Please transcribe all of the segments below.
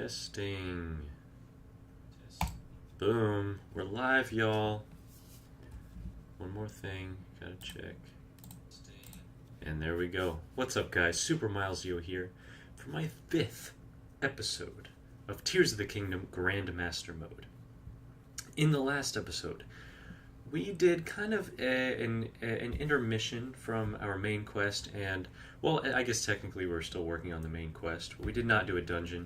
Testing. Boom. We're live, y'all. One more thing. Gotta check. And there we go. What's up, guys? Super Miles Yo here for my 5th episode of Tears of the Kingdom Grand Master Mode. In the last episode, we did kind of an intermission from our main quest, and, well, I guess technically we're still working on the main quest. We did not do a dungeon.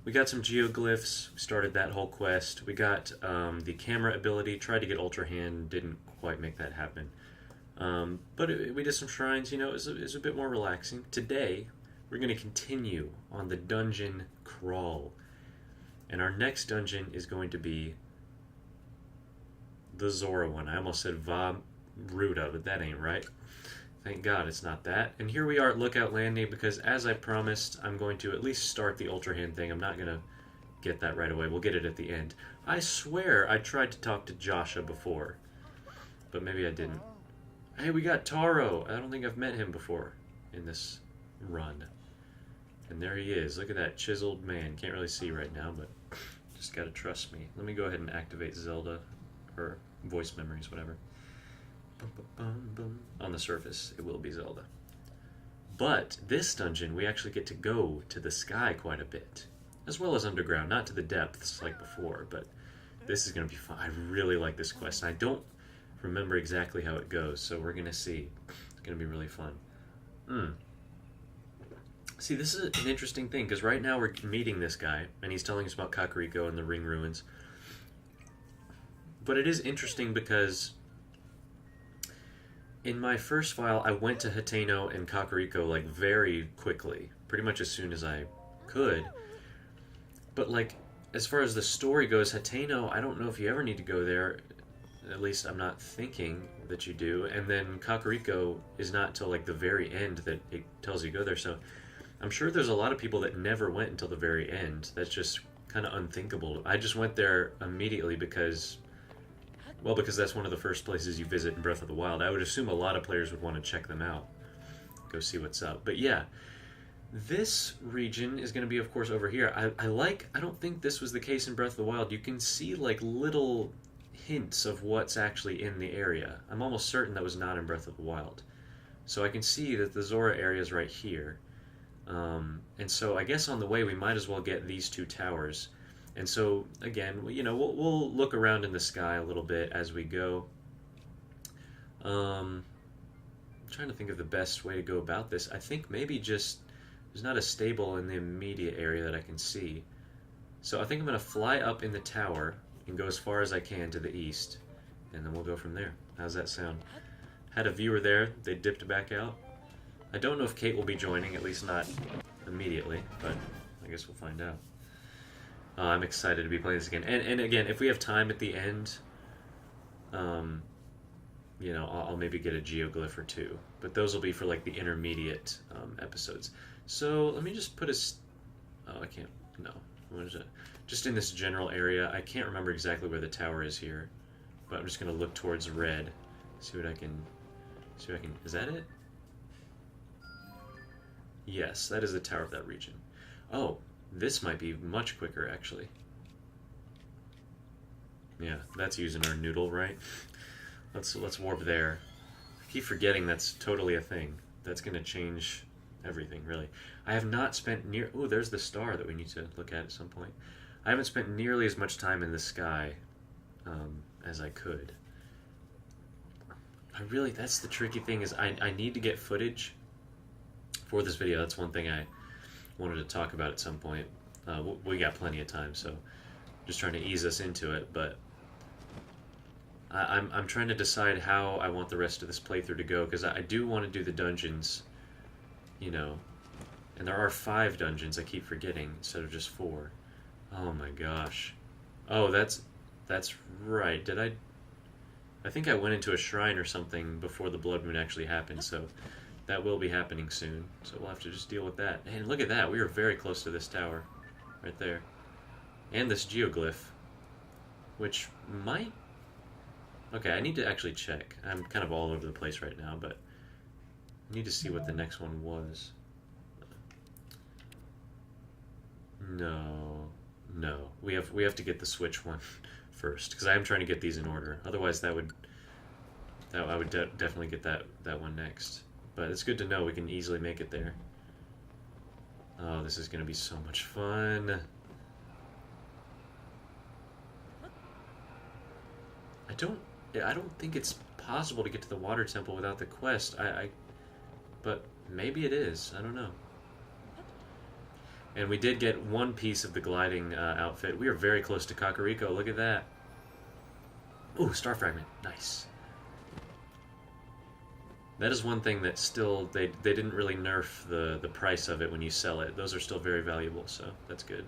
We got some geoglyphs, started that whole quest. We got the camera ability, tried to get Ultra Hand, didn't quite make that happen. But we did some shrines, you know, it was a bit more relaxing. Today, we're going to continue on the dungeon crawl. And our next dungeon is going to be the Zora one. I almost said Ruda, but that ain't right. Thank God it's not that. And here we are at Lookout Landing, because as I promised, I'm going to at least start the Ultra Hand thing. I'm not going to get that right away. We'll get it at the end. I swear I tried to talk to Joshua before, but maybe I didn't. Hey, we got Taro. I don't think I've met him before in this run. And there he is. Look at that chiseled man. Can't really see right now, but just gotta trust me. Let me go ahead and activate Zelda, or voice memories, whatever. On the surface, it will be Zelda. But this dungeon, we actually get to go to the sky quite a bit, as well as underground, not to the depths like before, but this is going to be fun. I really like this quest. I don't remember exactly how it goes, so we're going to see. It's going to be really fun. See, this is an interesting thing, because right now we're meeting this guy, and he's telling us about Kakariko and the Ring Ruins. But it is interesting because in my first file, I went to Hateno and Kakariko, like, very quickly. Pretty much as soon as I could. But, like, as far as the story goes, Hateno, I don't know if you ever need to go there. At least I'm not thinking that you do. And then Kakariko is not till, like, the very end that it tells you to go there. So I'm sure there's a lot of people that never went until the very end. That's just kind of unthinkable. I just went there immediately because, well, because that's one of the first places you visit in Breath of the Wild. I would assume a lot of players would want to check them out. Go see what's up. But yeah, this region is going to be, of course, over here. I don't think this was the case in Breath of the Wild. You can see, like, little hints of what's actually in the area. I'm almost certain that was not in Breath of the Wild. So I can see that the Zora area is right here. And so I guess on the way we might as well get these two towers. And so, again, you know, we'll look around in the sky a little bit as we go. I'm trying to think of the best way to go about this. I think maybe just, there's not a stable in the immediate area that I can see. So I think I'm going to fly up in the tower and go as far as I can to the east. And then we'll go from there. How's that sound? Had a viewer there. They dipped back out. I don't know if Kate will be joining, at least not immediately, but I guess we'll find out. I'm excited to be playing this again. And again, if we have time at the end, you know, I'll maybe get a geoglyph or two. But those will be for, like, the intermediate episodes. So let me just put oh, I can't, no. What is it? Just in this general area. I can't remember exactly where the tower is here. But I'm just going to look towards red. See what I can, is that it? Yes, that is the tower of that region. Oh, this might be much quicker, actually. Yeah, that's using our noodle, right? Let's warp there. I keep forgetting that's totally a thing. That's going to change everything, really. I have not spent oh, there's the star that we need to look at some point. I haven't spent nearly as much time in the sky as I could. That's the tricky thing, is I need to get footage for this video. That's one thing I wanted to talk about at some point. We got plenty of time, so just trying to ease us into it, but I'm trying to decide how I want the rest of this playthrough to go, because I do want to do the dungeons, you know, and there are 5 dungeons, I keep forgetting, instead of just 4. Oh my gosh. Oh, that's right. I think I went into a shrine or something before the blood moon actually happened, so that will be happening soon, so we'll have to just deal with that. And look at that, we are very close to this tower, right there. And this geoglyph, which might... Okay, I need to actually check. I'm kind of all over the place right now, but I need to see what the next one was. No. No, we have to get the Switch one first because I am trying to get these in order. Otherwise, I would definitely get that one next. But it's good to know we can easily make it there. Oh, this is gonna be so much fun. I don't think it's possible to get to the water temple without the quest. But maybe it is. I don't know. And we did get one piece of the gliding outfit. We are very close to Kakariko. Look at that. Ooh, star fragment. Nice. That is one thing that still they didn't really nerf the price of it when you sell it. Those are still very valuable, so that's good.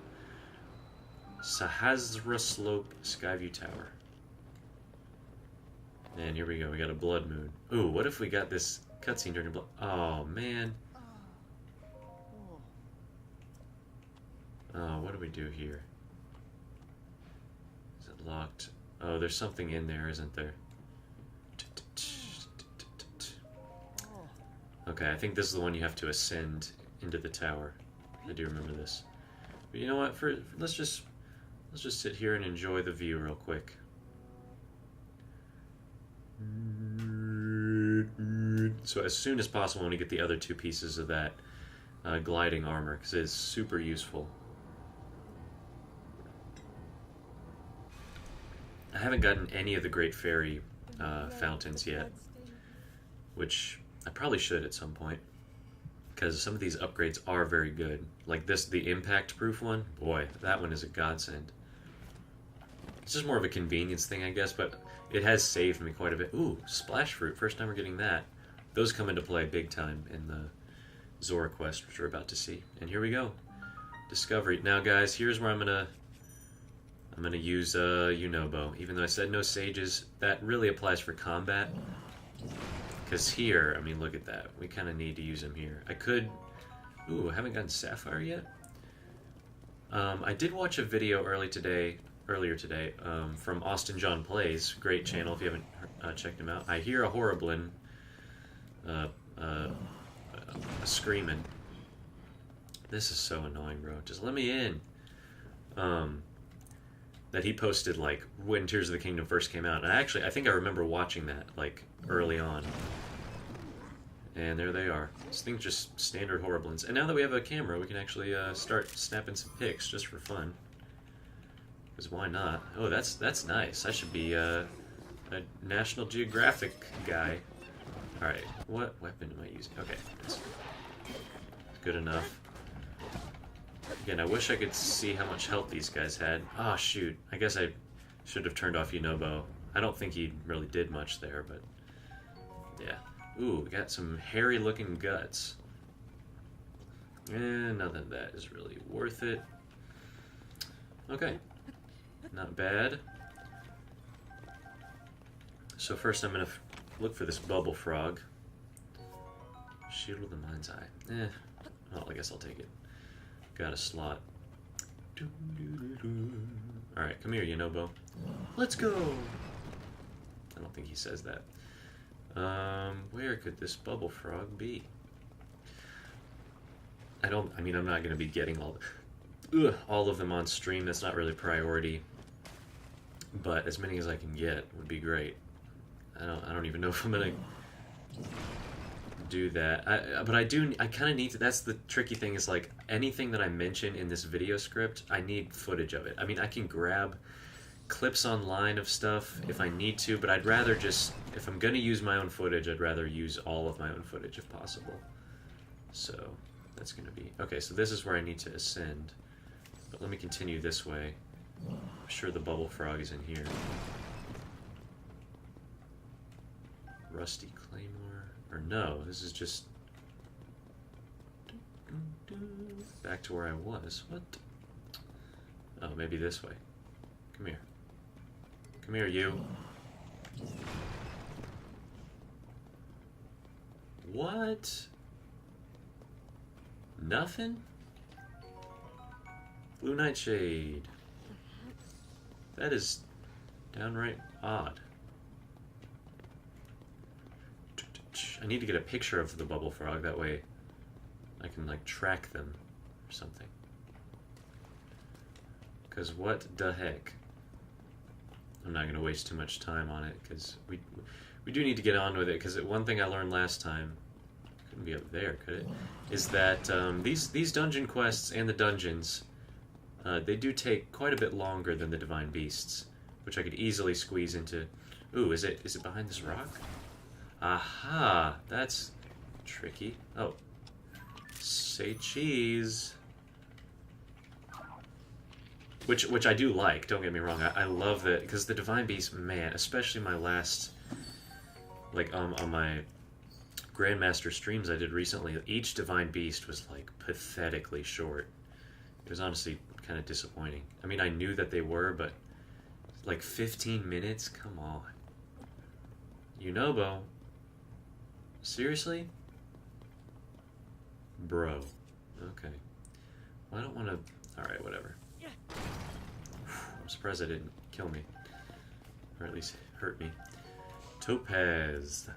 Sahasra Slope Skyview Tower. And here we go. We got a blood moon. Ooh, what if we got this cutscene during blood? Oh man. Oh, what do we do here? Is it locked? Oh, there's something in there, isn't there? Okay, I think this is the one you have to ascend into the tower. I do remember this. But you know what? Let's just sit here and enjoy the view real quick. So as soon as possible, I want to get the other two pieces of that gliding armor because it is super useful. I haven't gotten any of the Great Fairy fountains yet, which I probably should at some point, because some of these upgrades are very good. Like this, the impact-proof one, boy, that one is a godsend. It's just more of a convenience thing, I guess, but it has saved me quite a bit. Ooh, Splash Fruit, first time we're getting that. Those come into play big time in the Zora quest, which we're about to see. And here we go. Discovery. Now, guys, here's where I'm gonna use Unobo. Even though I said no sages, that really applies for combat. Because here, I mean, look at that. We kind of need to use him here. I could... Ooh, I haven't gotten Sapphire yet. I did watch a video earlier today, from Austin John Plays. Great channel if you haven't checked him out. I hear a Horriblin screaming. This is so annoying, bro. Just let me in. That he posted like when Tears of the Kingdom first came out. And I think I remember watching that like early on. And there they are. This thing's just standard Horriblins. And now that we have a camera, we can actually start snapping some pics just for fun. Because why not? Oh, that's nice. I should be a National Geographic guy. Alright, what weapon am I using? Okay, that's good enough. Again, I wish I could see how much health these guys had. Ah, oh, shoot. I guess I should have turned off Unobo. I don't think he really did much there, but... yeah. Ooh, we got some hairy-looking guts. And none of that is really worth it. Okay. Not bad. So first I'm going to look for this bubble frog. Shield of the Mind's Eye. Well, I guess I'll take it. Got a slot. Alright, come here, Unobo. Let's go! I don't think he says that. Where could this bubble frog be? I'm not going to be getting all of them on stream. That's not really priority. But as many as I can get would be great. I don't even know if I'm going to do that. I kind of need to. That's the tricky thing, is like anything that I mention in this video script, I need footage of it. I mean, I can grab clips online of stuff if I need to, but I'd rather just, if I'm going to use my own footage, I'd rather use all of my own footage if possible. So that's going to be... okay, so this is where I need to ascend. But let me continue this way. I'm sure the bubble frog is in here. Rusty Claymore. Or no, this is just... back to where I was. What? Oh, maybe this way. Come here. Come here, you. What? Nothing? Blue Nightshade. That is downright odd. I need to get a picture of the bubble frog, that way I can like track them or something. Because what the heck? I'm not going to waste too much time on it, because we do need to get on with it, because one thing I learned last time, couldn't be up there, could it? Is that these dungeon quests and the dungeons, they do take quite a bit longer than the Divine Beasts, which I could easily squeeze into. Ooh, is it behind this rock? Aha, that's tricky. Oh, say cheese. Which I do like, don't get me wrong. I love that, because the Divine Beast, man, especially my last, like, on my Grandmaster streams I did recently, each Divine Beast was, like, pathetically short. It was honestly kind of disappointing. I mean, I knew that they were, but, like, 15 minutes? Come on. Yunobo. Seriously? Bro. Okay. Well, I don't want to... Alright, whatever. I'm surprised I didn't kill me. Or at least hurt me. Topaz.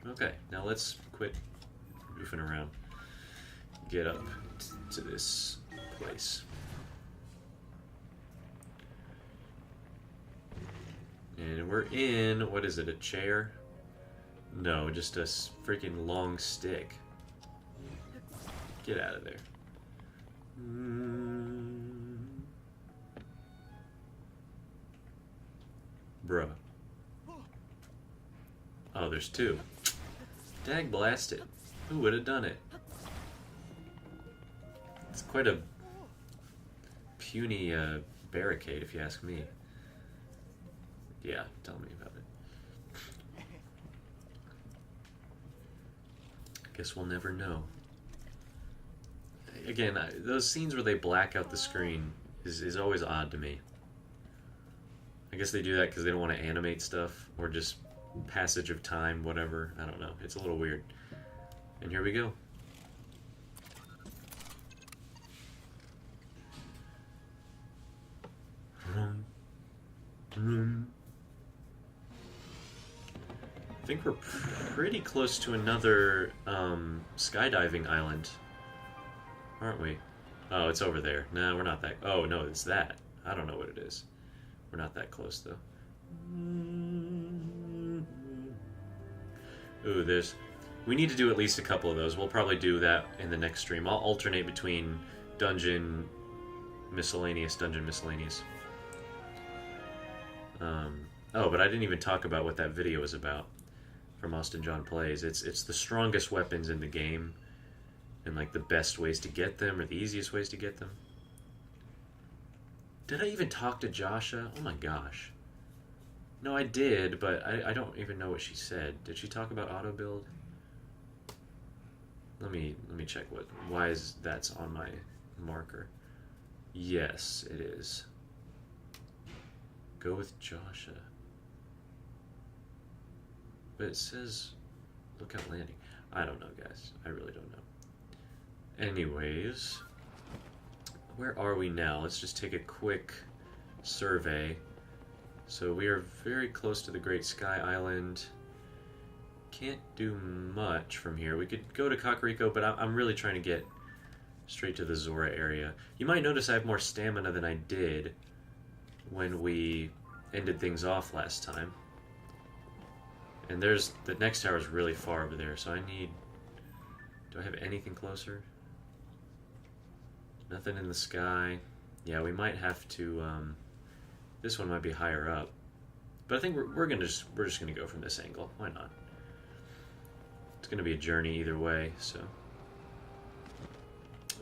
Okay, now let's quit goofing around. Get up to this place. And we're in, what is it, a chair? No, just a freaking long stick. Get out of there. Bruh. Oh, there's two. Dag blast it. Who would have done it? It's quite a puny barricade, if you ask me. Yeah, tell me about it. Guess we'll never know. Again, those scenes where they black out the screen is always odd to me. I guess they do that because they don't want to animate stuff, or just passage of time, whatever. I don't know. It's a little weird. And here we go. I think we're pretty close to another skydiving island, aren't we? Oh, it's over there. No, we're not that... Oh, no, it's that. I don't know what it is. We're not that close, though. Ooh, there's... We need to do at least a couple of those. We'll probably do that in the next stream. I'll alternate between dungeon miscellaneous. Oh, but I didn't even talk about what that video is about from Austin John Plays. It's the strongest weapons in the game, and like the best ways to get them, or the easiest ways to get them. Did I even talk to Joshua? Oh my gosh. No, I did, but I don't even know what she said. Did she talk about auto build? Let me check why is that's on my marker. Yes, it is. Go with Joshua. But it says lookout landing. I don't know, guys. I really don't know. Anyways, where are we now? Let's just take a quick survey. So we are very close to the Great Sky Island. Can't do much from here. We could go to Kakariko, but I'm really trying to get straight to the Zora area. You might notice I have more stamina than I did when we ended things off last time. And there's the next tower is really far over there, so I need... Do I have anything closer? Nothing in the sky. Yeah, we might have to... this one might be higher up, but I think we're just gonna go from this angle. Why not? It's gonna be a journey either way. So.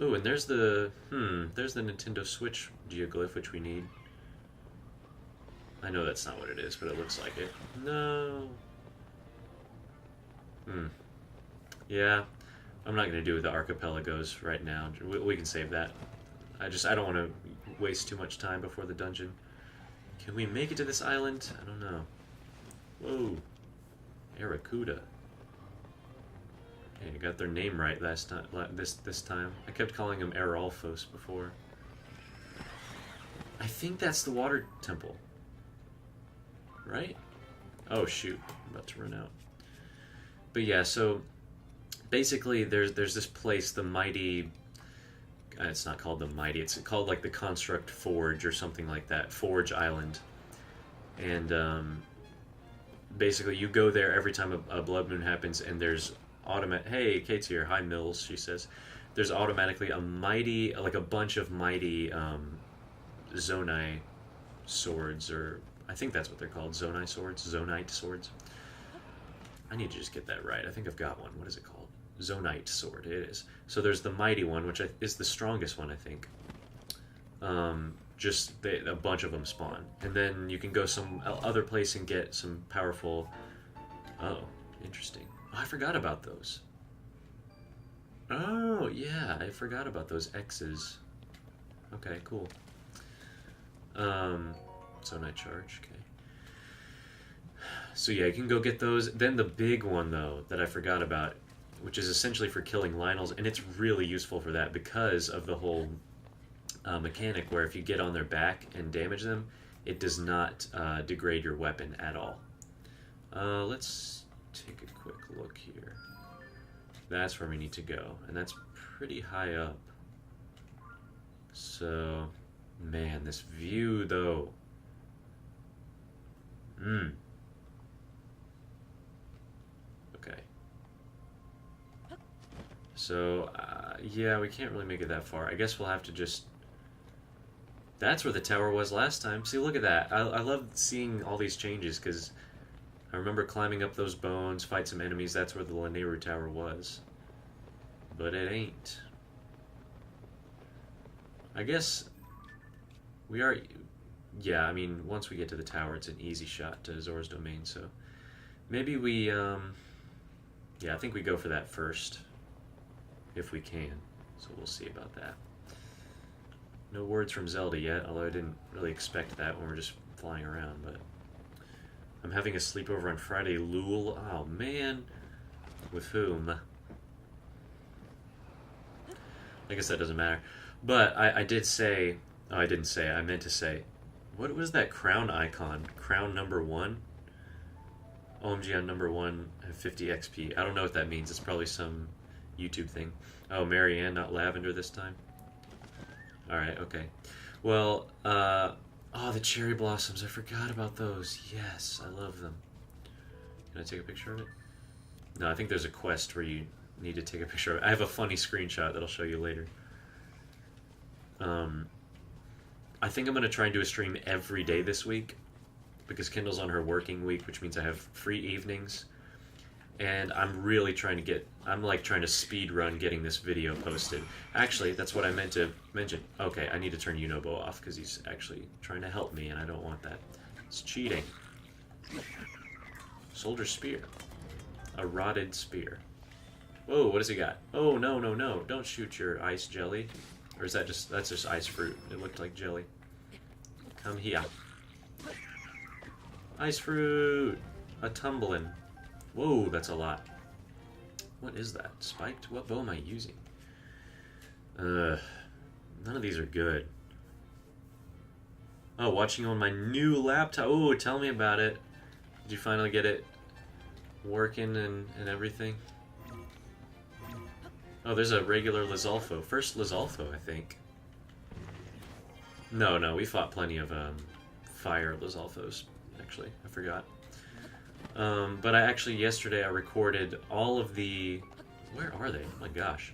Ooh, and there's the Nintendo Switch geoglyph, which we need. I know that's not what it is, but it looks like it. No. Yeah, I'm not gonna do the archipelagos right now. We can save that. I don't want to waste too much time before the dungeon. Can we make it to this island? I don't know. Whoa. Aracuda. Hey, I got their name right last time. This time. I kept calling them Aralphos before. I think that's the water temple. Right? Oh shoot. I'm about to run out. But yeah, so basically there's this place, the mighty it's not called the Mighty. It's called like the Construct Forge or something like that. Forge Island. And basically, you go there every time a blood moon happens, and there's automatic. Hey, Kate's here. Hi, Mills. She says there's automatically a mighty, like a bunch of mighty Zonai swords, or I think that's what they're called. Zonai swords, Zonite swords. I need to just get that right. I think I've got one. What is it called? Zonite sword. It is. So there's the mighty one, which is the strongest one, I think. A bunch of them spawn, and then you can go some other place and get some powerful. Oh, interesting. Oh, I forgot about those. Oh yeah, I forgot about those X's. Okay, cool. Zonite charge. Okay. So yeah, you can go get those. Then the big one though that I forgot about, which is essentially for killing Lionels, and it's really useful for that because of the whole mechanic where if you get on their back and damage them, it does not degrade your weapon at all. Let's take a quick look here. That's where we need to go, and that's pretty high up. So, man, this view though. Okay. So, yeah, we can't really make it that far. I guess we'll have to just... That's where the tower was last time. See, look at that. I love seeing all these changes, because I remember climbing up those bones, fight some enemies. That's where the Lanayru Tower was. But it ain't. I guess we are... Yeah, I mean, once we get to the tower, it's an easy shot to Zora's Domain, so... Maybe we, Yeah, I think we go for that first. If we can. So we'll see about that. No words from Zelda yet, although I didn't really expect that when we're just flying around, but... I'm having a sleepover on Friday, Lul. Oh, man. With whom? I guess that doesn't matter. But I did say... Oh, I didn't say. I meant to say... What was that crown icon? Crown number 1? OMG on number 1, 50 XP. I don't know what that means. It's probably some YouTube thing. Oh, Marianne, not Lavender this time? Alright, okay. Well, oh, the cherry blossoms. I forgot about those. Yes, I love them. Can I take a picture of it? No, I think there's a quest where you need to take a picture of it. I have a funny screenshot that I'll show you later. I think I'm going to try and do a stream every day this week, because Kendall's on her working week, which means I have free evenings. And I'm really trying to get... I'm like trying to speed run getting this video posted. Actually, that's what I meant to mention. Okay, I need to turn Unobo off because he's actually trying to help me and I don't want that. It's cheating. Soldier Spear. A rotted spear. Whoa, what does he got? Oh, no, no, no. Don't shoot your ice jelly. Or is that just... That's just ice fruit. It looked like jelly. Come here. Ice fruit! A tumbling. Whoa, that's a lot. What is that? Spiked? What bow am I using? None of these are good. Oh, watching on my new laptop. Oh, tell me about it. Did you finally get it working and everything? Oh, there's a regular Lizalfo. First Lizalfo, I think. No, we fought plenty of fire Lizalfos, actually. I forgot. But I actually, yesterday, I recorded all of the... Where are they? Oh my gosh.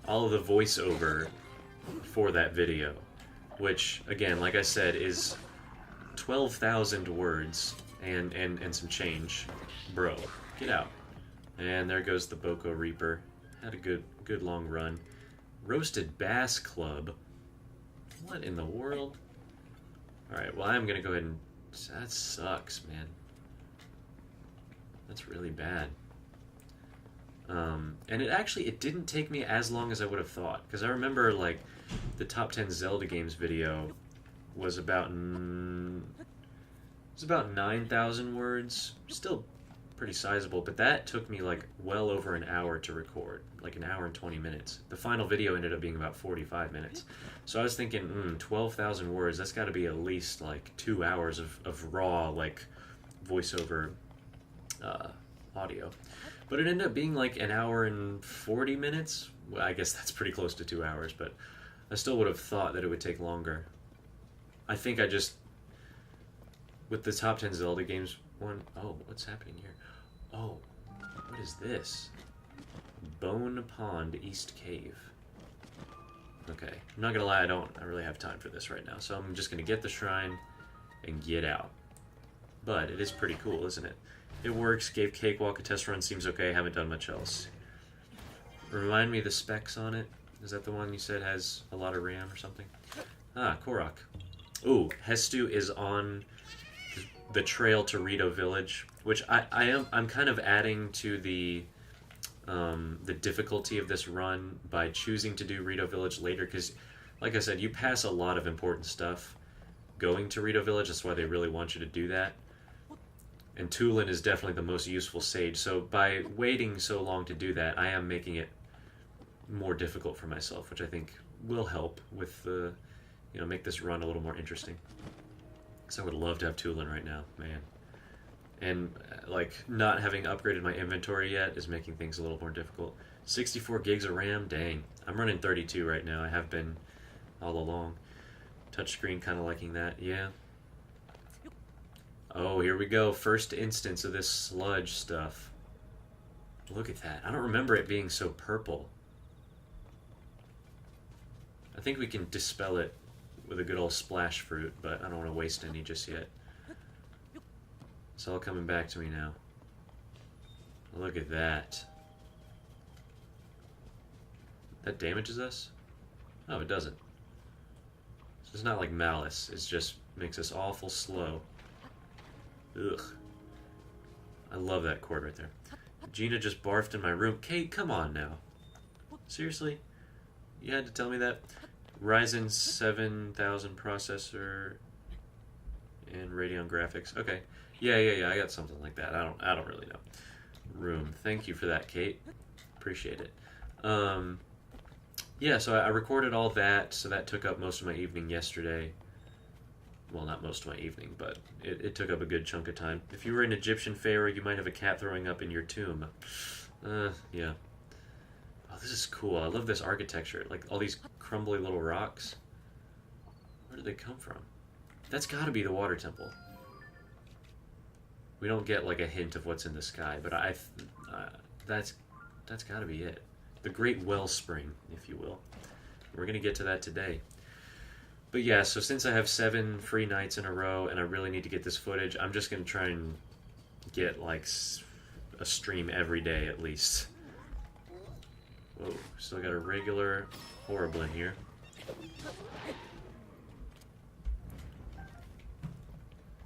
All of the voiceover for that video, which, again, like I said, is 12,000 words and some change. Bro, get out. And there goes the Boko Reaper. Had a good long run. Roasted Bass Club. What in the world? Alright, well, I'm gonna go ahead and... That sucks, man. That's really bad. And it didn't take me as long as I would have thought. Because I remember, like, the top 10 Zelda games video was about... It was about 9,000 words. Still pretty sizable, but that took me, like, well over an hour to record. Like, an hour and 20 minutes. The final video ended up being about 45 minutes. So I was thinking, 12,000 words, that's got to be at least, like, 2 hours of raw, like, voiceover audio. But it ended up being, like, an hour and 40 minutes, Well, I guess that's pretty close to 2 hours, but I still would have thought that it would take longer. I think I just, with the top 10 Zelda games one, oh, what's happening here? Oh, what is this? Bone Pond East Cave. Okay, I'm not gonna lie, I really have time for this right now, so I'm just gonna get the shrine and get out. But it is pretty cool, isn't it? It works, gave Cakewalk a test run, seems okay, haven't done much else. Remind me the specs on it. Is that the one you said has a lot of RAM or something? Ah, Korok. Ooh, Hestu is on the trail to Rito Village, which I'm kind of adding to the difficulty of this run by choosing to do Rito Village later, because, like I said, you pass a lot of important stuff going to Rito Village. That's why they really want you to do that. And Tulin is definitely the most useful sage, so by waiting so long to do that, I am making it more difficult for myself, which I think will help with the, make this run a little more interesting. Because I would love to have Tulin right now, man. And, like, not having upgraded my inventory yet is making things a little more difficult. 64 gigs of RAM? Dang. I'm running 32 right now. I have been all along. Touchscreen, kind of liking that. Yeah. Oh, here we go. First instance of this sludge stuff. Look at that. I don't remember it being so purple. I think we can dispel it with a good old splash fruit, but I don't want to waste any just yet. It's all coming back to me now. Look at that. That damages us? Oh, it doesn't. So it's not like malice. It just makes us awful slow. Ugh. I love that chord right there. Gina just barfed in my room. Kate, come on now. Seriously? You had to tell me that? Ryzen 7000 processor and Radeon graphics. Okay. Yeah. I got something like that. I don't really know. Room. Thank you for that, Kate. Appreciate it. Yeah, so I recorded all that, so that took up most of my evening yesterday. Well, not most of my evening, but it took up a good chunk of time. If you were an Egyptian pharaoh, you might have a cat throwing up in your tomb. Yeah. Oh, this is cool. I love this architecture. Like, all these crumbly little rocks. Where did they come from? That's gotta be the water temple. We don't get, like, a hint of what's in the sky, but that's gotta be it. The Great Wellspring, if you will. We're gonna get to that today. But yeah, so since I have 7 free nights in a row and I really need to get this footage, I'm just going to try and get like a stream every day at least. Whoa, still got a regular horrible in here.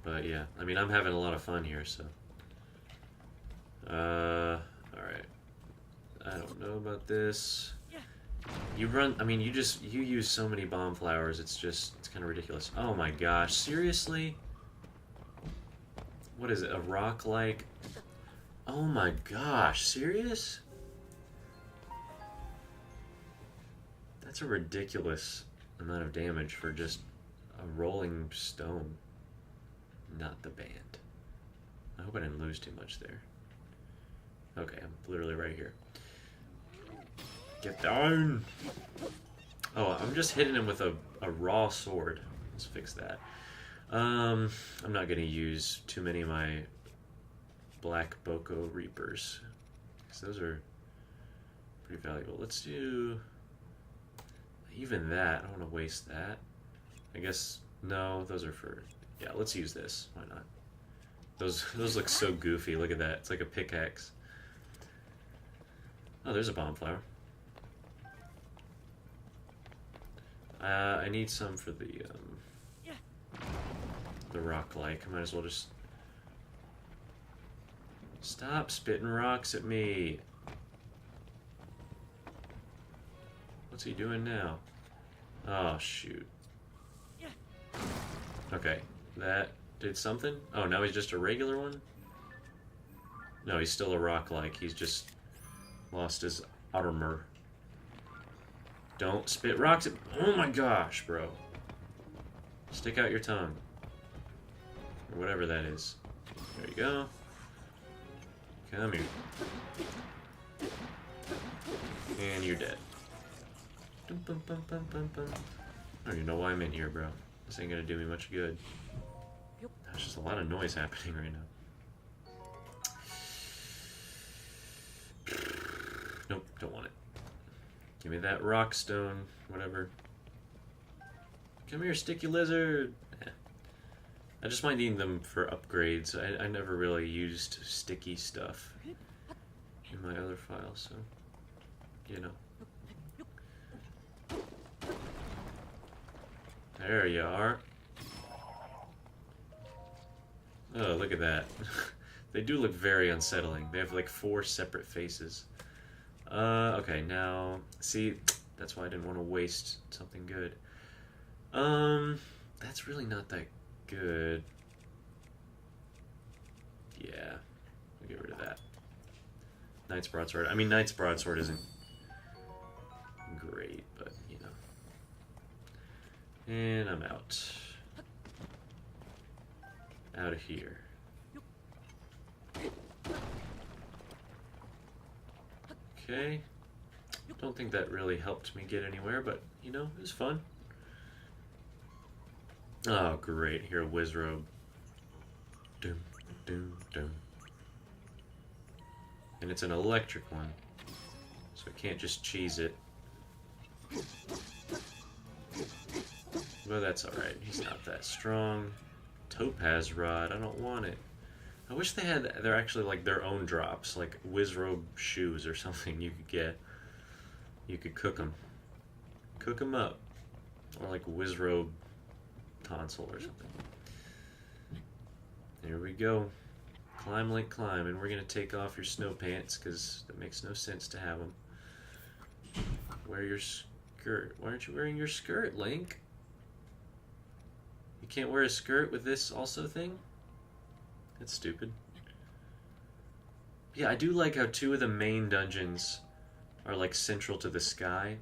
But yeah, I mean, I'm having a lot of fun here, so. Alright. I don't know about this. You use so many bomb flowers, it's kind of ridiculous. Oh my gosh, seriously? What is it, a rock-like? Oh my gosh, serious? That's a ridiculous amount of damage for just a rolling stone. Not the band. I hope I didn't lose too much there. Okay, I'm literally right here. Get down! Oh, I'm just hitting him with a raw sword. Let's fix that. I'm not going to use too many of my Black Boko Reapers, because those are pretty valuable. Let's do even that. I don't want to waste that. I guess, no, those are for... Yeah, let's use this. Why not? Those look so goofy. Look at that. It's like a pickaxe. Oh, there's a bomb flower. I need some for the rock-like. I might as well just... Stop spitting rocks at me! What's he doing now? Oh, shoot. Okay, that did something? Oh, now he's just a regular one? No, he's still a rock-like. He's just lost his armor. Don't spit rocks at... Oh my gosh, bro. Stick out your tongue. Or whatever that is. There you go. Come here. And you're dead. I don't even know why I'm in here, bro. This ain't gonna do me much good. There's just a lot of noise happening right now. Nope, don't want it. Give me that rock stone, whatever. Come here, sticky lizard! I just might need them for upgrades. I never really used sticky stuff in my other files, so, you know. There you are. Oh, look at that. They do look very unsettling. They have like 4 separate faces. Okay, now, see, that's why I didn't want to waste something good. That's really not that good. Yeah, I'll get rid of that. Knight's Broadsword. I mean, Knight's Broadsword isn't great, but, you know. And I'm out. Out of here. Okay. Don't think that really helped me get anywhere, but, you know, it was fun. Oh, great. Here, Wizrobe. Doom, doom, doom. And it's an electric one, so I can't just cheese it. Well, that's alright. He's not that strong. Topaz Rod. I don't want it. I wish they had... They're actually like their own drops, like Wizrobe shoes or something you could get. You could cook them. Cook them up. Or like Wizrobe tonsil or something. There we go. Climb, Link, climb. And we're going to take off your snow pants because that makes no sense to have them. Wear your skirt. Why aren't you wearing your skirt, Link? You can't wear a skirt with this also thing? That's stupid. Yeah, I do like how 2 of the main dungeons are like central to the sky.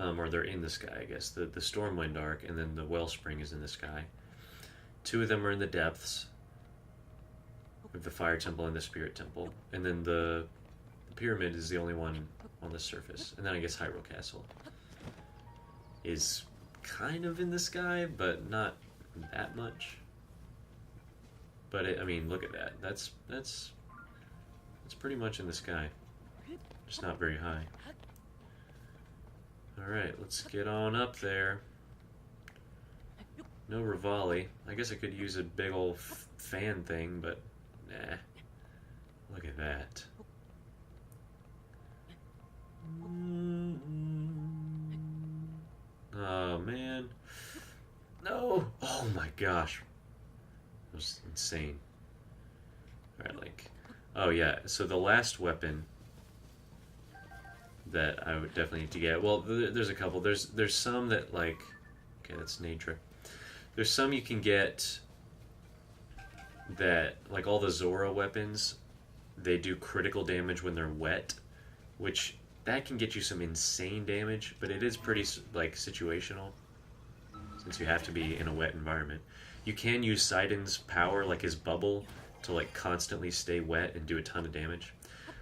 Or they're in the sky, I guess. The Stormwind Arc and then the Wellspring is in the sky. 2 of them are in the depths. With the Fire Temple and the Spirit Temple. And then the Pyramid is the only one on the surface. And then I guess Hyrule Castle is kind of in the sky, but not that much. But I mean, look at that. That's pretty much in the sky. Just not very high. Alright, let's get on up there. No Rivali. I guess I could use a big old fan thing, but nah. Look at that. Oh, man. No! Oh my gosh. That was insane. Alright, like... Oh yeah, so the last weapon that I would definitely need to get... Well, there's a couple. There's some that, like... Okay, that's Nadra. There's some you can get that, like all the Zora weapons, they do critical damage when they're wet, which... That can get you some insane damage, but it is pretty, like, situational, since you have to be in a wet environment. You can use Sidon's power, like his bubble, to, like, constantly stay wet and do a ton of damage.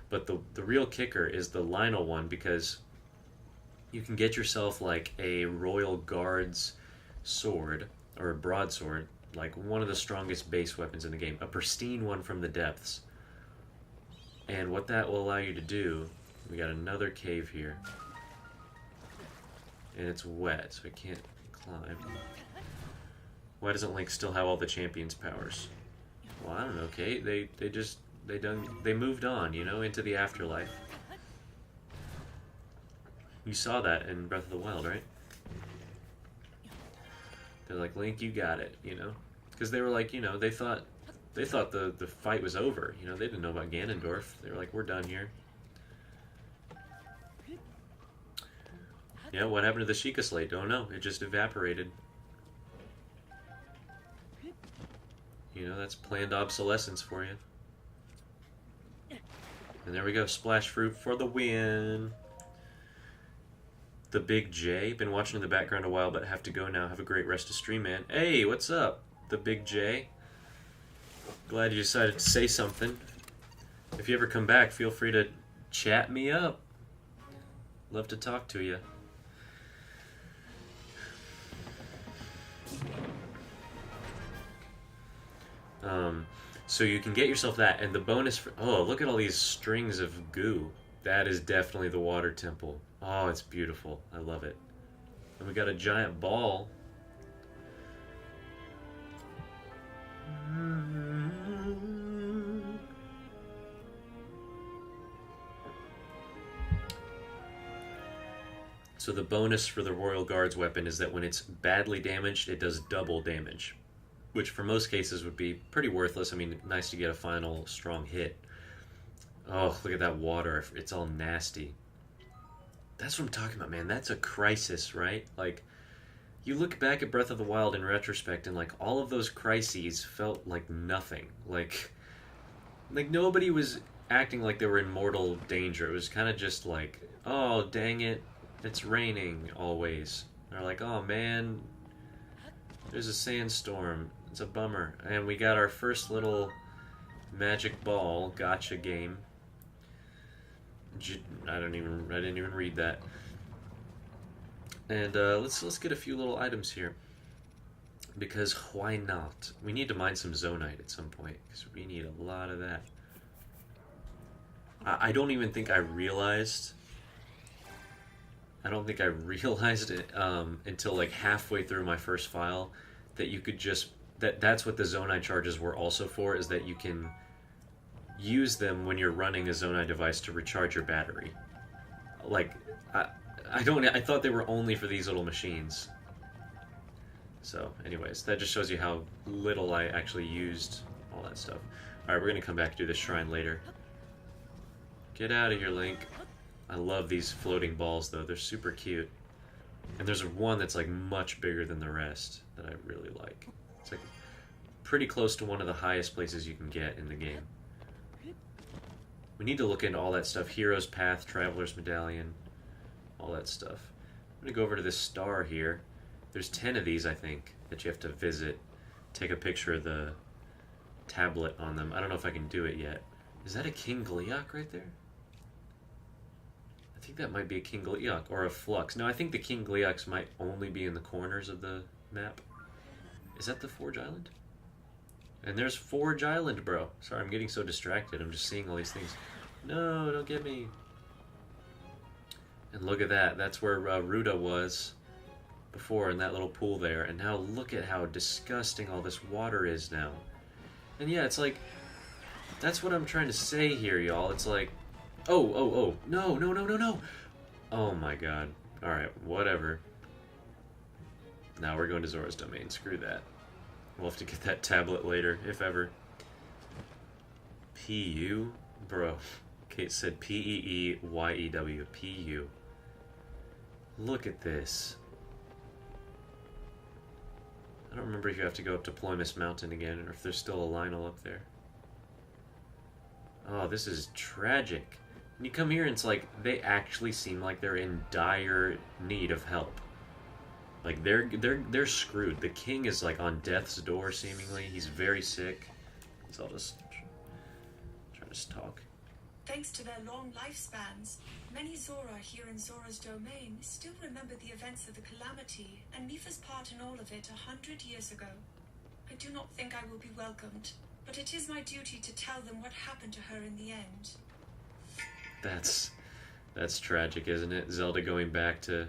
But the real kicker is the Lionel one, because you can get yourself, like, a Royal Guard's sword, or a broadsword, like one of the strongest base weapons in the game, a pristine one from the depths. And what that will allow you to do... We got another cave here. And it's wet, so I can't climb. Why doesn't Link still have all the champions' powers? Well, I don't know, Kate. They moved on, you know, into the afterlife. You saw that in Breath of the Wild, right? They're like, Link, you got it, you know? Because they were like, you know, they thought the fight was over. You know, they didn't know about Ganondorf. They were like, we're done here. Yeah, what happened to the Sheikah Slate? Don't know. It just evaporated. You know, that's planned obsolescence for you. And there we go. Splash Fruit for the win. The Big J. Been watching in the background a while, but have to go now. Have a great rest of stream, man. Hey, what's up? The Big J. Glad you decided to say something. If you ever come back, feel free to chat me up. Love to talk to you. So you can get yourself that, and the bonus for, oh, look at all these strings of goo. That is definitely the water temple. Oh, it's beautiful. I love it. And we got a giant ball. So the bonus for the Royal Guard's weapon is that when it's badly damaged, it does double damage, which for most cases would be pretty worthless. I mean, nice to get a final strong hit. Oh, look at that water. It's all nasty. That's what I'm talking about, man. That's a crisis, right? Like, you look back at Breath of the Wild in retrospect, and like all of those crises felt like nothing. Like nobody was acting like they were in mortal danger. It was kind of just like, oh, dang it, it's raining always. They're like, oh man, there's a sandstorm. It's a bummer. And we got our first little magic ball gotcha game. I didn't even read that. And let's get a few little items here, because why not? We need to mine some zonite at some point, because we need a lot of that. I don't even think I realized. I don't think I realized it until like halfway through my first file that you could just that's what the zonite charges were also for, is that you can use them when you're running a zonite device to recharge your battery. Like I thought they were only for these little machines. So anyways, that just shows you how little I actually used all that stuff. Alright, we're gonna come back and do this shrine later. Get out of here, Link. I love these floating balls though, they're super cute. And there's one that's like much bigger than the rest that I really like. It's like pretty close to one of the highest places you can get in the game. We need to look into all that stuff. Hero's Path, Traveler's Medallion, all that stuff. I'm gonna go over to this star here. There's 10 of these, I think, that you have to visit. Take a picture of the tablet on them. I don't know if I can do it yet. Is that a King Gliok right there? I think that might be a King Gliok or a Flux. No, I think the King Glioks might only be in the corners of the map. Is that the Forge Island? And there's Forge Island, bro. Sorry, I'm getting so distracted. I'm just seeing all these things. No, don't get me. And look at that. That's where Ruta was before, in that little pool there. And now look at how disgusting all this water is now. And yeah, it's like, that's what I'm trying to say here, y'all. It's like, oh, no. Oh my god. Alright, whatever. Now we're going to Zora's Domain. Screw that. We'll have to get that tablet later, if ever. P-U? Bro. Kate said P-E-E-Y-E-W. P-U. Look at this. I don't remember if you have to go up to Ploymus Mountain again, or if there's still a Lionel up there. Oh, this is tragic. When you come here, it's like, they actually seem like they're in dire need of help. Like, they're screwed. The king is, like, on death's door, seemingly. He's very sick. So I'll just try to talk. Thanks to their long lifespans, many Zora here in Zora's domain still remember the events of the calamity and Mipha's part in all of it 100 years ago. I do not think I will be welcomed, but it is my duty to tell them what happened to her in the end. That's tragic, isn't it? Zelda going back to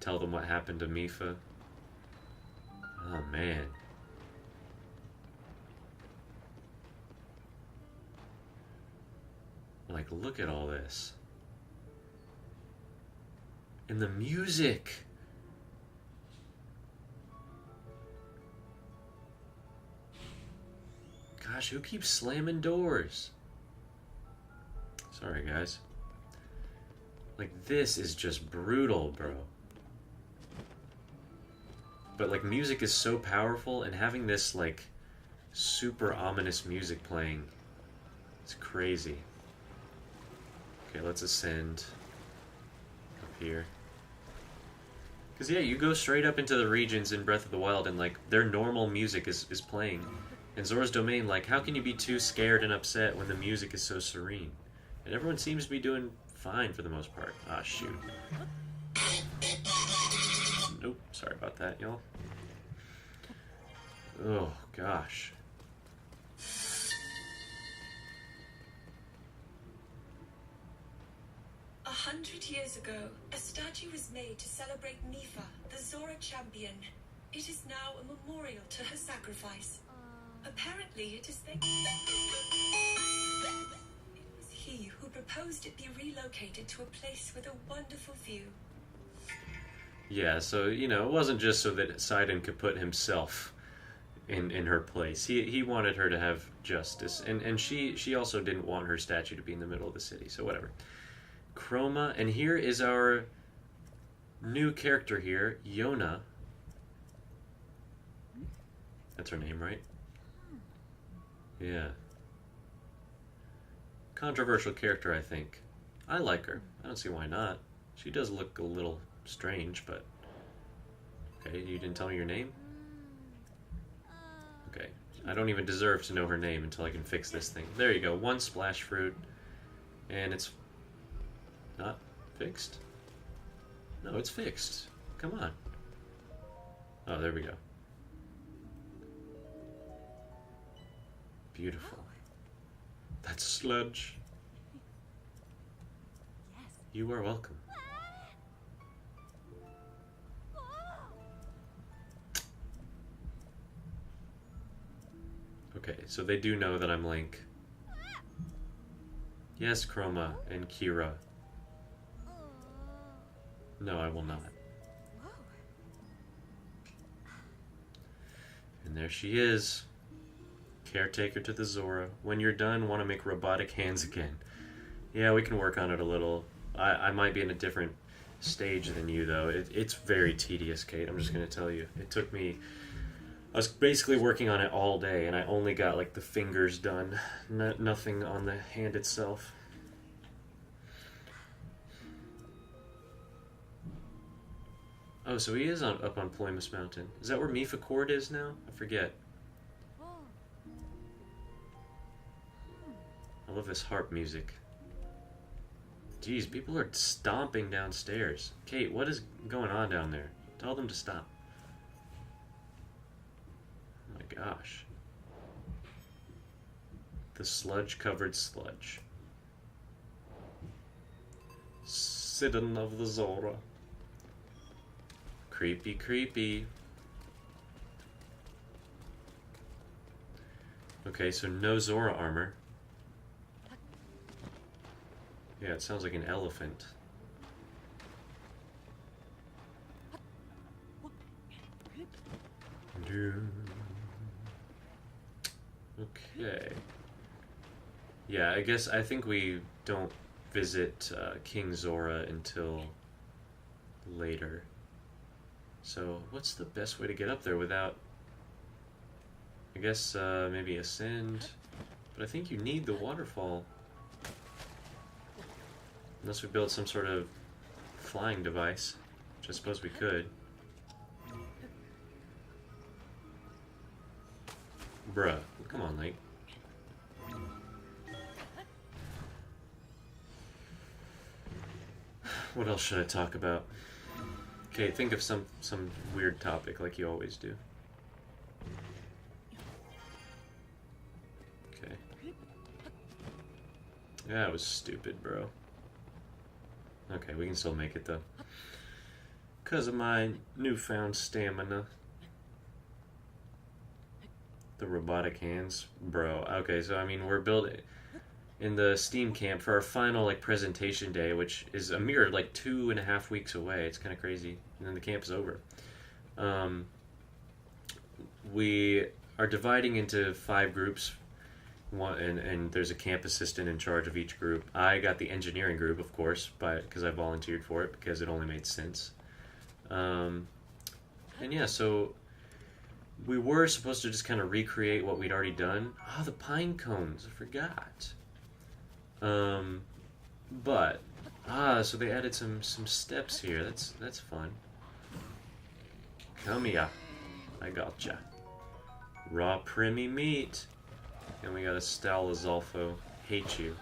tell them what happened to Mipha. Oh, man. Like, look at all this. And the music. Gosh, who keeps slamming doors? Sorry, guys. Like, this is just brutal, bro. But, like, music is so powerful, and having this, like, super ominous music playing, it's crazy. Okay, let's ascend up here. Because, yeah, you go straight up into the regions in Breath of the Wild, and, like, their normal music is playing. In Zora's Domain, like, how can you be too scared and upset when the music is so serene? And everyone seems to be doing fine for the most part. Ah, shoot. Nope, sorry about that, y'all. Oh, gosh. A 100 years ago, a statue was made to celebrate Mifa, the Zora champion. It is now a memorial to her sacrifice. Apparently, it is it was he who proposed it be relocated to a place with a wonderful view. Yeah, so, you know, it wasn't just so that Sidon could put himself in her place. He wanted her to have justice. And she also didn't want her statue to be in the middle of the city, so whatever. Chroma, and here is our new character here, Yona. That's her name, right? Yeah. Controversial character, I think. I like her. I don't see why not. She does look a little strange, but... Okay, you didn't tell me your name? Okay. I don't even deserve to know her name until I can fix this thing. There you go. One splash fruit. And it's... not fixed? No, it's fixed. Come on. Oh, there we go. Beautiful. That's sludge. Yes. You are welcome. Okay, so they do know that I'm Link. Yes, Chroma and Kira. No, I will not. Whoa. And there she is. Caretaker to the Zora. When you're done, want to make robotic hands again. Yeah, we can work on it a little. I might be in a different stage than you, though. It's very tedious, Kate. I'm just going to tell you. It took me... I was basically working on it all day, and I only got, like, the fingers done. Nothing on the hand itself. Oh, so he is up on Ploymus Mountain. Is that where Mifa Court is now? I forget. I love this harp music. Jeez, people are stomping downstairs. Kate, what is going on down there? Tell them to stop. Oh my gosh. The sludge-covered sludge. Sidon of the Zora. Creepy, creepy. Okay, so no Zora armor. Yeah, it sounds like an elephant. Okay. Yeah, I think we don't visit King Zora until later. So, what's the best way to get up there without... I guess maybe ascend. But I think you need the waterfall. Unless we build some sort of flying device, which I suppose we could. Bruh, come on, Link. What else should I talk about? Okay, think of some weird topic like you always do. Okay. That was stupid, bro. Okay, we can still make it though. Because of my newfound stamina. The robotic hands. Bro, okay, so I mean, we're building in the Steam camp for our final like presentation day, which is a mere like 2.5 weeks away. It's kind of crazy. And then the camp is over. We are dividing into 5 groups. And there's a camp assistant in charge of each group. I got the engineering group, of course, because I volunteered for it, because it only made sense. And yeah, so we were supposed to just kind of recreate what we'd already done. Oh, the pine cones, I forgot. But so they added some steps here. That's fun. Come here, I gotcha. Raw primy meat. And we got a Stalazolfo. Hate you.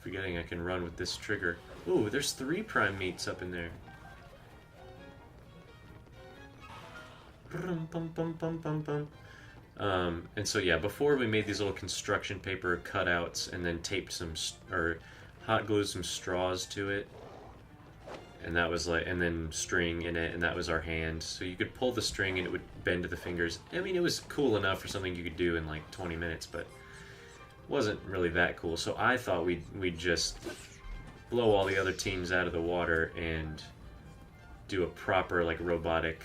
forgetting I can run with this trigger. Ooh, there's 3 prime meats up in there. And so yeah, before we made these little construction paper cutouts and then taped some, or hot glued some straws to it. And that was like, and then string in it, and that was our hand. So you could pull the string and it would bend to the fingers. I mean, it was cool enough for something you could do in like 20 minutes, but wasn't really that cool. So I thought we'd just blow all the other teams out of the water and do a proper like robotic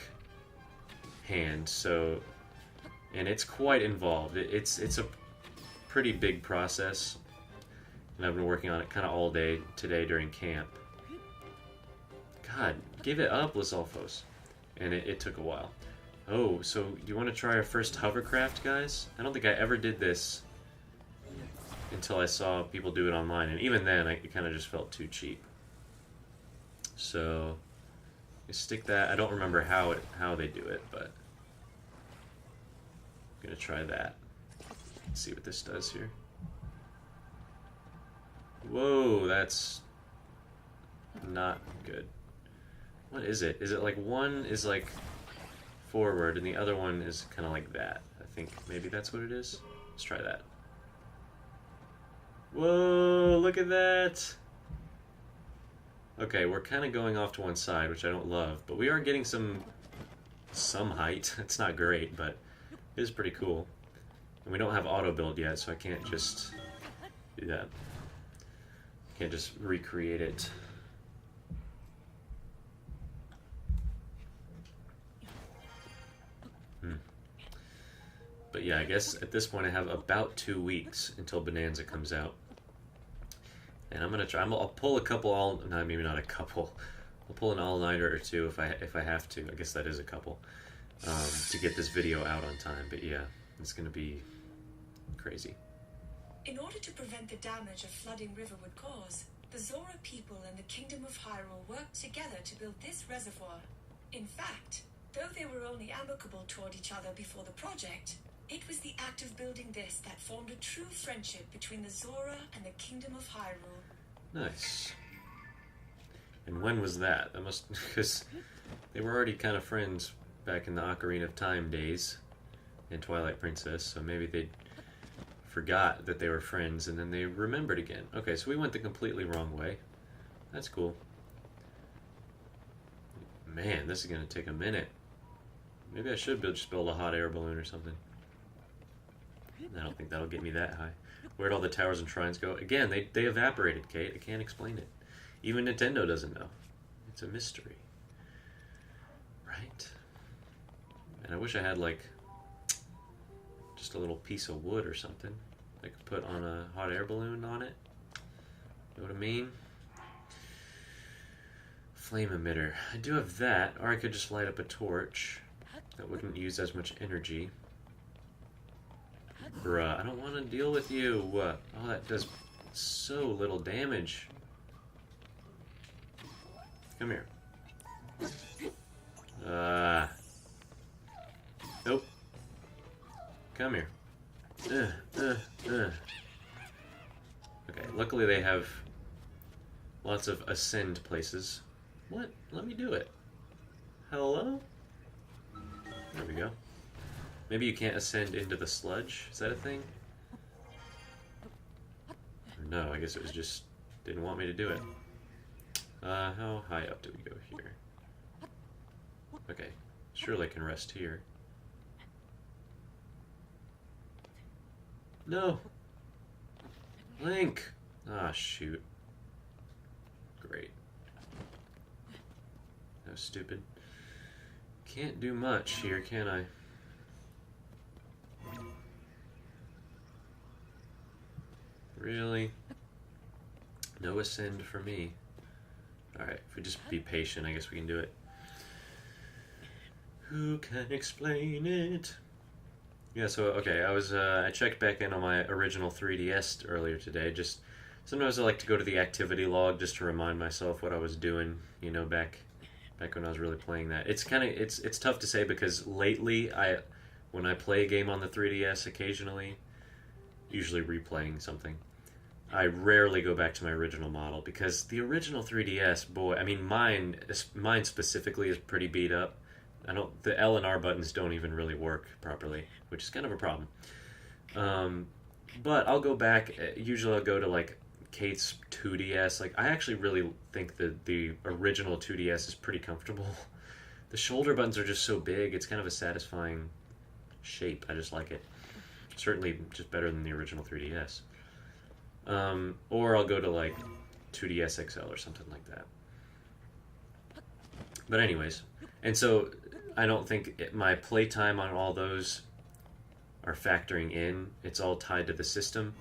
hand. So, and it's quite involved. It's a pretty big process, and I've been working on it kind of all day today during camp. God, give it up, Lisolfos. And it took a while. Oh, so do you want to try our first hovercraft, guys? I don't think I ever did this until I saw people do it online, and even then, it kind of just felt too cheap. So, you stick that. I don't remember how they do it, but I'm gonna try that. Let's see what this does here. Whoa, that's not good. What is it? Is it like one is like forward and the other one is kind of like that? I think maybe that's what it is. Let's try that. Whoa, look at that! Okay, we're kind of going off to one side, which I don't love, but we are getting some height. It's not great, but it is pretty cool. And we don't have auto build yet, so I can't just do that. Can't just recreate it. But yeah, I guess at this point I have about 2 weeks until Bonanza comes out. And I'm gonna try. I'll pull a couple no, maybe not a couple. I'll pull an all-nighter or two if I have to. I guess that is a couple, to get this video out on time. But yeah, it's gonna be crazy. In order to prevent the damage a flooding river would cause, the Zora people and the Kingdom of Hyrule worked together to build this reservoir. In fact, though they were only amicable toward each other before the project, it was the act of building this that formed a true friendship between the Zora and the Kingdom of Hyrule. Nice. And when was that? That must, because they were already kind of friends back in the Ocarina of Time days in Twilight Princess, so maybe they forgot that they were friends and then they remembered again. Okay, so we went the completely wrong way. That's cool. Man, this is going to take a minute. Maybe I should just build a hot air balloon or something. I don't think that'll get me that high. Where'd all the towers and shrines go? Again, they evaporated, Kate. I can't explain it. Even Nintendo doesn't know. It's a mystery. Right? And I wish I had, like, just a little piece of wood or something I could put on a hot air balloon on it. You know what I mean? Flame emitter. I do have that, or I could just light up a torch. That wouldn't use as much energy. Bruh, I don't want to deal with you. Oh, that does so little damage. Come here. Nope. Come here. Okay, luckily they have lots of ascend places. What? Let me do it. Hello? There we go. Maybe you can't ascend into the sludge? Is that a thing? Or no, I guess it was just didn't want me to do it. How high up do we go here? Okay, surely I can rest here. No! Link! Ah, shoot. Great. That was stupid. Can't do much here, can I? Really? No ascend for me. Alright, if we just be patient, I guess we can do it. Who can explain it? Yeah, so, okay, I checked back in on my original 3DS earlier today. Just, sometimes I like to go to the activity log just to remind myself what I was doing, you know, back when I was really playing that. It's kind of, it's tough to say because lately, when I play a game on the 3DS occasionally, usually replaying something, I rarely go back to my original model because the original 3DS, boy, I mean mine specifically is pretty beat up. The L and R buttons don't even really work properly, which is kind of a problem. Um, but I'll go back. Usually, I'll go to like Kate's 2DS. Like I actually really think that the original 2DS is pretty comfortable. The shoulder buttons are just so big. It's kind of a satisfying shape. I just like it. Certainly, just better than the original 3DS. Or I'll go to like 2DS XL or something like that. But anyways, and so I don't think my playtime on all those are factoring in. It's all tied to the system.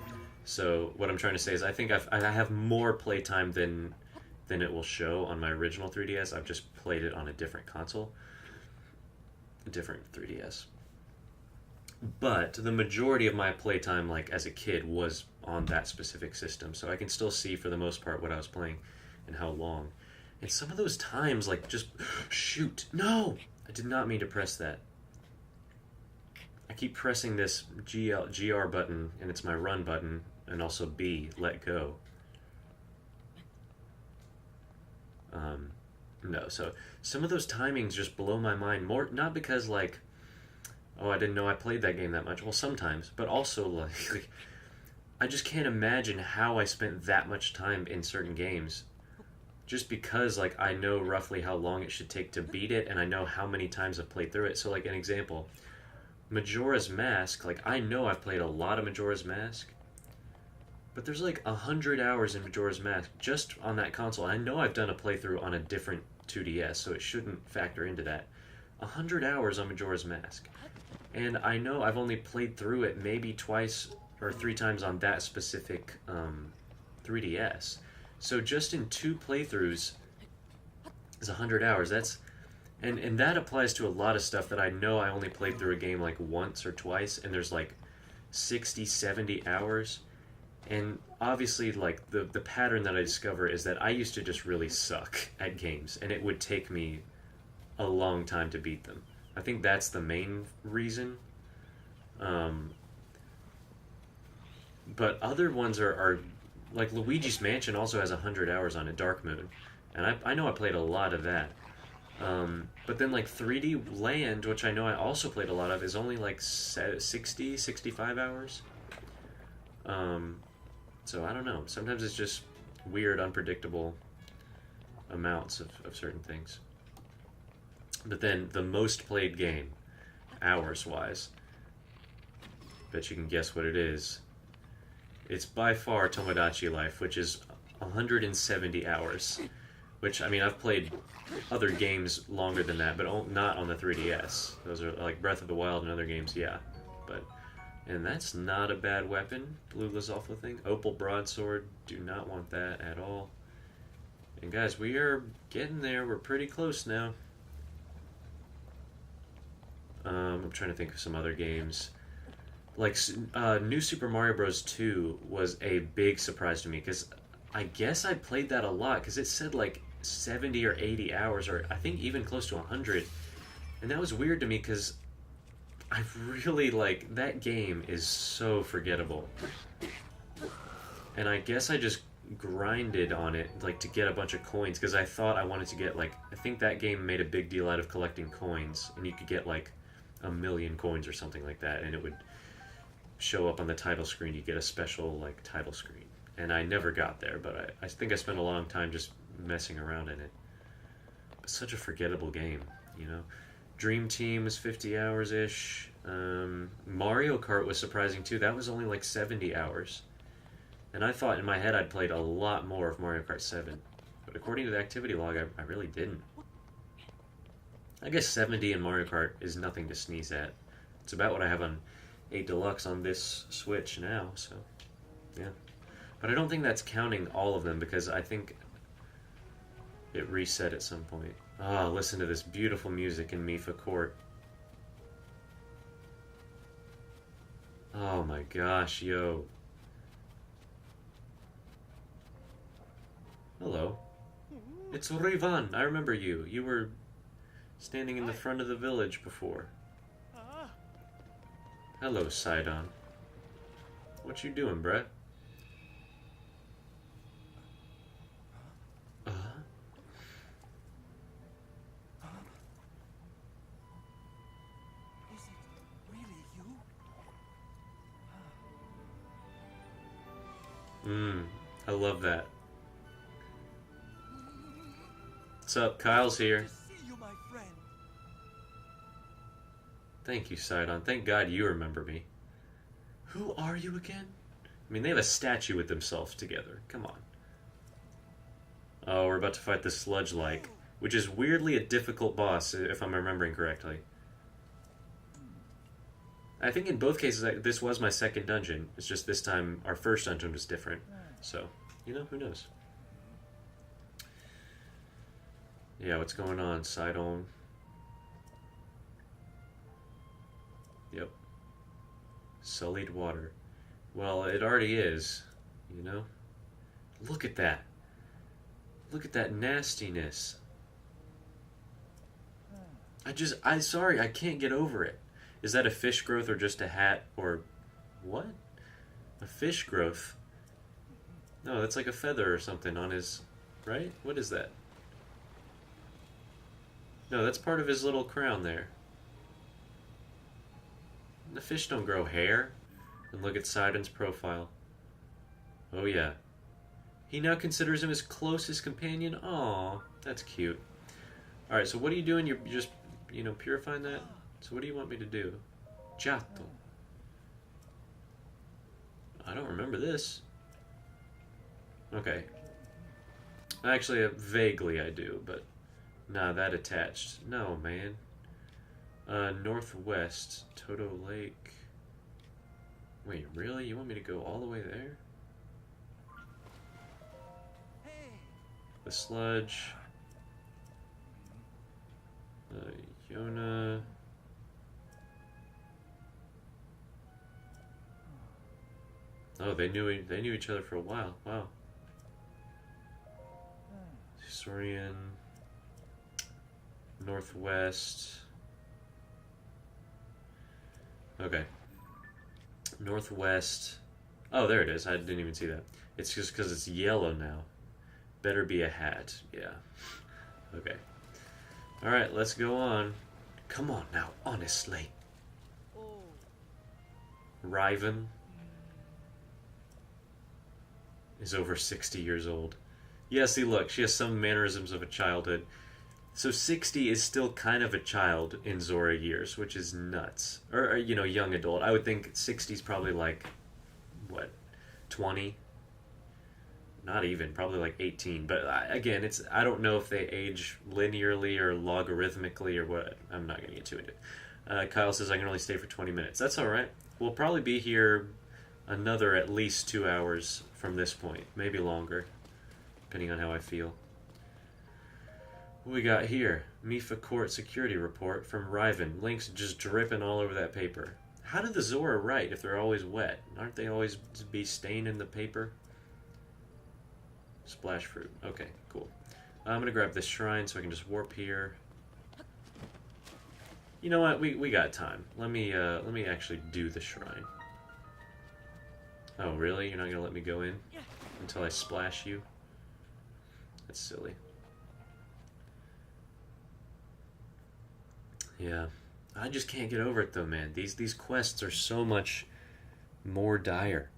So what I'm trying to say is I think I have more playtime than it will show on my original 3DS. I've just played it on a different console, a different 3DS. But the majority of my playtime, like as a kid, was on that specific system. So I can still see for the most part what I was playing and how long. And some of those times, like just shoot, no, I did not mean to press that. I keep pressing this GR button, and it's my run button, and also B, let go. No, so some of those timings just blow my mind more, not because like, oh, I didn't know I played that game that much. Well, sometimes, but also like I just can't imagine how I spent that much time in certain games just because like I know roughly how long it should take to beat it, and I know how many times I've played through it. So like an example, Majora's Mask, like I know I've played a lot of Majora's Mask, but there's like 100 hours in Majora's Mask just on that console. I know I've done a playthrough on a different 2DS, so it shouldn't factor into that. 100 hours on Majora's Mask. And I know I've only played through it maybe twice or three times on that specific 3DS. So just in 2 playthroughs is 100 hours. And that applies to a lot of stuff that I know I only played through a game like once or twice, and there's like 60, 70 hours. And obviously, like, the pattern that I discover is that I used to just really suck at games, and it would take me a long time to beat them. I think that's the main reason. But other ones are like Luigi's Mansion also has 100 hours on it, Dark Moon. And I know I played a lot of that. But then like 3D Land, which I know I also played a lot of, is only like 60, 65 hours. So I don't know. Sometimes it's just weird, unpredictable amounts of certain things. But then the most played game, hours-wise, bet you can guess what it is. It's by far Tomodachi Life, which is 170 hours. Which, I mean, I've played other games longer than that, but not on the 3DS. Those are like Breath of the Wild and other games, yeah. And that's not a bad weapon, Blue Lizalfa thing. Opal Broadsword, do not want that at all. And guys, we are getting there. We're pretty close now. I'm trying to think of some other games. Like, New Super Mario Bros. 2 was a big surprise to me, because I guess I played that a lot, because it said like 70 or 80 hours, or I think even close to 100. And that was weird to me, because I really, like, that game is so forgettable. And I guess I just grinded on it, like, to get a bunch of coins, because I thought I wanted to get, like, I think that game made a big deal out of collecting coins, and you could get, like, 1,000,000 coins or something like that, and it would show up on the title screen. You get a special, like, title screen. And I never got there, but I think I spent a long time just messing around in it. But such a forgettable game, you know? Dream Team was 50 hours-ish. Mario Kart was surprising, too. That was only, like, 70 hours. And I thought in my head I'd played a lot more of Mario Kart 7. But according to the activity log, I really didn't. I guess 70 in Mario Kart is nothing to sneeze at. It's about what I have on 8 Deluxe on this Switch now, so yeah. But I don't think that's counting all of them, because I think it reset at some point. Ah, listen to this beautiful music in Mifa Court. Oh my gosh, yo. Hello. It's Rivan. I remember you. You were standing in the front of the village before. Hello, Sidon. What you doing, Brett? I love that. What's up? Kyle's here. To see you, my friend. Thank you, Sidon. Thank God you remember me. Who are you again? I mean, they have a statue with themselves together. Come on. Oh, we're about to fight the Sludge-like, which is weirdly a difficult boss, if I'm remembering correctly. I think in both cases, this was my second dungeon. It's just this time our first dungeon was different. So, you know, who knows? Yeah, what's going on, Sidon? Yep. Sullied water. Well, it already is, you know? Look at that. Look at that nastiness. Sorry, I can't get over it. Is that a fish growth or just a hat or what? A fish growth? No, that's like a feather or something on his, right? What is that? No, that's part of his little crown there. The fish don't grow hair. And look at Sidon's profile. Oh yeah. He now considers him his closest companion. Aw, that's cute. Alright, so what are you doing? You're just, you know, purifying that? So what do you want me to do? Giotto. I don't remember this. Okay. Actually, vaguely I do, but... Nah, that attached. No, man. Northwest. Toto Lake. Wait, really? You want me to go all the way there? The Sludge. Yona. Oh, they knew each other for a while. Wow. Historian. Northwest. Okay. Northwest. Oh, there it is. I didn't even see that. It's just because it's yellow now. Better be a hat. Yeah. Okay. Alright, let's go on. Come on now, honestly. Riven is over 60 years old. Yeah, see, look, she has some mannerisms of a childhood. So 60 is still kind of a child in Zora years, which is nuts. Or you know, young adult. I would think 60 is probably like, what, 20? Not even, probably like 18. But again, I don't know if they age linearly or logarithmically or what. I'm not going to get too into it. Kyle says I can only stay for 20 minutes. That's all right. We'll probably be here another at least 2 hours from this point. Maybe longer, depending on how I feel. What we got here? Mifa Court Security Report from Riven. Links just dripping all over that paper. How do the Zora write if they're always wet? Aren't they always be staining the paper? Splash fruit. Okay, cool. I'm gonna grab this shrine so I can just warp here. You know what? We got time. Let me actually do the shrine. Oh really? You're not gonna let me go in until I splash you? That's silly. Yeah, I just can't get over it though, man. These quests are so much more dire.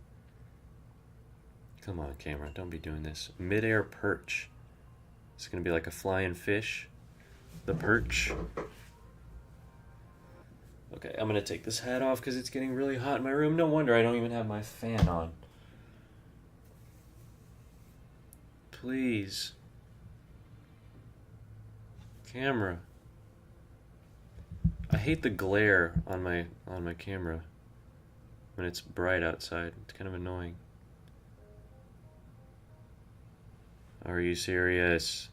Come on, camera, don't be doing this. Mid-air perch. It's gonna be like a flying fish. The perch. Okay, I'm gonna take this hat off because it's getting really hot in my room. No wonder I don't even have my fan on. Please. Camera. I hate the glare on my camera when it's bright outside. It's kind of annoying. Are you serious?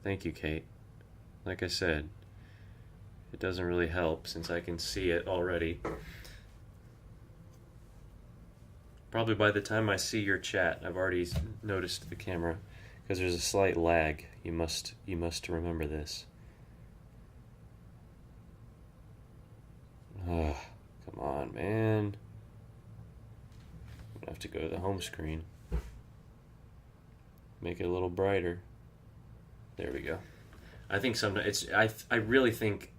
Thank you, Kate. Like I said, it doesn't really help since I can see it already. Probably by the time I see your chat, I've already noticed the camera because there's a slight lag. You must remember this. Oh, come on, man. I'm gonna have to go to the home screen. Make it a little brighter. There we go. I think sometimes I really think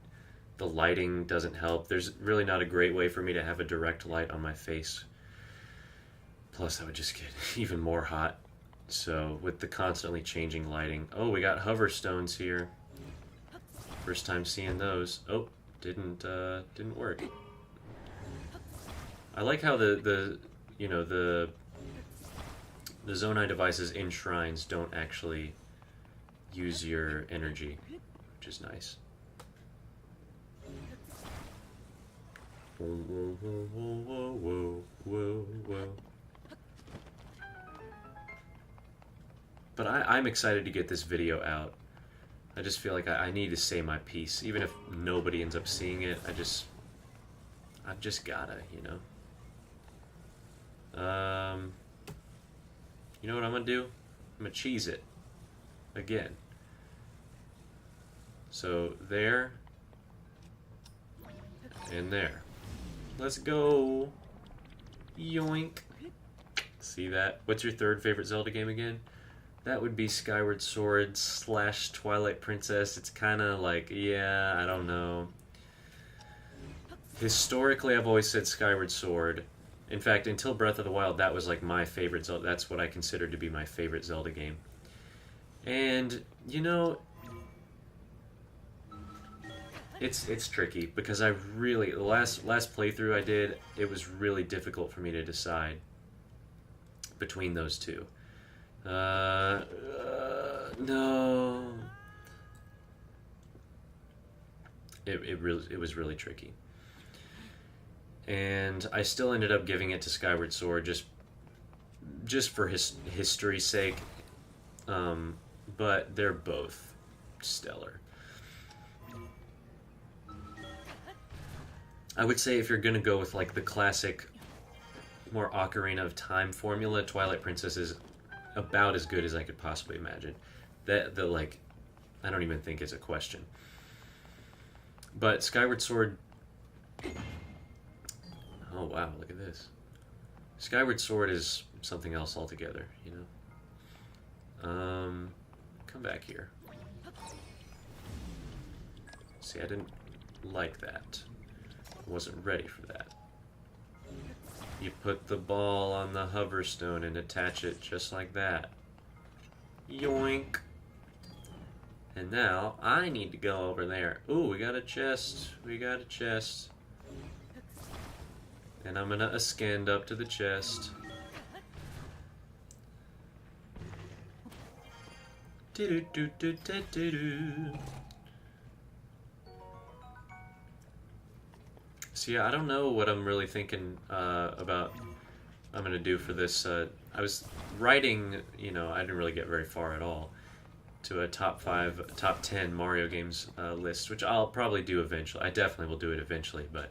the lighting doesn't help. There's really not a great way for me to have a direct light on my face Plus, that would just get even more hot. So, with the constantly changing lighting. Oh, we got hover stones here. First time seeing those. Oh, didn't work. I like how the Zonai devices in shrines don't actually use your energy, which is nice. Whoa, whoa, whoa, whoa, whoa, whoa, whoa. But I'm excited to get this video out. I just feel like I need to say my piece. Even if nobody ends up seeing it, I've just gotta, you know? You know what I'm gonna do? I'm gonna cheese it. Again. So, there. And there. Let's go. Yoink. See that? What's your third favorite Zelda game again? That would be Skyward Sword / Twilight Princess. It's kind of like, yeah, I don't know. Historically, I've always said Skyward Sword. In fact, until Breath of the Wild, that was like my favorite Zelda. That's what I considered to be my favorite Zelda game. And, you know, it's tricky because the last playthrough I did, it was really difficult for me to decide between those two. No. It was really tricky. And I still ended up giving it to Skyward Sword just for history's sake. But they're both stellar. I would say if you're gonna go with like the classic, more Ocarina of Time formula, Twilight Princess is about as good as I could possibly imagine. I don't even think it's a question. But Skyward Sword. Oh wow, look at this. Skyward Sword is something else altogether, you know. Come back here. See, I didn't like that. I wasn't ready for that. You put the ball on the hover stone and attach it just like that. Yoink. And now I need to go over there. Ooh, we got a chest. We got a chest. And I'm gonna ascend up to the chest. Do-do-do-do-do-do-do. So yeah, I don't know what I'm really thinking about I'm gonna do for this. I was writing, you know, I didn't really get very far at all to a top 10 Mario games list, which I'll probably do eventually. I definitely will do it eventually, but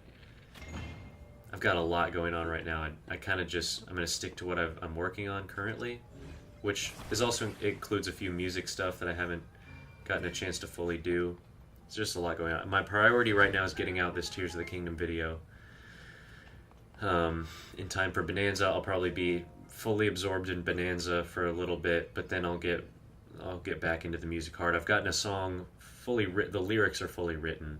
I've got a lot going on right now. I kind of I'm gonna stick to what I'm working on currently, which is also includes a few music stuff that I haven't gotten a chance to fully do. It's just a lot going on. My priority right now is getting out this Tears of the Kingdom video. In time for Bonanza, I'll probably be fully absorbed in Bonanza for a little bit, but then I'll get back into the music hard. I've gotten a song fully written. The lyrics are fully written,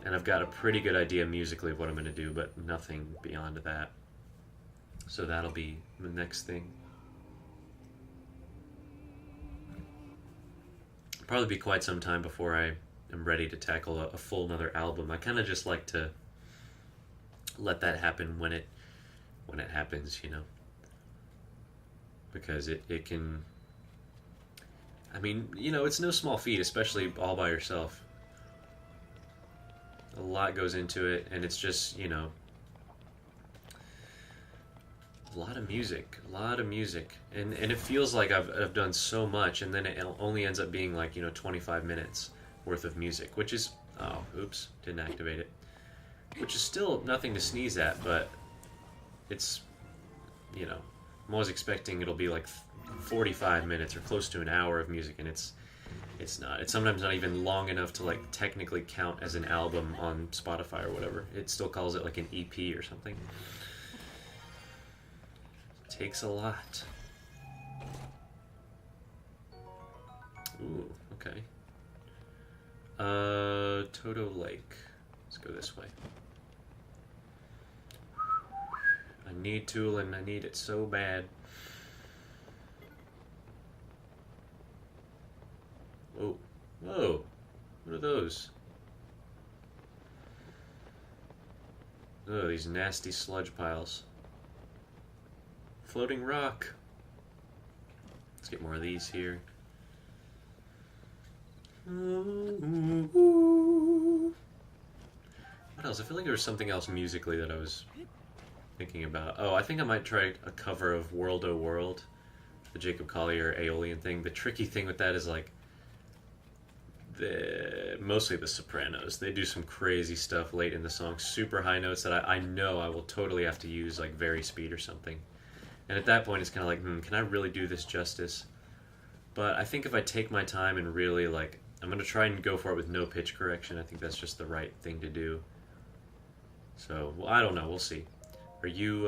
and I've got a pretty good idea musically of what I'm going to do, but nothing beyond that. So that'll be the next thing. Probably be quite some time before I am ready to tackle a full another album. I kind of just like to let that happen when it happens, you know, because it can. I mean, you know, it's no small feat, especially all by yourself. A lot goes into it, and it's just, you know, a lot of music, and it feels like I've done so much, and then it only ends up being like, you know, 25 minutes worth of music, which is, oh, oops, didn't activate it, which is still nothing to sneeze at, but it's, you know, I'm always expecting it'll be like 45 minutes or close to an hour of music, and it's not. It's sometimes not even long enough to like technically count as an album on Spotify or whatever. It still calls it like an EP or something. It takes a lot. Ooh, okay. Toto Lake. Let's go this way. I need Tulin. I need it so bad. Whoa. Whoa. What are those? Oh, these nasty sludge piles. Floating rock. Let's get more of these here. What else? I feel like there was something else musically that I was thinking about. Oh, I think I might try a cover of World O World, the Jacob Collier Aeolian thing. The tricky thing with that is like mostly the sopranos. They do some crazy stuff late in the song, super high notes that I know I will totally have to use like very speed or something. And at that point, it's kind of like, can I really do this justice? But I think if I take my time and really like, I'm going to try and go for it with no pitch correction. I think that's just the right thing to do. So, well, I don't know. We'll see. Are you,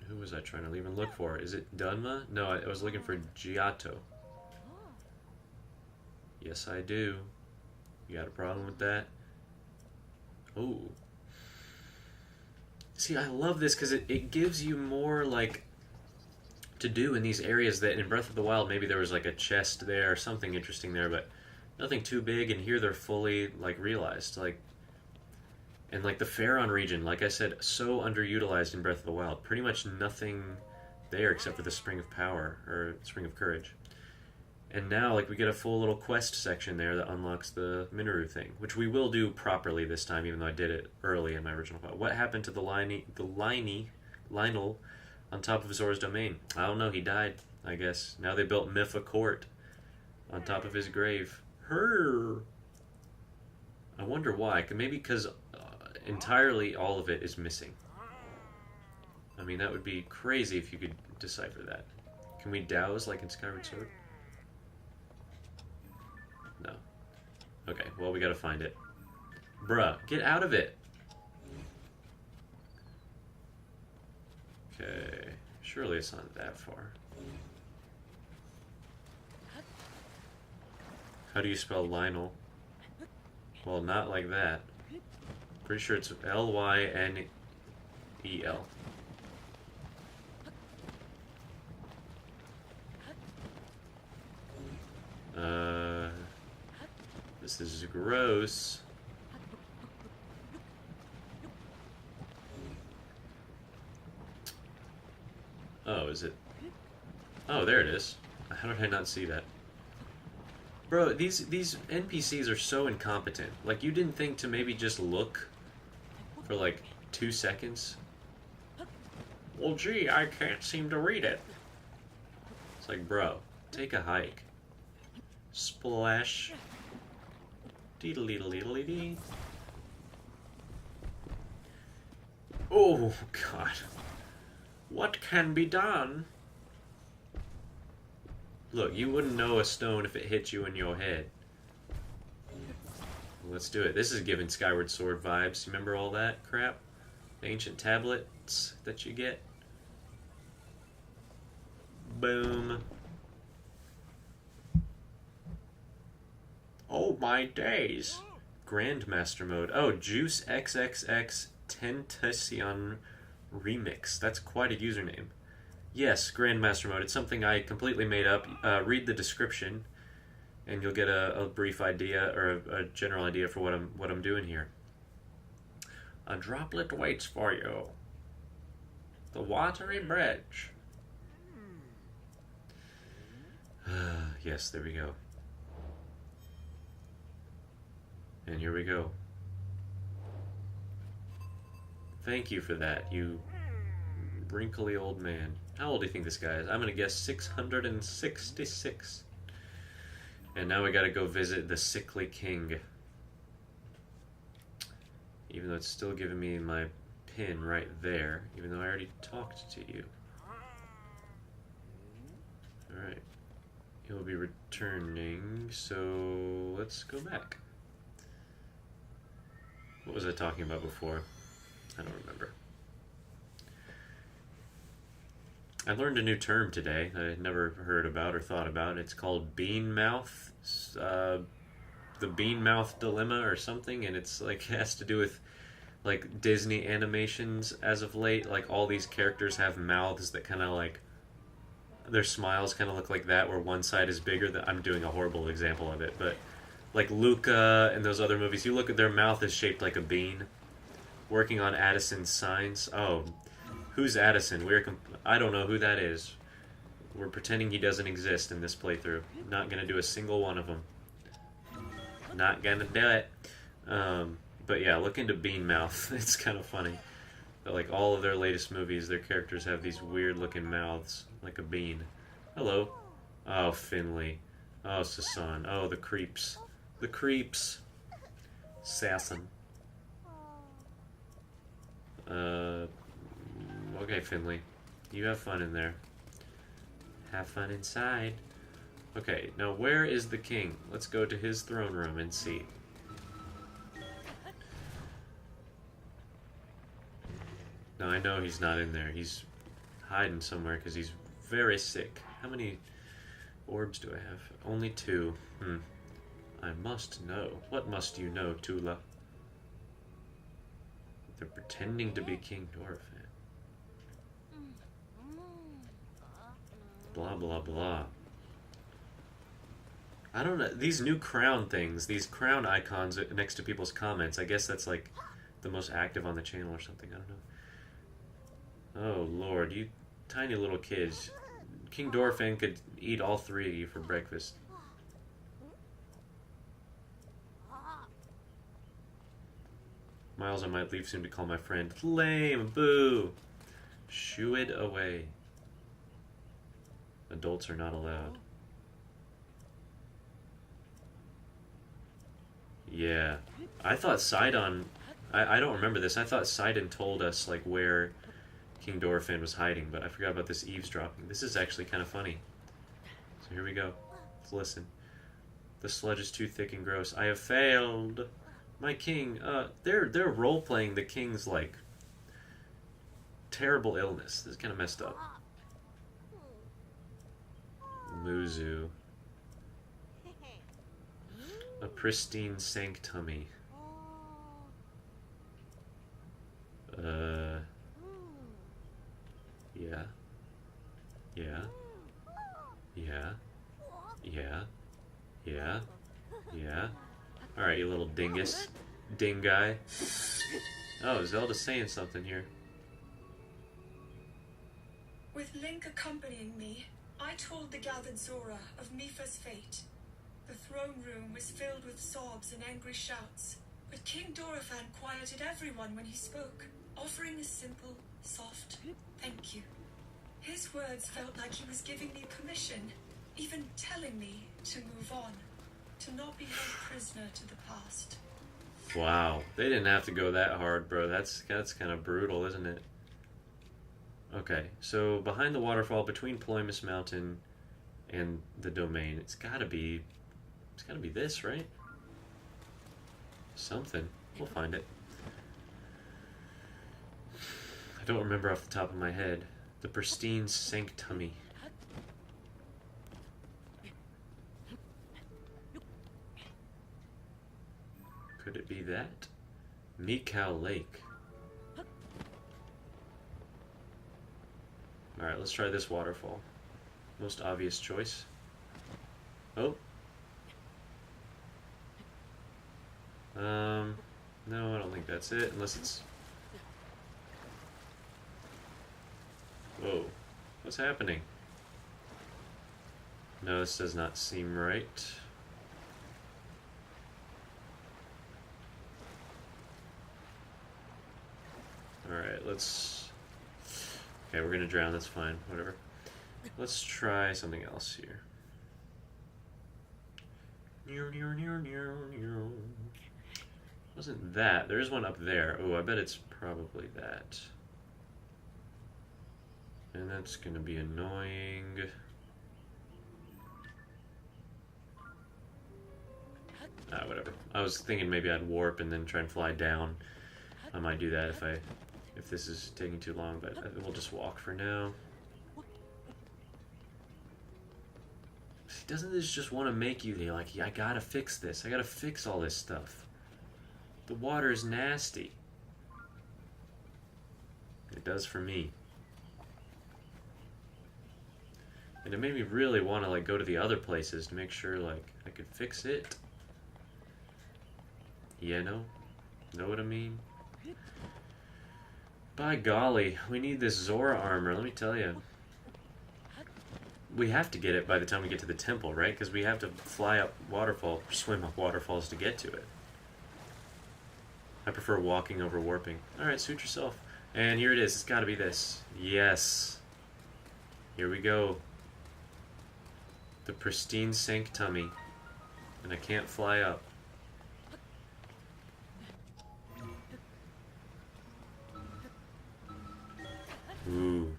who was I trying to even look for? Is it Dunma? No, I was looking for Giotto. Yes, I do. You got a problem with that? Oh. See, I love this because it gives you more, like, to do in these areas that in Breath of the Wild maybe there was, like, a chest there or something interesting there, but nothing too big, and here they're fully, like, realized. Like, and, like, the Faron region, like I said, so underutilized in Breath of the Wild. Pretty much nothing there except for the Spring of Power, or Spring of Courage. And now, like, we get a full little quest section there that unlocks the Minoru thing, which we will do properly this time, even though I did it early in my original file. What happened to the Lionel on top of Zora's domain? I don't know. He died, I guess. Now they built Mipha Court on top of his grave. Her. I wonder why. Maybe because entirely all of it is missing. I mean, that would be crazy if you could decipher that. Can we douse like in Skyward Sword? No. Okay, well, we gotta find it. Bruh, get out of it! Okay, surely it's not that far. How do you spell Lionel? Well, not like that. Pretty sure it's L-Y-N-E-L. This is gross. Oh, is it? Oh, there it is. How did I not see that? Bro, these NPCs are so incompetent. Like, you didn't think to maybe just look for like 2 seconds? Well, gee, I can't seem to read it. It's like, bro, take a hike. Splash. Deedle-deedle-deedle-dee. Oh, God. What can be done? Look, you wouldn't know a stone if it hit you in your head. Let's do it. This is giving Skyward Sword vibes. You remember all that crap? The ancient tablets that you get? Boom. Oh my days. Grandmaster Mode. Oh, Juice XXX Tentacion Remix. That's quite a username. Yes, Grandmaster Mode. It's something I completely made up. Read the description, and you'll get a brief idea or a general idea for what I'm doing here. A droplet waits for you. The watery bridge. Yes, there we go. And here we go. Thank you for that, you wrinkly old man. How old do you think this guy is? I'm gonna guess 666. And now we gotta go visit the sickly king. Even though it's still giving me my pin right there, even though I already talked to you. Alright. He'll be returning, so let's go back. What was I talking about before? I don't remember. I learned a new term today that I had never heard about or thought about. It's called bean mouth. The bean mouth dilemma or something, and it's like it has to do with like Disney animations as of late. Like all these characters have mouths that kind of like their smiles kind of look like that, where one side is bigger. That I'm doing a horrible example of it, but like Luca and those other movies, you look at their mouth is shaped like a bean. Working on Addison's signs. Oh, who's Addison? I don't know who that is. We're pretending he doesn't exist in this playthrough. Not gonna do a single one of them. Not gonna do it. But yeah, look into Bean Mouth. It's kind of funny. But like all of their latest movies, their characters have these weird looking mouths, like a bean. Hello. Oh, Finley. Oh, Sasan. Oh, the creeps. The creeps. Sassin. Okay, Finley. You have fun in there. Have fun inside. Okay, now where is the king? Let's go to his throne room and see. Now I know he's not in there. He's hiding somewhere because he's very sick. How many orbs do I have? Only 2. I must know. What must you know, Tula? They're pretending to be King Dorephan. Blah, blah, blah. I don't know. These new crown things, these crown icons next to people's comments, I guess that's like the most active on the channel or something. I don't know. Oh, Lord. You tiny little kids. King Dorephan could eat all 3 of you for breakfast. Miles, I might leave soon to call my friend. Lame. Boo. Shoo it away. Adults are not allowed. Yeah. I thought Sidon... I don't remember this. I thought Sidon told us, like, where King Dorephan was hiding, but I forgot about this eavesdropping. This is actually kind of funny. So here we go. Let's listen. The sludge is too thick and gross. I have failed. My king... they're role-playing the king's, like, terrible illness. This is kind of messed up. Muzu. A pristine sanctummy. Yeah. Yeah. Yeah. Yeah. Yeah. Yeah. Alright, you little dingus. Ding guy. Oh, Zelda's saying something here. With Link accompanying me, I told the gathered Zora of Mipha's fate. The throne room was filled with sobs and angry shouts, but King Dorephan quieted everyone when he spoke, offering a simple, soft thank you. His words felt like he was giving me permission, even telling me to move on, to not be held prisoner to the past. Wow, they didn't have to go that hard, bro. That's kind of brutal, isn't it? Okay, so behind the waterfall, between Ploymus Mountain and the domain, it's gotta be this, right? Something. We'll find it. I don't remember off the top of my head. The pristine sanctummy. Could it be that? Mikau Lake. Alright, let's try this waterfall. Most obvious choice. Oh. No, I don't think that's it, unless it's... Whoa. What's happening? No, this does not seem right. Alright, let's... Okay, we're gonna drown, that's fine, whatever. Let's try something else here. Wasn't that? There is one up there. Oh, I bet it's probably that. And that's gonna be annoying. Ah, whatever. I was thinking maybe I'd warp and then try and fly down. I might do that if this is taking too long, but we'll just walk for now. Doesn't this just want to make you like, I gotta fix this. I gotta fix all this stuff. The water is nasty. does for me. And it made me really want to like go to the other places to make sure like I could fix it. Yeah, know what I mean? By golly, we need this Zora armor, let me tell you. We have to get it by the time we get to the temple, right? Because we have to fly up waterfall, swim up waterfalls to get to it. I prefer walking over warping. Alright, suit yourself. And here it is, it's gotta be this. Yes. Here we go. The pristine sanctummy. And I can't fly up. Ooh.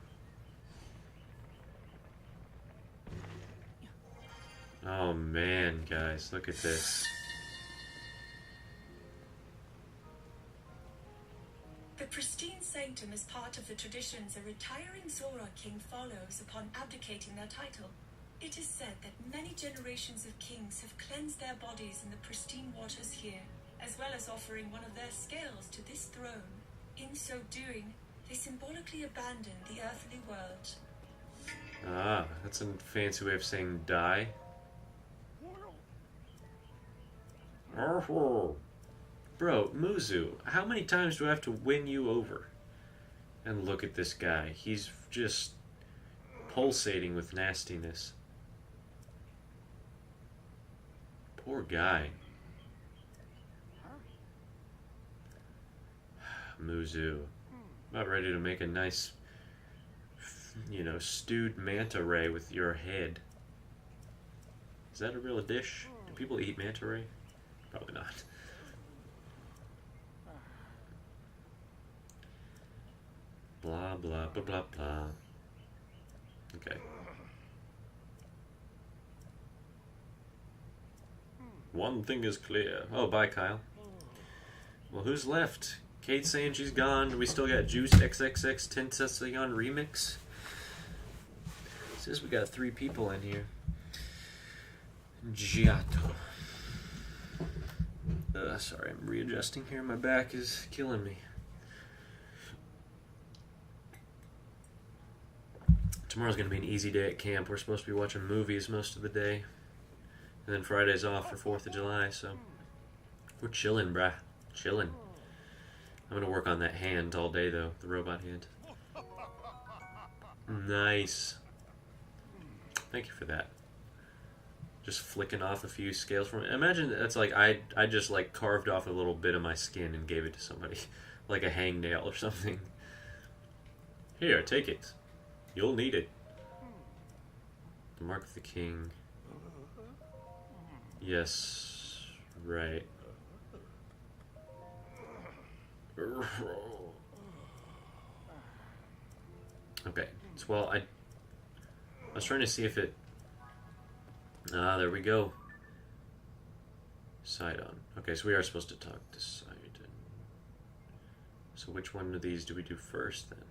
Oh man, guys, look at this. The pristine sanctum is part of the traditions a retiring Zora king follows upon abdicating their title. It is said that many generations of kings have cleansed their bodies in the pristine waters here, as well as offering one of their scales to this throne. In so doing, they symbolically abandon the earthly world. Ah, that's a fancy way of saying die. Oh, bro, Muzu, how many times do I have to win you over? And look at this guy. He's just pulsating with nastiness. Poor guy. Muzu. About ready to make a nice, you know, stewed manta ray with your head. Is that a real dish? Do people eat manta ray? Probably not. Blah, blah, blah, blah, blah. Okay. One thing is clear. Oh, bye, Kyle. Well, who's left? Kate's saying she's gone. We still got Juice XXX Tentacion Remix. Says we got 3 people in here. Giotto. Sorry, I'm readjusting here. My back is killing me. Tomorrow's going to be an easy day at camp. We're supposed to be watching movies most of the day. And then Friday's off for 4th of July, so we're chilling, bruh. Chilling. I'm going to work on that hand all day, though. The robot hand. Nice. Thank you for that. Just flicking off a few scales from it. Imagine that's like I just like carved off a little bit of my skin and gave it to somebody. Like a hangnail or something. Here, take it. You'll need it. The Mark of the King. Yes. Right. Okay. So, well, I was trying to see if it... Ah, there we go. Sidon. Okay, so we are supposed to talk to Sidon. So which one of these do we do first, then?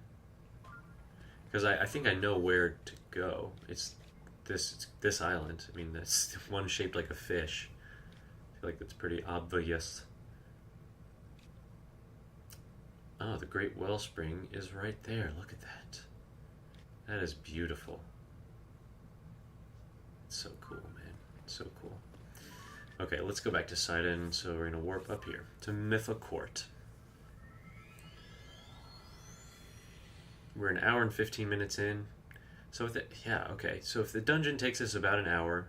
Because I think I know where to go. It's this island. I mean, that's one shaped like a fish. I feel like that's pretty obvious. Oh, the Great Wellspring is right there. Look at that. That is beautiful. It's so cool, man. So cool. Okay, let's go back to Sidon. So we're going to warp up here to Mipha Court. We're an hour and 15 minutes in. So if okay. So if the dungeon takes us about an hour,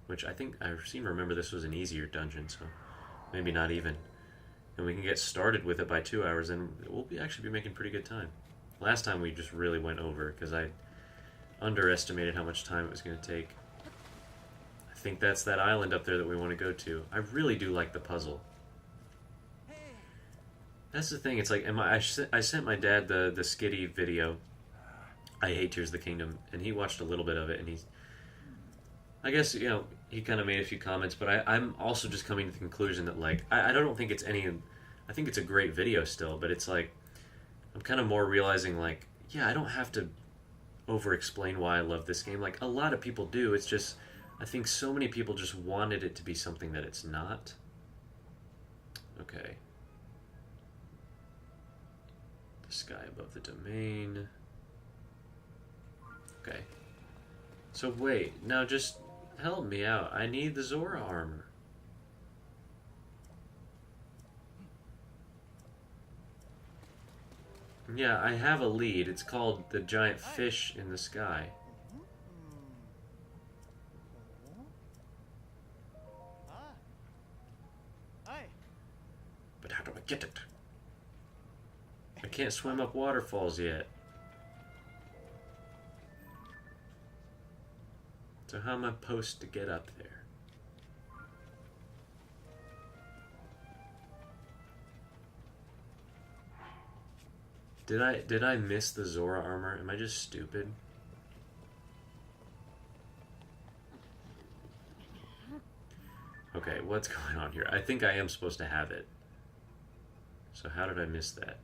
which I think I seem to remember this was an easier dungeon, so maybe not even. And we can get started with it by 2 hours, and we'll actually be making pretty good time. Last time we just really went over because I underestimated how much time it was going to take. I think that's that island up there that we want to go to. I really do like the puzzle. That's the thing. It's like, I sent my dad the Skitty video. I hate Tears of the Kingdom, and he watched a little bit of it, and I guess, you know, he kind of made a few comments, but I'm also just coming to the conclusion that, like, I don't think it's I think it's a great video still, but it's like, I'm kind of more realizing, like, yeah, I don't have to over-explain why I love this game. Like, a lot of people do. It's just, I think so many people just wanted it to be something that it's not. Okay. The sky above the domain. Okay. So wait, now just help me out. I need the Zora armor. Yeah, I have a lead. It's called the giant fish in the sky. But how do I get it? I can't swim up waterfalls yet. So how am I supposed to get up there? Did I miss the Zora armor? Am I just stupid? Okay, what's going on here? I think I am supposed to have it. So how did I miss that?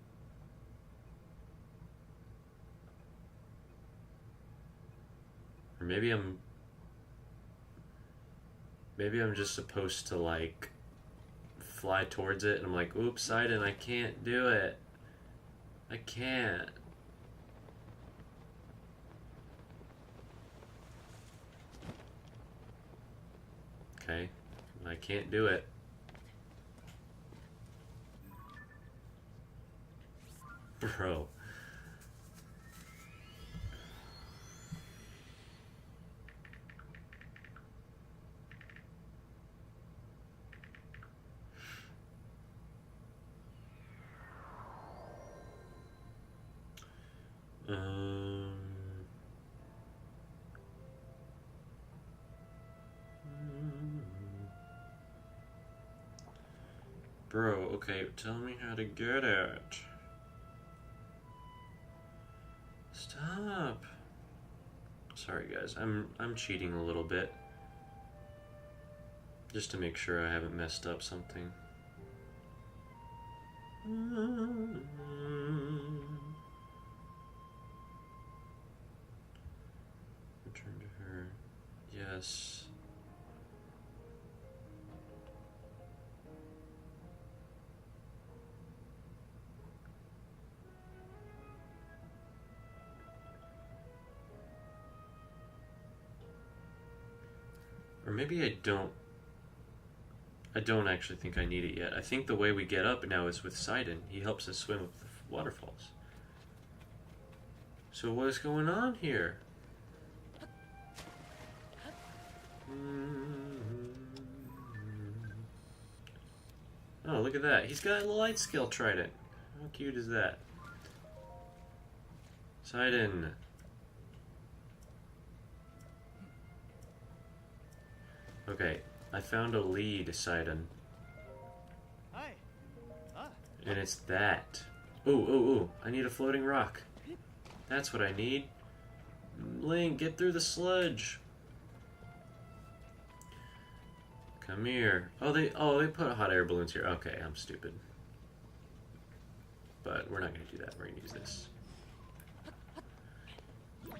Or maybe I'm just supposed to like fly towards it and I'm like, oops, Sidon, I can't do it. I can't. Okay, I can't do it. Bro. Um, Bro, okay, tell me how to get it. Stop. Sorry guys, I'm cheating a little bit. Just to make sure I haven't messed up something. Return to her. Yes. Or maybe I don't actually think I need it yet. I think the way we get up now is with Sidon. He helps us swim up the waterfalls. So what's going on here? Oh, look at that. He's got a light scale trident. How cute is that? Sidon. Okay, I found a lead, Sidon. And it's that. Ooh, I need a floating rock. That's what I need. Link, get through the sludge. Come here. Oh, they put hot air balloons here. Okay, I'm stupid. But we're not going to do that. We're going to use this.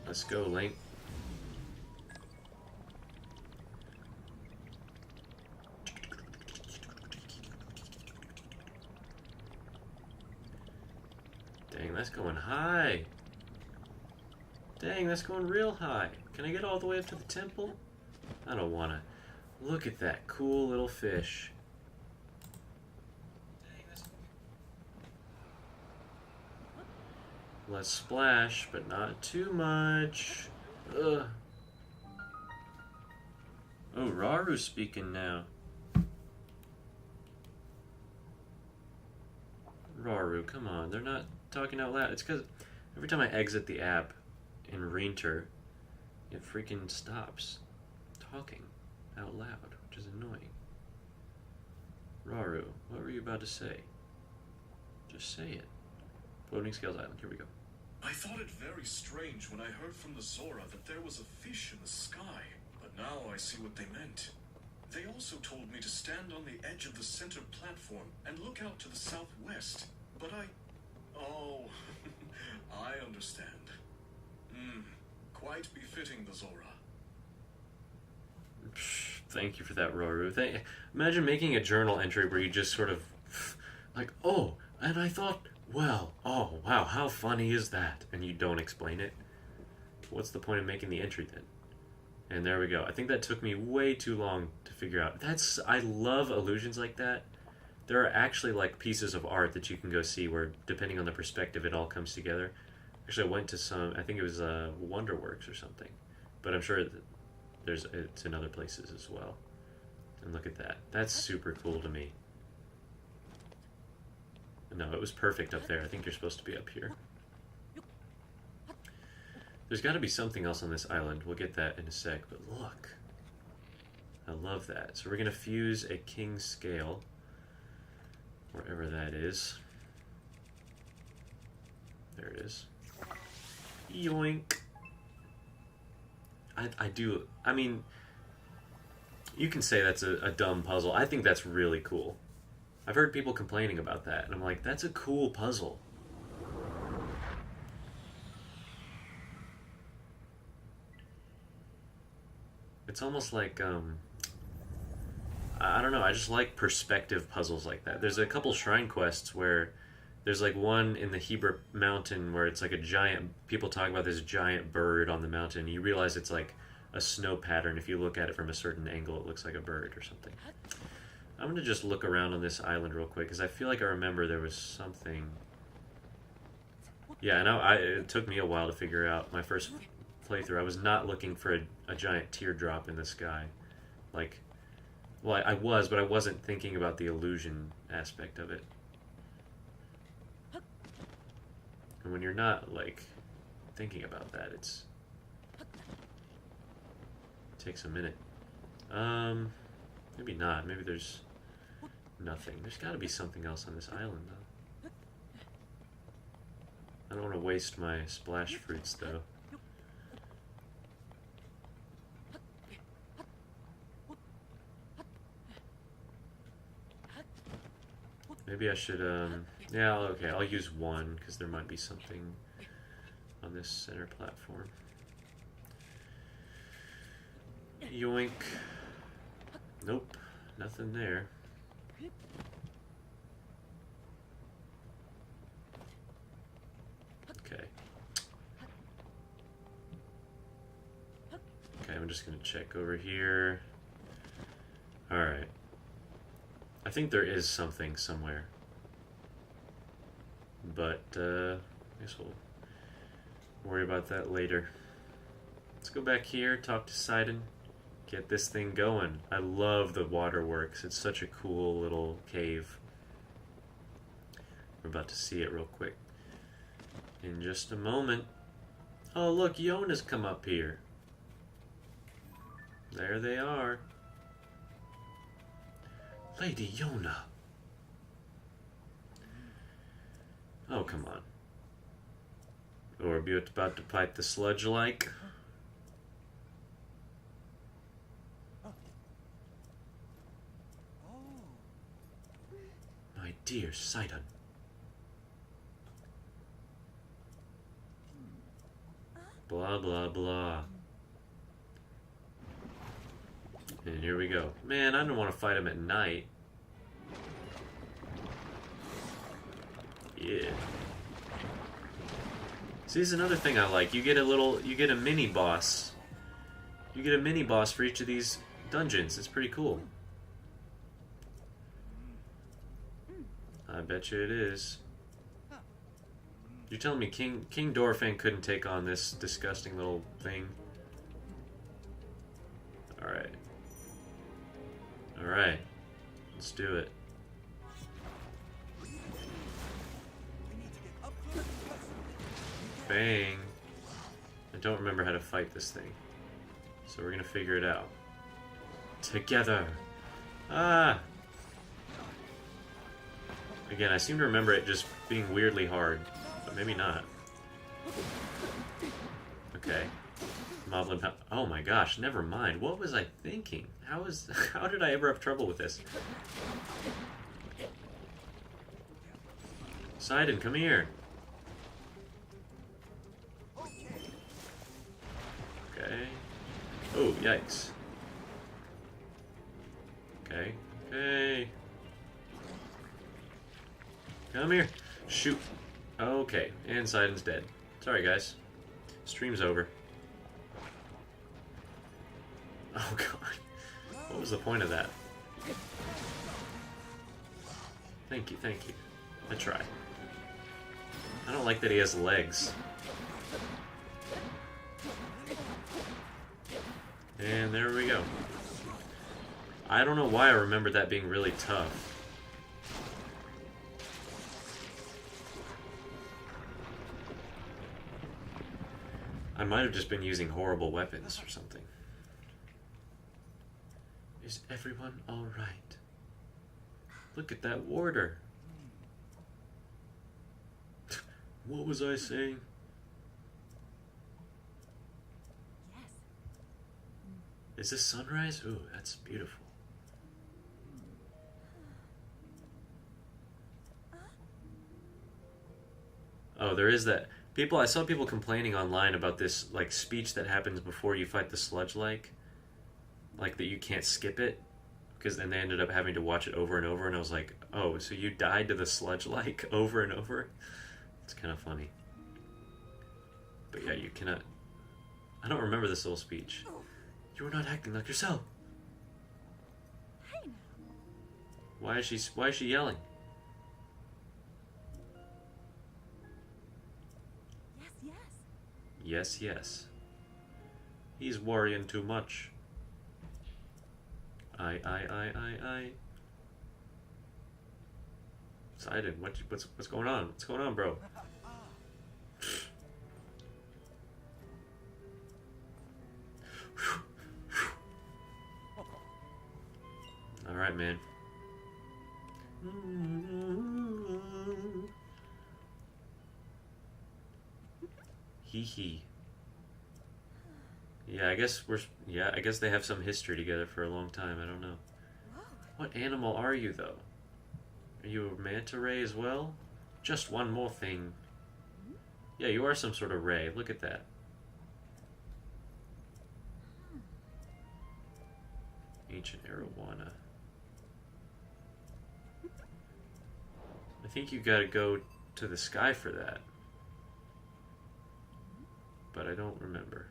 Let's go, Link. Dang, that's going high. Dang, that's going real high. Can I get all the way up to the temple? I don't want to. Look at that cool little fish. Let's splash, but not too much. Ugh. Oh, Raru's speaking now. Raru, come on. They're not talking out loud. It's because every time I exit the app in Reinter, it freaking stops talking out loud, which is annoying. Raru, what were you about to say? Just say it. Floating Scales Island, here we go. I thought it very strange when I heard from the Zora that there was a fish in the sky, but now I see what they meant. They also told me to stand on the edge of the center platform and look out to the southwest, but oh, I understand. Quite befitting the Zora. Thank you for that, Roru. Imagine making a journal entry where you just sort of, like, oh, and I thought, well, oh, wow, how funny is that? And you don't explain it. What's the point of making the entry then? And there we go. I think that took me way too long to figure out. I love illusions like that. There are actually like pieces of art that you can go see where, depending on the perspective, it all comes together. Actually, I went to some, I think it was Wonderworks or something. But I'm sure that it's in other places as well. And look at that. That's super cool to me. No, it was perfect up there. I think you're supposed to be up here. There's got to be something else on this island. We'll get that in a sec, but look. I love that. So we're going to fuse a king scale, wherever that is. There it is. Yoink. I mean, you can say that's a dumb puzzle. I think that's really cool. I've heard people complaining about that, and I'm like, that's a cool puzzle. It's almost like, I don't know, I just like perspective puzzles like that. There's a couple shrine quests where there's like one in the Hebra mountain where it's like a giant, people talk about this giant bird on the mountain. You realize it's like a snow pattern. If you look at it from a certain angle, it looks like a bird or something. I'm going to just look around on this island real quick because I feel like I remember there was something. Yeah, I know, it took me a while to figure out my first playthrough. I was not looking for a giant teardrop in the sky. Like, well, I was, but I wasn't thinking about the illusion aspect of it. And when you're not, like, thinking about that, it takes a minute. Maybe not. Maybe there's nothing. There's got to be something else on this island, though. I don't want to waste my splash fruits, though. Maybe I should, yeah, okay, I'll use one, because there might be something on this center platform. Yoink. Nope, nothing there. Okay. Okay, I'm just going to check over here. Alright. I think there is something somewhere. But, I guess we'll worry about that later. Let's go back here, talk to Sidon, get this thing going. I love the waterworks. It's such a cool little cave. We're about to see it real quick. In just a moment. Oh, look, Yona's come up here. There they are. Lady Yona. Oh, come on. Or are you about to fight the sludge like? My dear Sidon. Blah, blah, blah. And here we go. Man, I don't want to fight him at night. Yeah. See, this is another thing I like. You get a mini boss. You get a mini boss for each of these dungeons. It's pretty cool. I bet you it is. You're telling me King Dorfang couldn't take on this disgusting little thing? Alright. Alright. Let's do it. Bang. I don't remember how to fight this thing. So we're gonna figure it out. Together. Ah! Again, I seem to remember it just being weirdly hard. But maybe not. Okay. Moblin. Oh my gosh, never mind. What was I thinking? How did I ever have trouble with this? Sidon, come here. Okay. Oh, yikes. Okay. Okay. Come here. Shoot. Okay, and Sidon's dead. Sorry, guys. Stream's over. Oh, God. What was the point of that? Thank you, thank you. I tried. I don't like that he has legs. And there we go. I don't know why I remember that being really tough. I might have just been using horrible weapons or something. Is everyone alright? Look at that warder. What was I saying? Yes. Is this sunrise? Ooh, that's beautiful. Oh, there is that. I saw people complaining online about this, like, speech that happens before you fight the sludge-like. Like, that you can't skip it. Because then they ended up having to watch it over and over, and I was like, oh, so you died to the sludge-like over and over? It's kind of funny. But yeah, you cannot... I don't remember this little speech. You are not acting like yourself. Hey now. Why is she yelling? Yes, yes. Yes, yes. He's worrying too much. I. Sidon, what's going on? What's going on, bro? All right, man. Hee hee. Yeah, I guess they have some history together for a long time. I don't know. Whoa. What animal are you, though? Are you a manta ray as well? Just one more thing. Yeah, you are some sort of ray. Look at that. Ancient arowana. I think you gotta go to the sky for that. But I don't remember.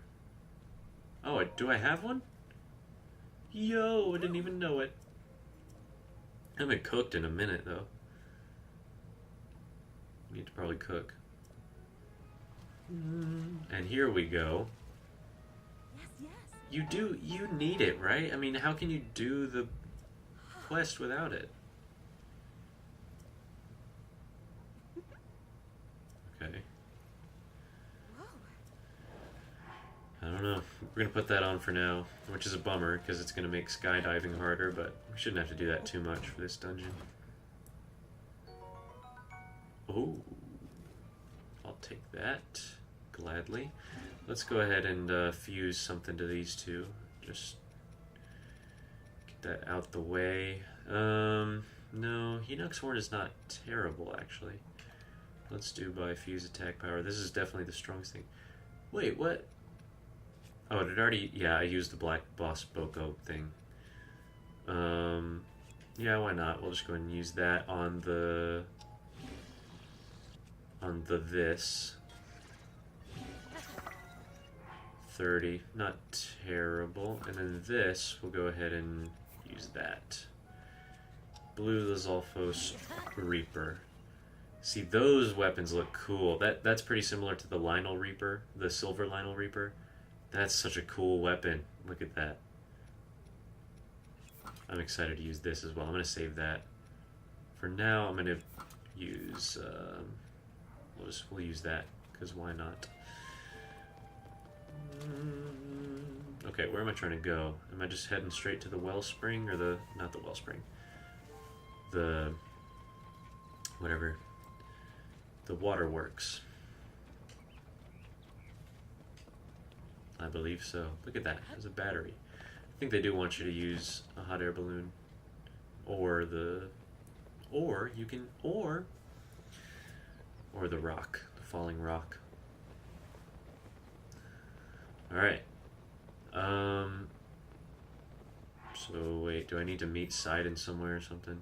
Oh, do I have one? Yo, I didn't even know it. I haven't cooked in a minute, though. Need to probably cook. And here we go. Yes, yes. You need it, right? I mean, how can you do the quest without it? Okay. Whoa. I don't know. We're gonna put that on for now, which is a bummer because it's gonna make skydiving harder, but we shouldn't have to do that too much for this dungeon. Oh, I'll take that gladly. Let's go ahead and fuse something to these two. Just get that out the way. No, Hinox Horn is not terrible actually. Let's do by fuse attack power. This is definitely the strongest thing. Wait, what? Oh, did it already? Yeah, I used the Black Boss Boko thing. Yeah, why not? We'll just go ahead and use that on the this. 30, not terrible. And then this, we'll go ahead and use that. Blue Lizalfos Reaper. See, those weapons look cool. That's pretty similar to the Lionel Reaper, the Silver Lionel Reaper. That's such a cool weapon. Look at that. I'm excited to use this as well. I'm going to save that. For now, I'm going to use... we'll use that, because why not? Okay, where am I trying to go? Am I just heading straight to the wellspring, or the... not the wellspring. The... whatever. The waterworks. I believe so. Look at that. There's a battery. I think they do want you to use a hot air balloon. Or the... or you can... or the rock. The falling rock. Alright. So, wait. Do I need to meet Sidon somewhere or something?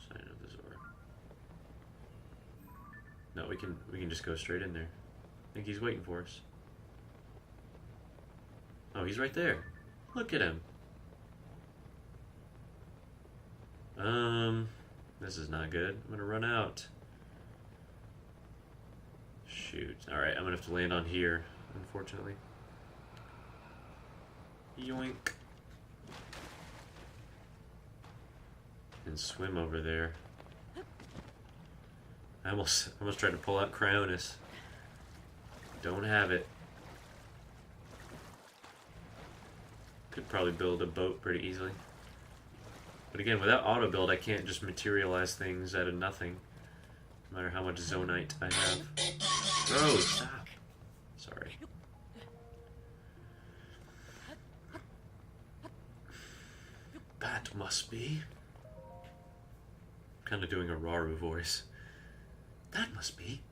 Sidon of the Zora. No, we can just go straight in there. I think he's waiting for us. Oh, he's right there. Look at him. This is not good. I'm gonna run out. Shoot. Alright, I'm gonna have to land on here, unfortunately. Yoink. And swim over there. I almost tried to pull out Cryonis. Don't have it. Could probably build a boat pretty easily. But again, without auto build, I can't just materialize things out of nothing. No matter how much Zonite I have. Bro, stop. Sorry. That must be. Kind of doing a Raru voice. That must be.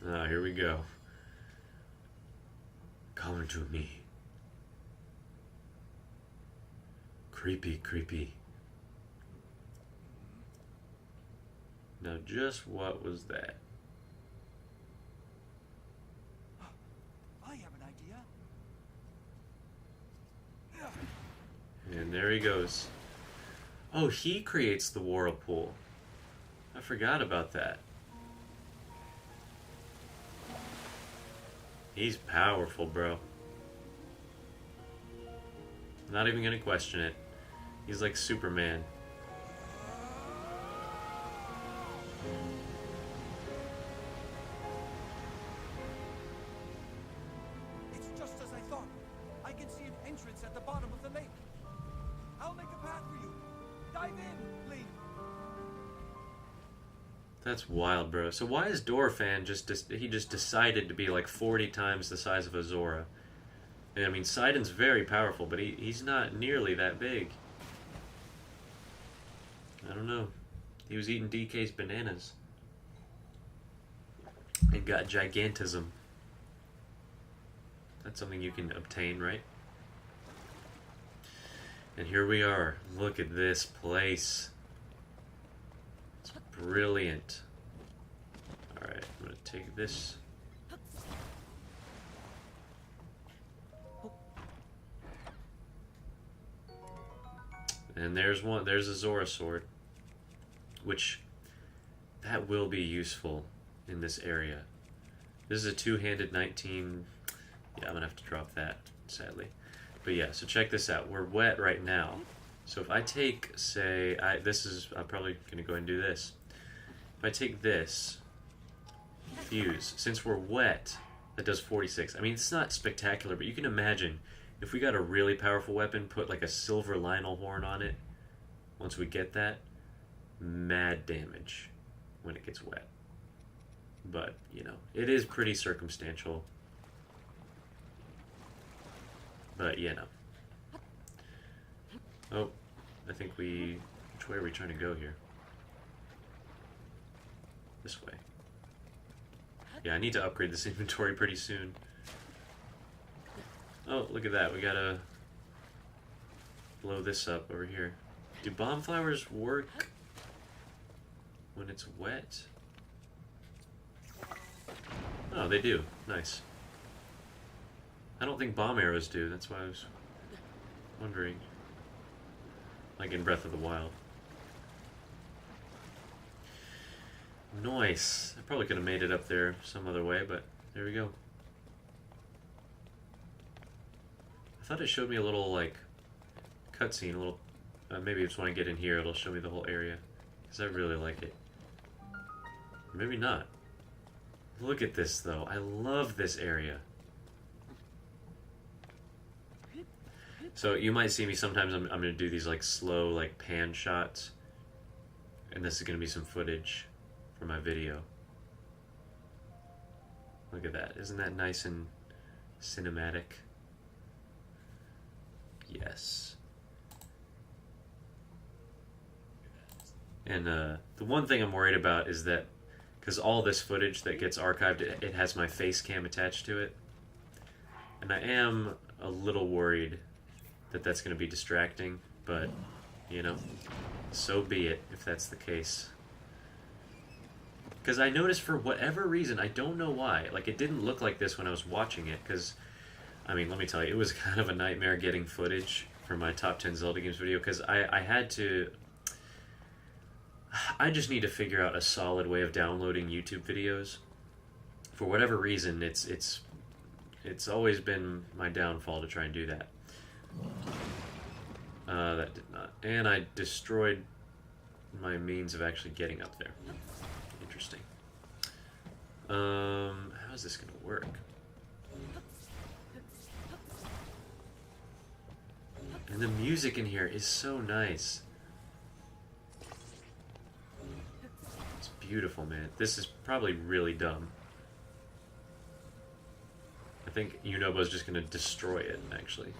Ah, here we go. Come to me. Creepy, creepy. Now just what was that? I have an idea. And there he goes. Oh, he creates the whirlpool. I forgot about that. He's powerful, bro. Not even gonna question it. He's like Superman. It's just as I thought. I can see an entrance at the bottom of the lake. I'll make a path for you. Dive in, Link. That's wild, bro. So why is Dorphan he just decided to be like 40 times the size of a Zora? And I mean, Sidon's very powerful, but he's not nearly that big. I don't know. He was eating DK's bananas. And got gigantism. That's something you can obtain, right? And here we are. Look at this place. It's brilliant. Alright, I'm gonna take this. And there's a Zora sword. Which, that will be useful in this area. This is a two-handed 19... Yeah, I'm gonna have to drop that, sadly. But yeah, so check this out. We're wet right now. So if I take, say, I'm probably gonna go and do this. If I take this, fuse, since we're wet, that does 46. I mean, it's not spectacular, but you can imagine if we got a really powerful weapon, put like a silver Lionel horn on it, once we get that, mad damage when it gets wet. But, you know, it is pretty circumstantial. But, you know. Oh, I think which way are we trying to go here? This way. Yeah, I need to upgrade this inventory pretty soon. Oh, look at that. We gotta blow this up over here. Do bomb flowers work when it's wet? Oh, they do. Nice. I don't think bomb arrows do. That's why I was wondering. Like in Breath of the Wild. Nice. I probably could have made it up there some other way, but there we go. I thought it showed me a little, like, cutscene, a little... maybe it's when I get in here, it'll show me the whole area. Because I really like it. Maybe not. Look at this, though. I love this area. So you might see me sometimes, I'm going to do these, like, slow, like, pan shots. And this is going to be some footage for my video. Look at that. Isn't that nice and cinematic? Yes. And the one thing I'm worried about is that, because all this footage that gets archived, it has my face cam attached to it. And I am a little worried that that's going to be distracting, but you know? So be it, if that's the case. Because I noticed for whatever reason, I don't know why, like it didn't look like this when I was watching it, because, I mean, let me tell you, it was kind of a nightmare getting footage for my top 10 Zelda games video, because I had to... I just need to figure out a solid way of downloading YouTube videos. For whatever reason, it's always been my downfall to try and do that. That did not. And I destroyed my means of actually getting up there. Interesting. How is this going to work? And the music in here is so nice. It's beautiful, man. This is probably really dumb. I think Unobo's just going to destroy it, actually.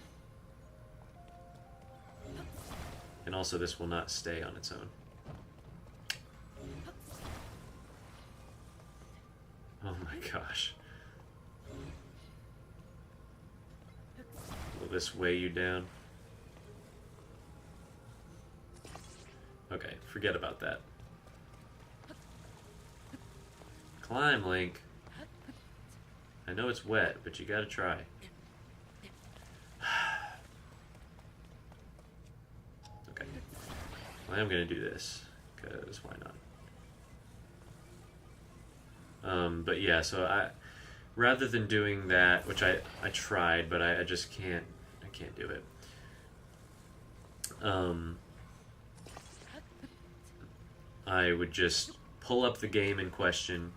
And also, this will not stay on its own. Oh my gosh. Will this weigh you down? Okay, forget about that. Climb, Link. I know it's wet, but you gotta try. Okay. I am gonna do this, because why not? But yeah, so rather than doing that, which I tried, but I just can't do it. I would just pull up the game in question.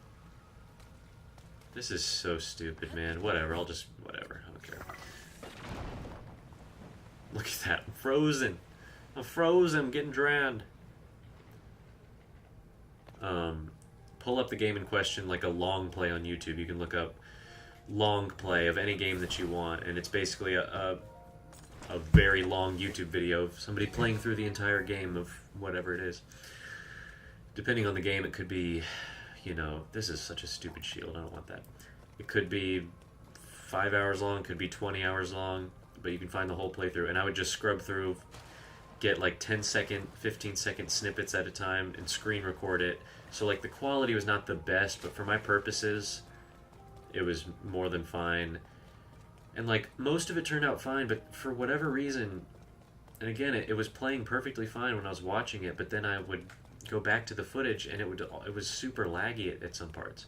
This is so stupid, man. Whatever, whatever, I don't care. Look at that, I'm frozen. I'm frozen, I'm getting drowned. Pull up the game in question, like a long play on YouTube. You can look up long play of any game that you want, and it's basically a very long YouTube video of somebody playing through the entire game of whatever it is. Depending on the game, it could be, you know, this is such a stupid shield, I don't want that. It could be 5 hours long, could be 20 hours long, but you can find the whole playthrough. And I would just scrub through, get like 10-second, 15-second snippets at a time, and screen record it. So like the quality was not the best, but for my purposes, it was more than fine. And like most of it turned out fine, but for whatever reason, and again, it was playing perfectly fine when I was watching it, but then I would go back to the footage and it was super laggy at some parts.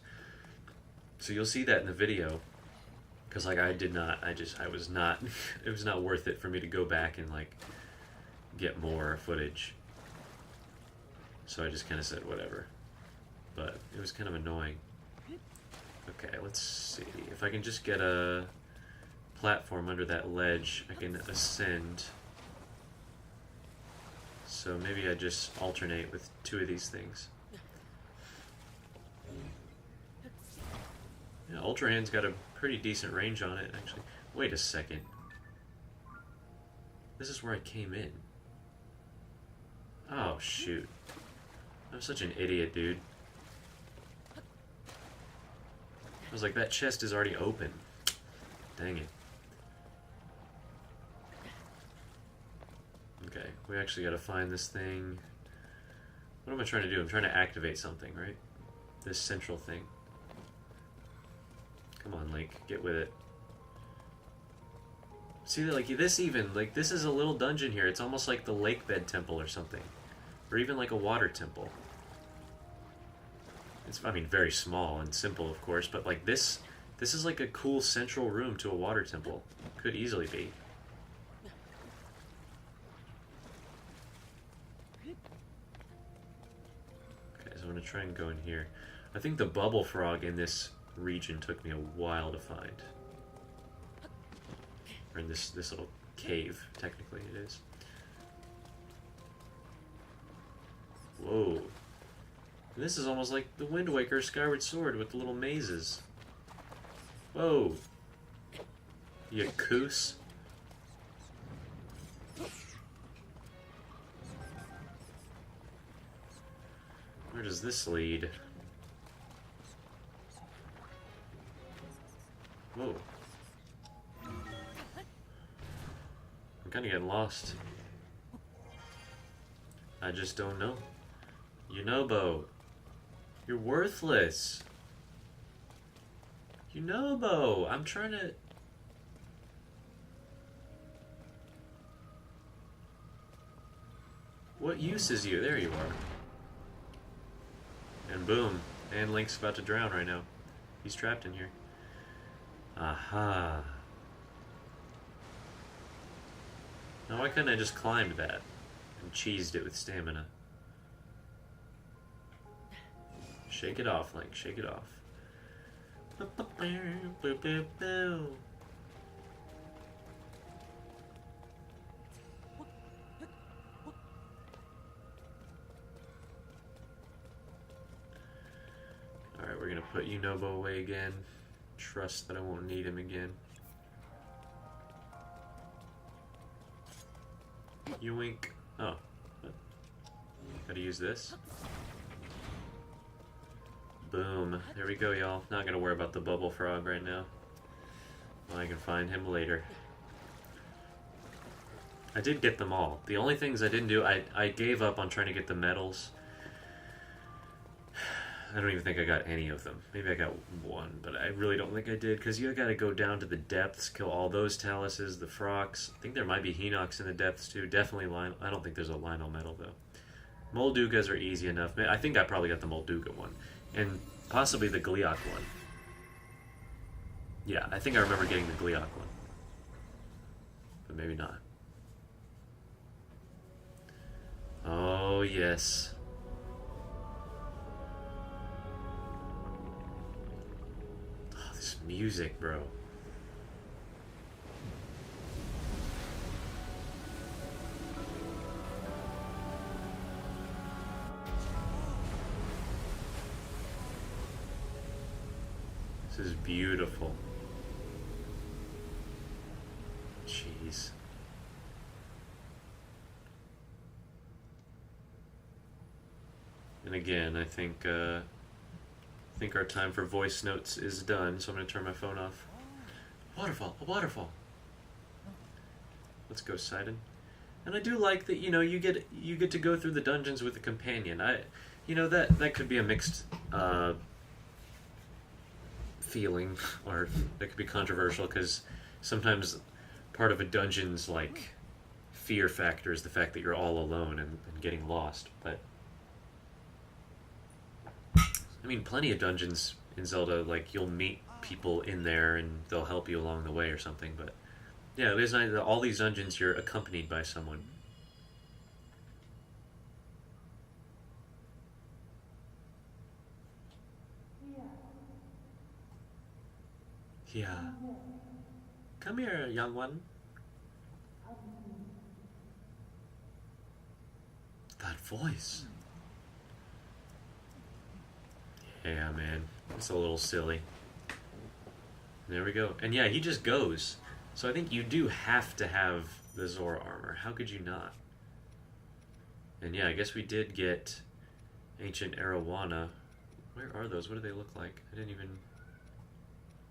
So you'll see that in the video, because like I was not it was not worth it for me to go back and like get more footage. So I just kind of said whatever, but it was kind of annoying. Okay, let's see if I can just get a platform under that ledge. I can ascend. So maybe I just alternate with two of these things. Yeah, Ultra Hand's got a pretty decent range on it, actually. Wait a second. This is where I came in. Oh, shoot. I'm such an idiot, dude. I was like, that chest is already open. Dang it. Okay, we actually gotta find this thing. What am I trying to do? I'm trying to activate something, right? This central thing. Come on, Link, get with it. See, like, this is a little dungeon here. It's almost like the lake bed temple or something. Or even like a water temple. It's, I mean, very small and simple, of course, but like this is like a cool central room to a water temple. Could easily be. I'm going to try and go in here. I think the bubble frog in this region took me a while to find. Or in this little cave, technically it is. Whoa. This is almost like the Wind Waker Skyward Sword with the little mazes. Whoa. You coos. Where does this lead? Whoa. I'm kind of getting lost. I just don't know. Yunobo, you're worthless. Yunobo, I'm trying to... What use is you? There you are. And boom. And Link's about to drown right now. He's trapped in here. Aha. Now why couldn't I just climbed that and cheesed it with stamina? Shake it off, Link. Shake it off. Alright, we're gonna put Yunobo away again. Trust that I won't need him again. Yoink. Oh. Gotta use this. Boom. There we go, y'all. Not gonna worry about the bubble frog right now. Well, I can find him later. I did get them all. The only things I didn't do, I gave up on trying to get the medals. I don't even think I got any of them. Maybe I got one, but I really don't think I did, because you gotta go down to the depths, kill all those Taluses, the Frox. I think there might be Hinox in the depths too. Definitely Lionel. I don't think there's a Lionel medal though. Moldugas are easy enough. I think I probably got the Molduga one. And possibly the Gleeok one. Yeah, I think I remember getting the Gleeok one. But maybe not. Oh, yes. Oh, this music, bro. This is beautiful. Jeez. And again, I think our time for voice notes is done, so I'm gonna turn my phone off. Waterfall, a waterfall. Let's go, Sidon. And I do like that, you know, you get to go through the dungeons with a companion. That could be a mixed feeling, or that could be controversial, because sometimes part of a dungeon's like fear factor is the fact that you're all alone and getting lost. But I mean, plenty of dungeons in Zelda, like you'll meet people in there and they'll help you along the way or something. But yeah, there's all these dungeons you're accompanied by someone. Yeah. Come here, young one. That voice. Yeah, man. It's a little silly. There we go. And yeah, he just goes. So I think you do have to have the Zora armor. How could you not? And yeah, I guess we did get Ancient Arowana. Where are those? What do they look like? I didn't even...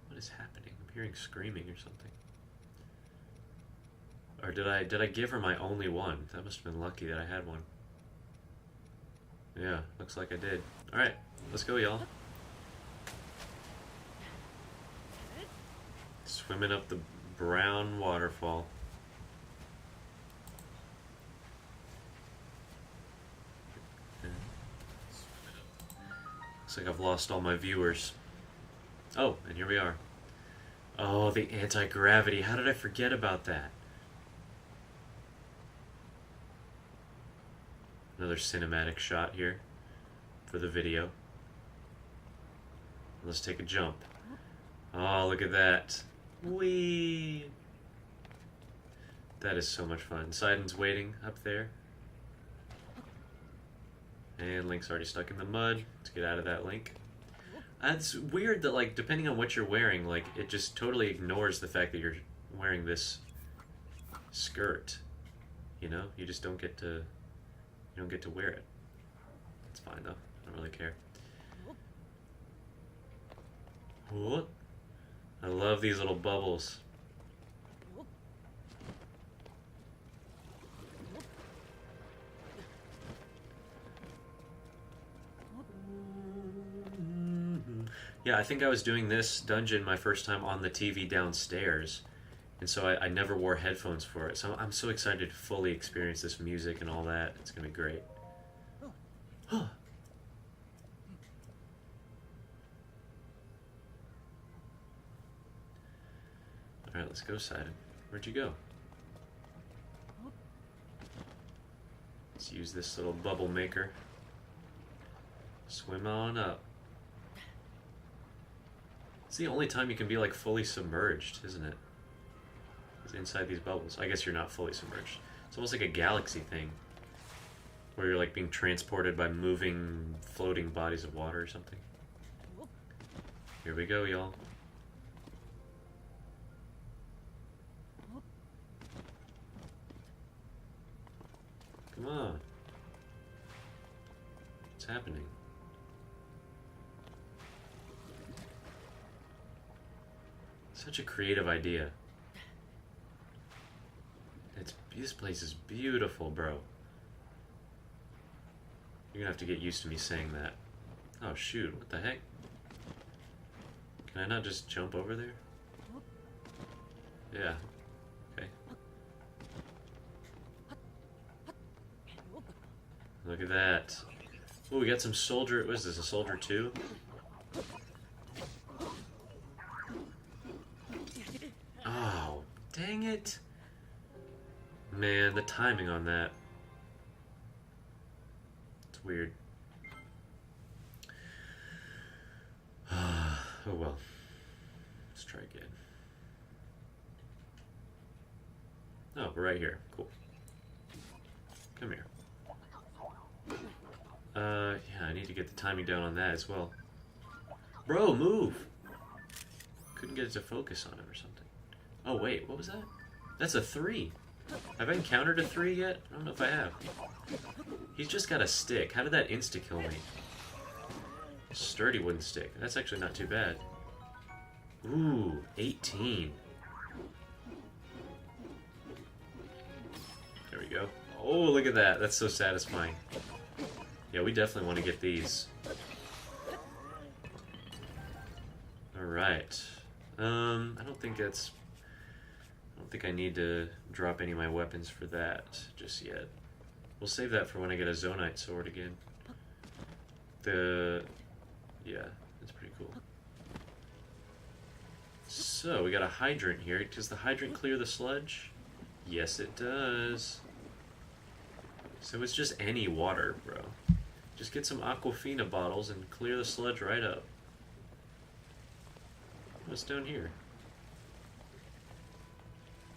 What is happening? I'm hearing screaming or something. Or did I give her my only one? That must have been lucky that I had one. Yeah, looks like I did. Alright, let's go, y'all. Swimming up the brown waterfall. Looks like I've lost all my viewers. Oh, and here we are. Oh, the anti-gravity. How did I forget about that? Another cinematic shot here for the video. Let's take a jump. Oh, look at that. Whee! That is so much fun. Sidon's waiting up there. And Link's already stuck in the mud. Let's get out of that, Link. It's weird that, like, depending on what you're wearing, like, it just totally ignores the fact that you're wearing this skirt. You know? You just don't get to... You don't get to wear it. It's fine, though. I don't really care. What? I love these little bubbles. Yeah, I think I was doing this dungeon my first time on the TV downstairs, and so I never wore headphones for it. So I'm so excited to fully experience this music and all that. It's gonna be great. Huh. Alright, let's go, Sidon. Where'd you go? Let's use this little bubble maker. Swim on up. It's the only time you can be like fully submerged, isn't it? It's inside these bubbles. I guess you're not fully submerged. It's almost like a galaxy thing. Where you're like being transported by moving, floating bodies of water or something. Here we go, y'all. Come on. What's happening? Such a creative idea. This place is beautiful, bro. You're gonna have to get used to me saying that. Oh shoot, what the heck? Can I not just jump over there? Yeah. Okay. Look at that. Oh, we got some soldier. What is this, a soldier 2? Oh, dang it. Man, the timing on that. It's weird. Oh well. Let's try again. Oh, we're right here. Cool. Come here. Yeah, I need to get the timing down on that as well. Bro, move! Couldn't get it to focus on him or something. Oh, wait, what was that? That's a 3. Have I encountered a 3 yet? I don't know if I have. He's just got a stick. How did that insta-kill me? Sturdy wooden stick. That's actually not too bad. Ooh, 18. There we go. Oh, look at that. That's so satisfying. Yeah, we definitely want to get these. Alright. I don't think I need to drop any of my weapons for that just yet. We'll save that for when I get a Zonite sword again. Yeah, that's pretty cool. So, we got a hydrant here. Does the hydrant clear the sludge? Yes, it does. So it's just any water, bro. Just get some Aquafina bottles and clear the sludge right up. What's down here?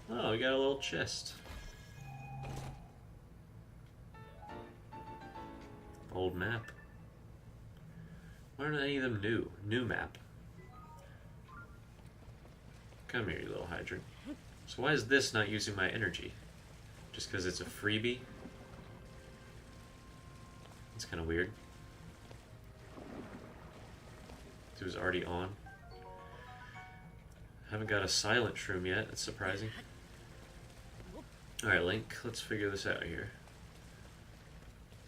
Oh, we got a little chest. Old map. Why aren't any of them new? New map. Come here, you little hydrant. So why is this not using my energy? Just because it's a freebie? It's kind of weird. It was already on. Haven't got a silent shroom yet. That's surprising. Alright, Link, let's figure this out here.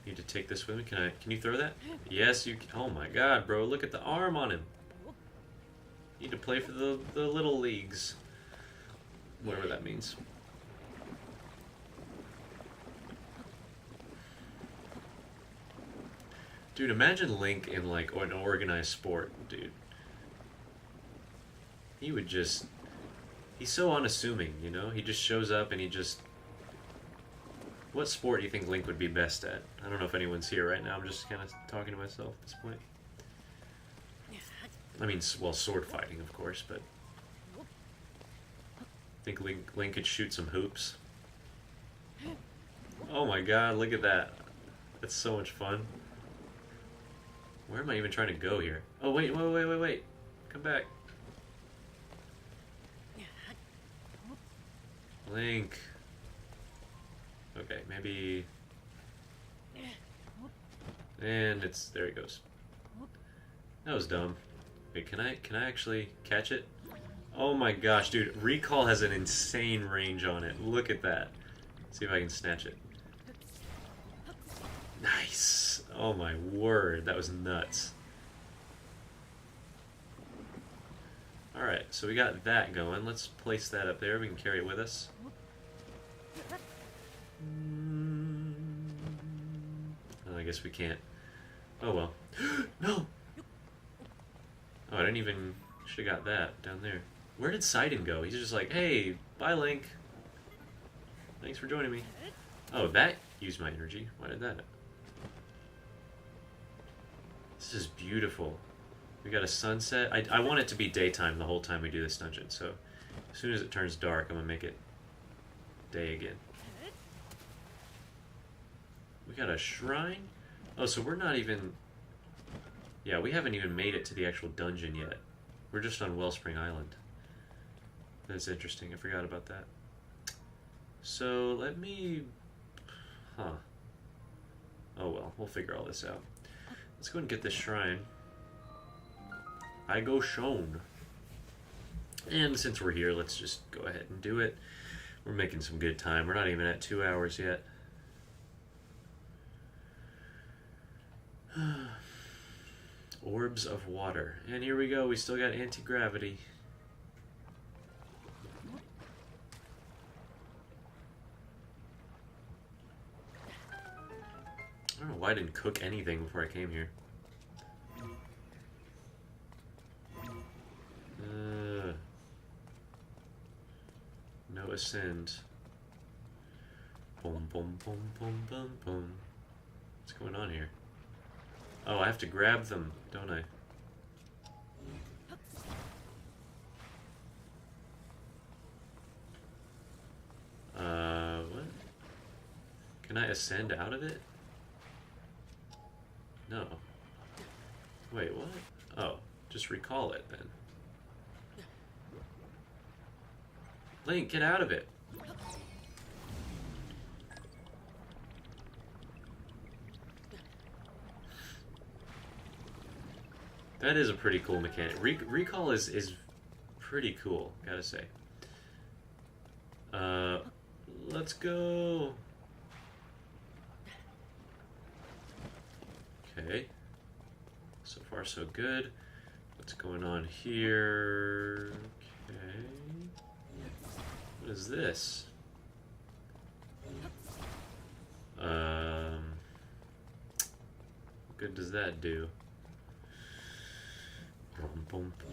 Need to take this with me. Can you throw that? Yes, you can. Oh my god, bro, look at the arm on him. Need to play for the little leagues. Whatever that means. Dude, imagine Link in like an organized sport, dude. He would just... He's so unassuming, you know? He just shows up and he just... What sport do you think Link would be best at? I don't know if anyone's here right now. I'm just kind of talking to myself at this point. I mean, well, sword fighting, of course, but... I think Link could shoot some hoops. Oh my god, look at that. That's so much fun. Where am I even trying to go here? Oh, wait. Come back. Link. Okay, maybe... And it's... There he goes. That was dumb. Wait, can I actually catch it? Oh my gosh, dude. Recall has an insane range on it. Look at that. See if I can snatch it. Nice. Oh my word, that was nuts. Alright, so we got that going. Let's place that up there. We can carry it with us. Oh, I guess we can't. Oh well. No! Oh, I didn't even... Should've got that down there. Where did Sidon go? He's just like, hey, bye Link. Thanks for joining me. Oh, that used my energy. Why did that? This is beautiful. We got a sunset. I want it to be daytime the whole time we do this dungeon, so as soon as it turns dark, I'm gonna make it day again. We got a shrine? Oh, so we're not even... Yeah, we haven't even made it to the actual dungeon yet. We're just on Wellspring Island. That's interesting. I forgot about that. So, let me... Huh. Oh well, we'll figure all this out. Let's go and get this shrine. I go shown. And since we're here, let's just go ahead and do it. We're making some good time. We're not even at 2 hours yet. Orbs of water. And here we go. We still got anti-gravity. I don't know why I didn't cook anything before I came here. No ascend. Boom, boom, boom, boom, boom, boom. What's going on here? Oh, I have to grab them, don't I? What? Can I ascend out of it? No. Wait, what? Oh, just recall it then. Link, get out of it! That is a pretty cool mechanic. Recall is pretty cool, gotta say. Let's go! Okay. So far, so good. What's going on here? Okay. What is this? What good does that do?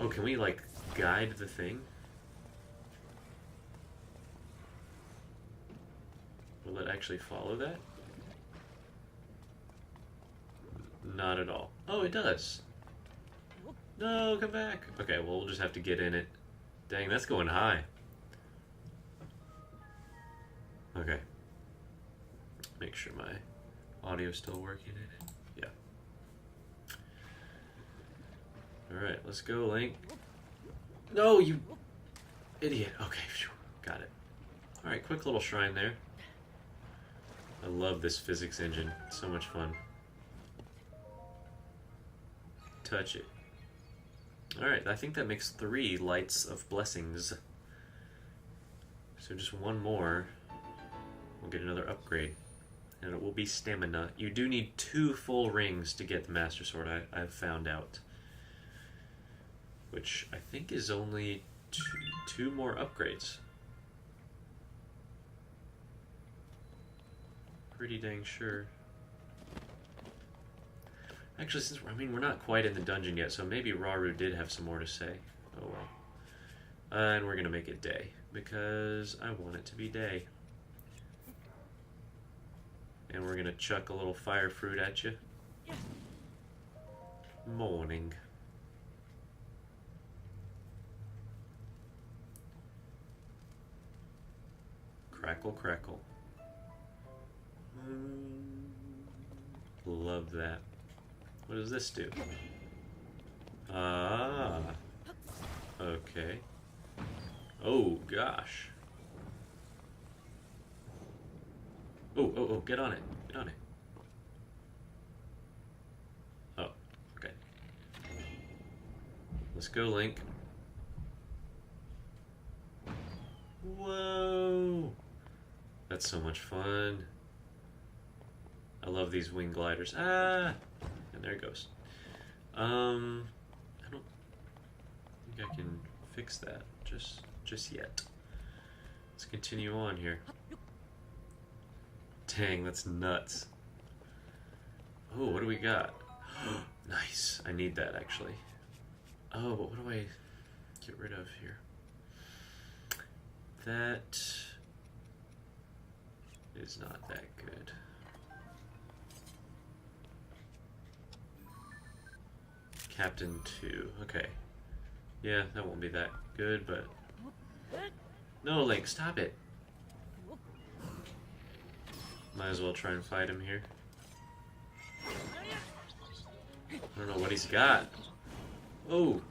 Oh, can we, like, guide the thing? Will it actually follow that? Not at all. Oh, it does. No, come back. Okay, well, we'll just have to get in it. Dang, that's going high. Okay. Make sure my audio's still working in it. Yeah. Alright, let's go, Link. No, you idiot. Okay, got it. Alright, quick little shrine there. I love this physics engine. It's so much fun. Touch it. Alright, I think that makes 3 lights of blessings. So just one more. We'll get another upgrade. And it will be stamina. You do need 2 full rings to get the Master Sword, I've found out. Which I think is only two more upgrades. Pretty dang sure. Actually, since we're not quite in the dungeon yet, so maybe Rauru did have some more to say. Oh well. And we're gonna make it day because I want it to be day. And we're gonna chuck a little fire fruit at you. Morning. Crackle, crackle. Love that. What does this do? Ah. Okay. Oh, gosh. Oh, get on it. Get on it. Oh, okay. Let's go, Link. Whoa! That's so much fun. I love these wing gliders. Ah! And there it goes. I don't think I can fix that just yet. Let's continue on here. Dang, that's nuts. Oh, what do we got? Nice. I need that actually. Oh, but what do I get rid of here? That is not that good. Captain 2. Okay. Yeah, that won't be that good, but... No, Link, stop it! Might as well try and fight him here. I don't know what he's got. Oh!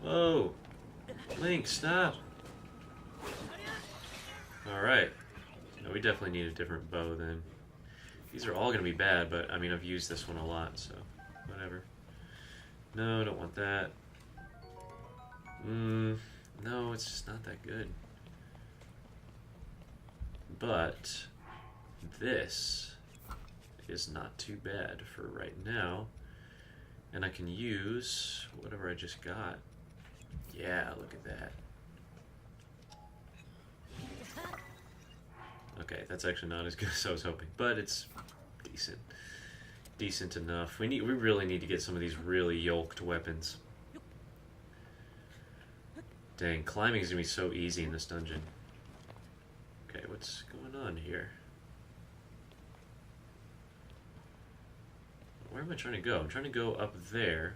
Oh! Link, stop! Alright. No, we definitely need a different bow then. These are all gonna be bad, but I mean, I've used this one a lot, so whatever. No, don't want that. No, it's just not that good. But this is not too bad for right now. And I can use whatever I just got. Yeah, look at that. Okay, that's actually not as good as I was hoping, but it's decent. Decent enough. We really need to get some of these really yoked weapons. Dang, climbing is gonna be so easy in this dungeon. Okay, what's going on here? Where am I trying to go? I'm trying to go up there.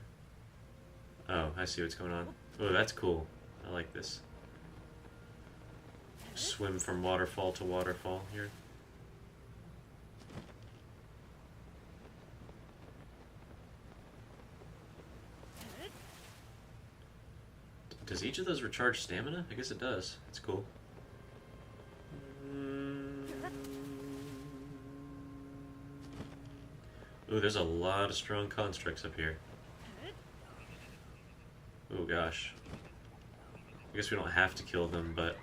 Oh, I see what's going on. Oh, that's cool. I like this. Swim from waterfall to waterfall here. Does each of those recharge stamina? I guess it does. It's cool. Ooh, there's a lot of strong constructs up here. Oh gosh. I guess we don't have to kill them, but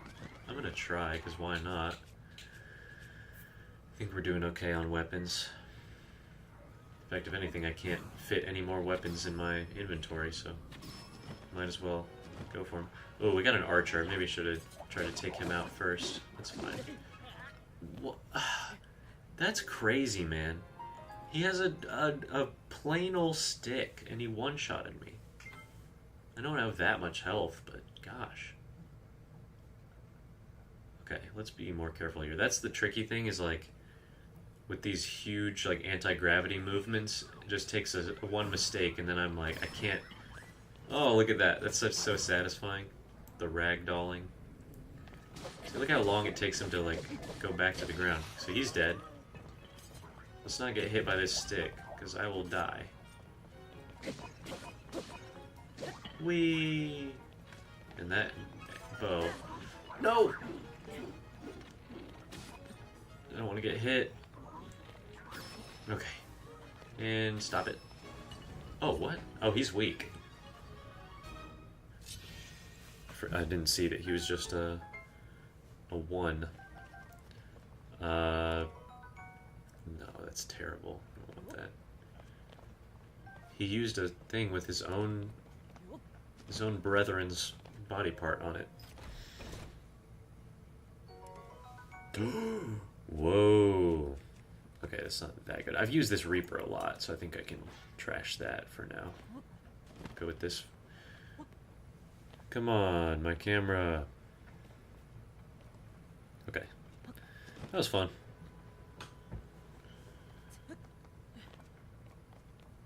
I'm gonna try, because why not? I think we're doing okay on weapons. In fact, if anything, I can't fit any more weapons in my inventory, so might as well go for him. Oh, we got an archer. Maybe I should have tried to take him out first. That's fine. What? That's crazy, man. He has a plain old stick, and he one-shotted me. I don't have that much health, but gosh. Okay, let's be more careful here. That's the tricky thing, is like, with these huge like anti-gravity movements, it just takes a one mistake, and then I'm like, I can't... Oh, look at that. That's so satisfying. The ragdolling. See, look how long it takes him to, like, go back to the ground. So he's dead. Let's not get hit by this stick, because I will die. Whee! And that bow. No! I don't want to get hit. Okay. And stop it. Oh, what? Oh, he's weak. I didn't see that he was just a 1. No, that's terrible. I don't want that. He used a thing with his own brethren's body part on it. Whoa. Okay, that's not that good. I've used this Reaper a lot, so I think I can trash that for now. Go with this. Come on, my camera. Okay. That was fun.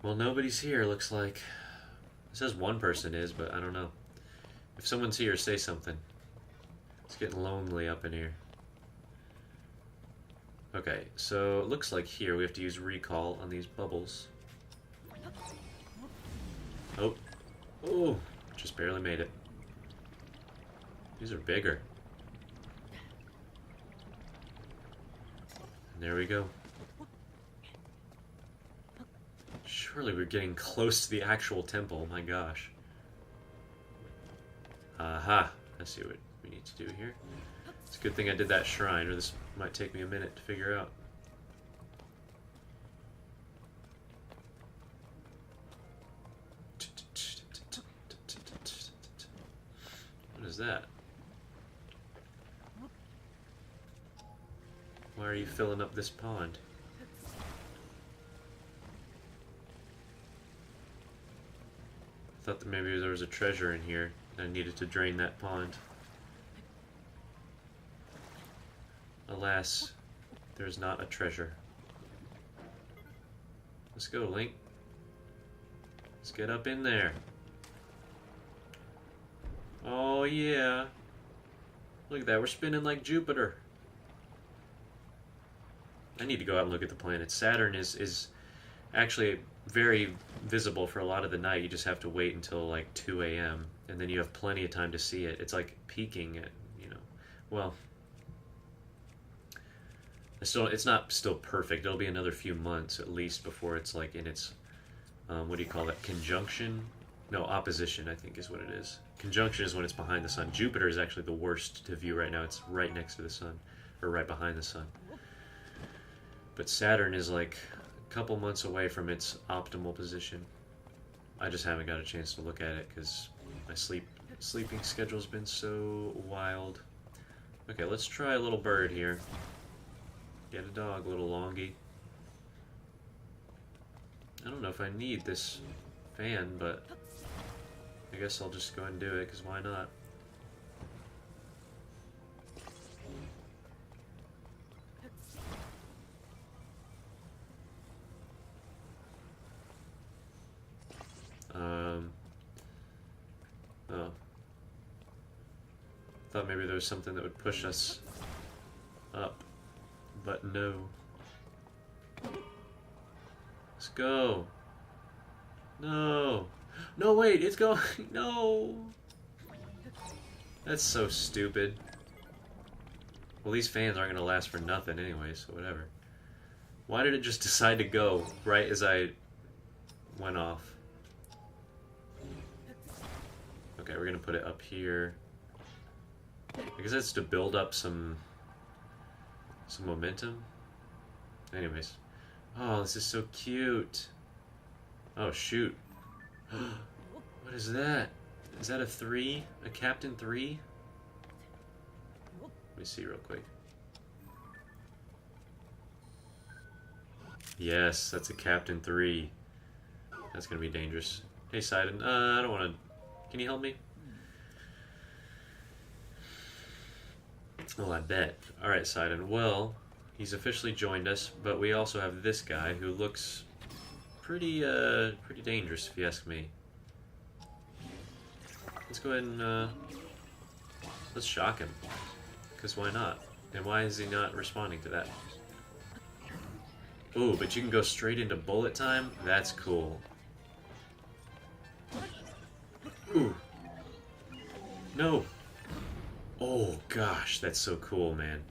Well, nobody's here, looks like. It says one person is, but I don't know. If someone's here, say something. It's getting lonely up in here. Okay, so it looks like here we have to use recall on these bubbles. Oh. Oh, just barely made it. These are bigger. And there we go. Surely we're getting close to the actual temple, my gosh. Aha, I see what we need to do here. It's a good thing I did that shrine, or this might take me a minute to figure out. was that? Why are you filling up this pond? Thought that maybe there was a treasure in here and I needed to drain that pond. Alas, there's not a treasure. Let's go, Link. Let's get up in there. Oh yeah. Look at that, we're spinning like Jupiter. I need to go out and look at the planets. Saturn is actually very visible for a lot of the night. You just have to wait until like 2 a.m. and then you have plenty of time to see it. It's like peaking at, you know, well, it's not still perfect. It'll be another few months at least before it's like in its, what do you call that, conjunction? No, opposition I think is what it is. Conjunction is when it's behind the sun. Jupiter is actually the worst to view right now. It's right next to the sun, or right behind the sun. But Saturn is like a couple months away from its optimal position. I just haven't got a chance to look at it because my sleeping schedule's been so wild. Okay, let's try a little bird here. Get a dog, little longy. I don't know if I need this fan, but I guess I'll just go ahead and do it, because why not? Oh. Thought maybe there was something that would push us up, but no. Let's go. No. No, wait, it's going. No. That's so stupid. Well, these fans aren't going to last for nothing anyway, so whatever. Why did it just decide to go right as I went off? Okay, we're going to put it up here. I guess that's to build up some momentum. Anyways. Oh, this is so cute. Oh, shoot. What is that? Is that a 3? A Captain 3? Let me see real quick. Yes, that's a Captain 3. That's gonna be dangerous. Hey, Sidon. I don't want to... Can you help me? Oh, I bet. Alright, Sidon. Well, he's officially joined us, but we also have this guy who looks pretty dangerous, if you ask me. Let's go ahead and, let's shock him. Because why not? And why is he not responding to that? Ooh, but you can go straight into bullet time? That's cool. Ooh. No! Oh, gosh, that's so cool, man.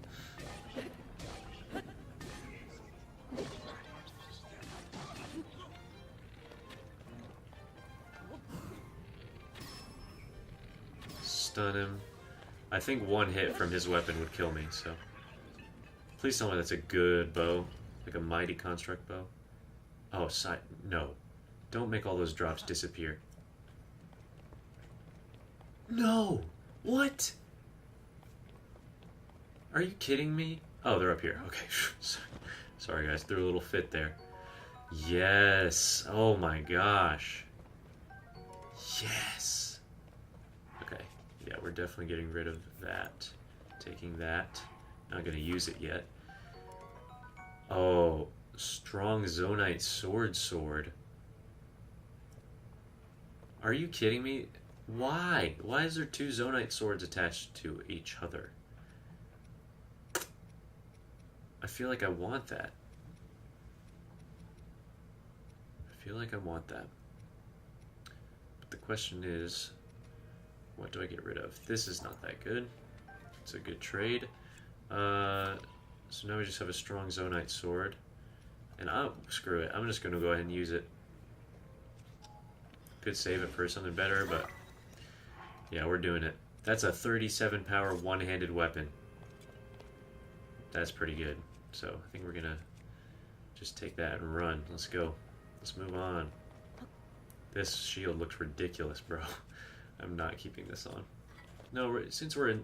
Stun him. I think one hit from his weapon would kill me, so... Please tell me that's a good bow. Like a mighty construct bow. Oh, no. Don't make all those drops disappear. No! What? Are you kidding me? Oh, they're up here. Okay. Sorry, guys. Threw a little fit there. Yes! Oh my gosh. Yes! Okay. Yeah, we're definitely getting rid of that. Taking that. Not gonna use it yet. Oh, strong Zonite sword. Are you kidding me? Why? Why is there 2 Zonite swords attached to each other? I feel like I want that. I feel like I want that. But the question is, what do I get rid of? This is not that good. It's a good trade. So now we just have a strong Zonite sword. And screw it. I'm just going to go ahead and use it. Could save it for something better, but yeah, we're doing it. That's a 37 power one-handed weapon. That's pretty good. So I think we're going to just take that and run. Let's go. Let's move on. This shield looks ridiculous, bro. I'm not keeping this on. No, since we're in,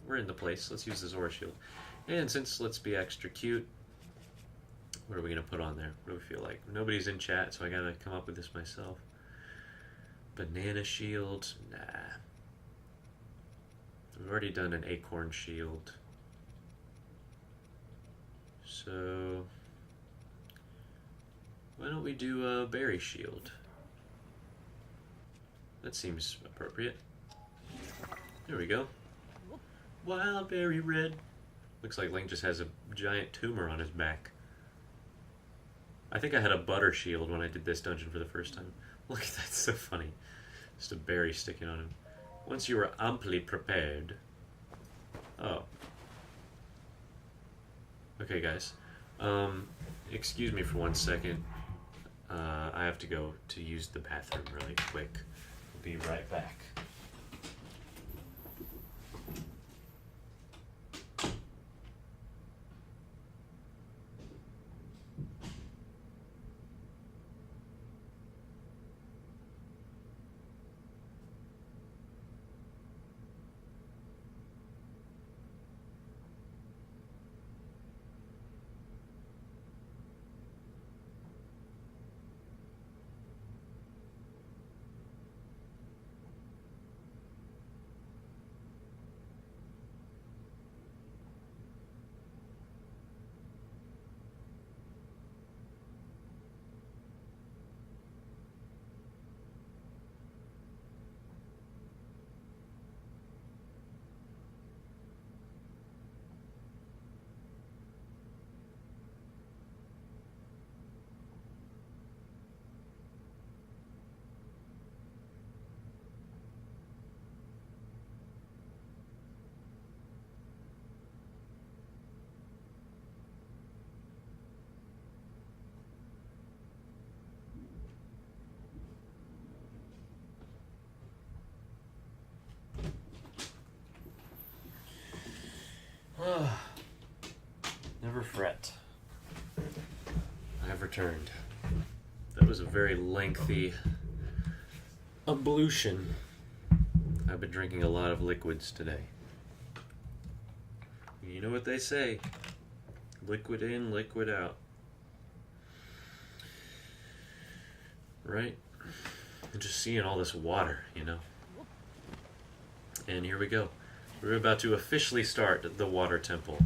we're in the place, let's use the Zora shield. And since let's be extra cute, what are we going to put on there? What do we feel like? Nobody's in chat, so I got to come up with this myself. Banana shield? Nah. We've already done an acorn shield. So, why don't we do a berry shield? That seems appropriate. There we go. Wild berry red. Looks like Link just has a giant tumor on his back. I think I had a butter shield when I did this dungeon for the first time. Look at that, so funny. Just a berry sticking on him. Once you are amply prepared... Oh. Okay, guys. Excuse me for 1 second. I have to go to use the bathroom really quick. I'll be right back. Never fret. I have returned. That was a very lengthy ablution. I've been drinking a lot of liquids today. You know what they say. Liquid in, liquid out. Right? And just seeing all this water, you know. And here we go. We're about to officially start the water temple.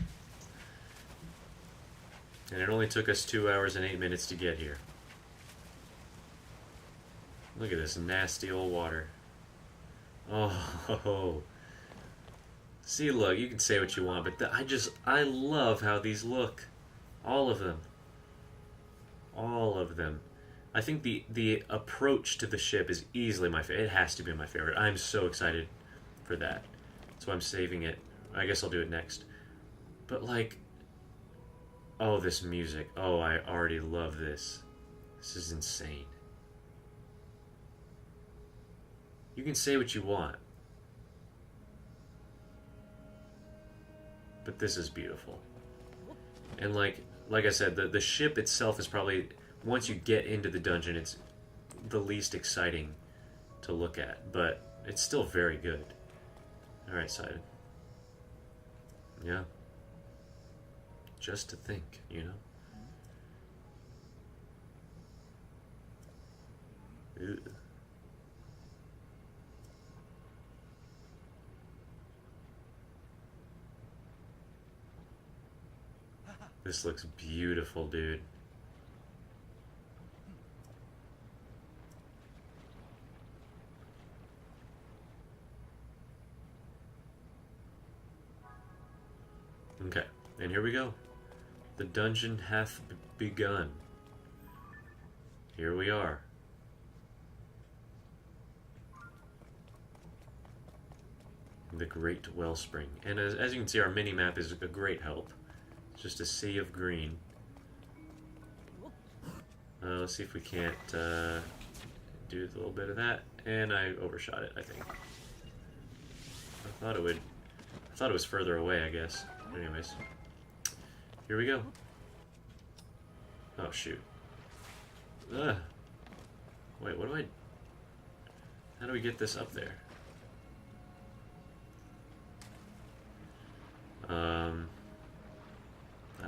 And it only took us 2 hours and 8 minutes to get here. Look at this nasty old water. Oh. See, look, you can say what you want, but I love how these look. All of them. All of them. I think the approach to the ship is easily my favorite. It has to be my favorite. I'm so excited for that. So I'm saving it. I guess I'll do it next. But like, oh, this music. Oh, I already love this. This is insane. You can say what you want. But this is beautiful. And like I said, the ship itself is probably, once you get into the dungeon, it's the least exciting to look at. But it's still very good. Alright, Sidon. Yeah. Just to think, you know? Ew. This looks beautiful, dude. Okay, and here we go. The dungeon hath begun. Here we are. The Great Wellspring. And as you can see, our mini-map is a great help. It's just a sea of green. Let's see if we can't do a little bit of that. And I overshot it, I think. I thought it was further away, I guess. Anyways. Here we go. Oh, shoot. Ugh. Wait, how do we get this up there?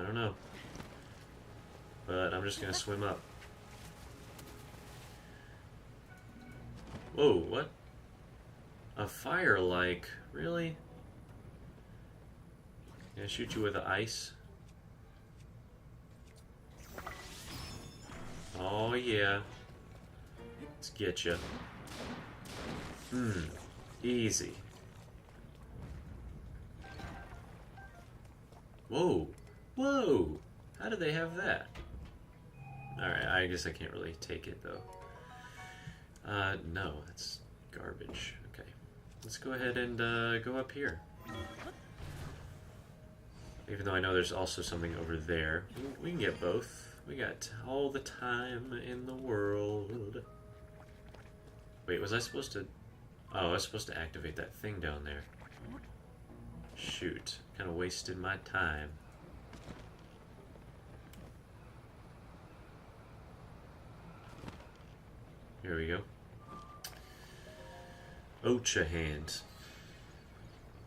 I don't know. But I'm just gonna swim up. Whoa, what? A fire-like? Really? Gonna shoot you with the ice? Oh yeah. Let's get you. Easy. Whoa. Whoa! How did they have that? Alright, I guess I can't really take it though. No, that's garbage. Okay. Let's go ahead and go up here. Even though I know there's also something over there. We can get both. We got all the time in the world. Wait, was I supposed to... Oh, I was supposed to activate that thing down there. Shoot. Kind of wasted my time. Here we go. Ocha hand.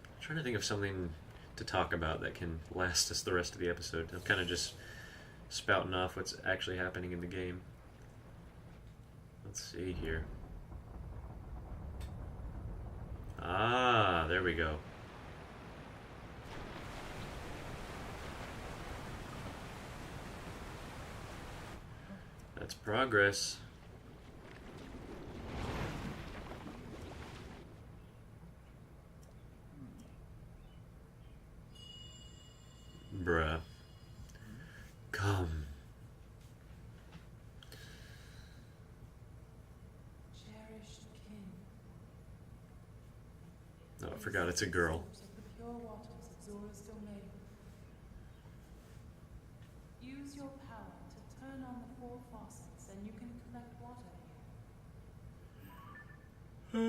I'm trying to think of something to talk about that can last us the rest of the episode. I'm kind of just spouting off what's actually happening in the game. Let's see here. Ah, there we go. That's progress. Bruh. Come. Cherished kin. Oh, I forgot it's a girl. Source of the pure waters of Zora's domain. Use your power to turn on the 4 faucets and you can collect water here.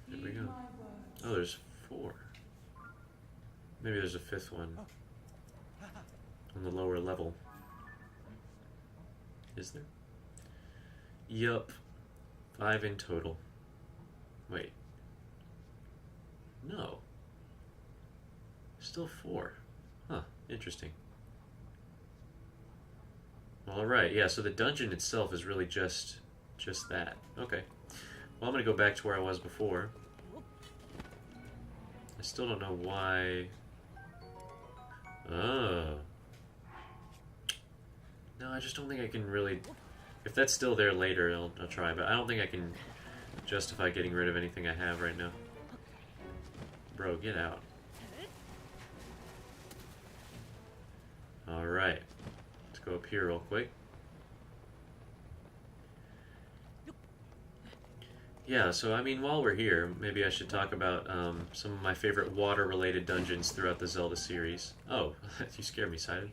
There we Heed go. my words. Oh, there's 4. Maybe there's a 5th one on the lower level. Is there? Yup. 5 in total. Wait. No. Still 4. Huh. Interesting. Alright, yeah, so the dungeon itself is really just that. Okay. Well, I'm gonna go back to where I was before. I still don't know why... Oh. No, I just don't think I can really... If that's still there later, I'll try, but I don't think I can justify getting rid of anything I have right now. Bro, get out. Alright. Let's go up here real quick. Yeah, so I mean, while we're here, maybe I should talk about some of my favorite water-related dungeons throughout the Zelda series. Oh, you scared me, Sidon.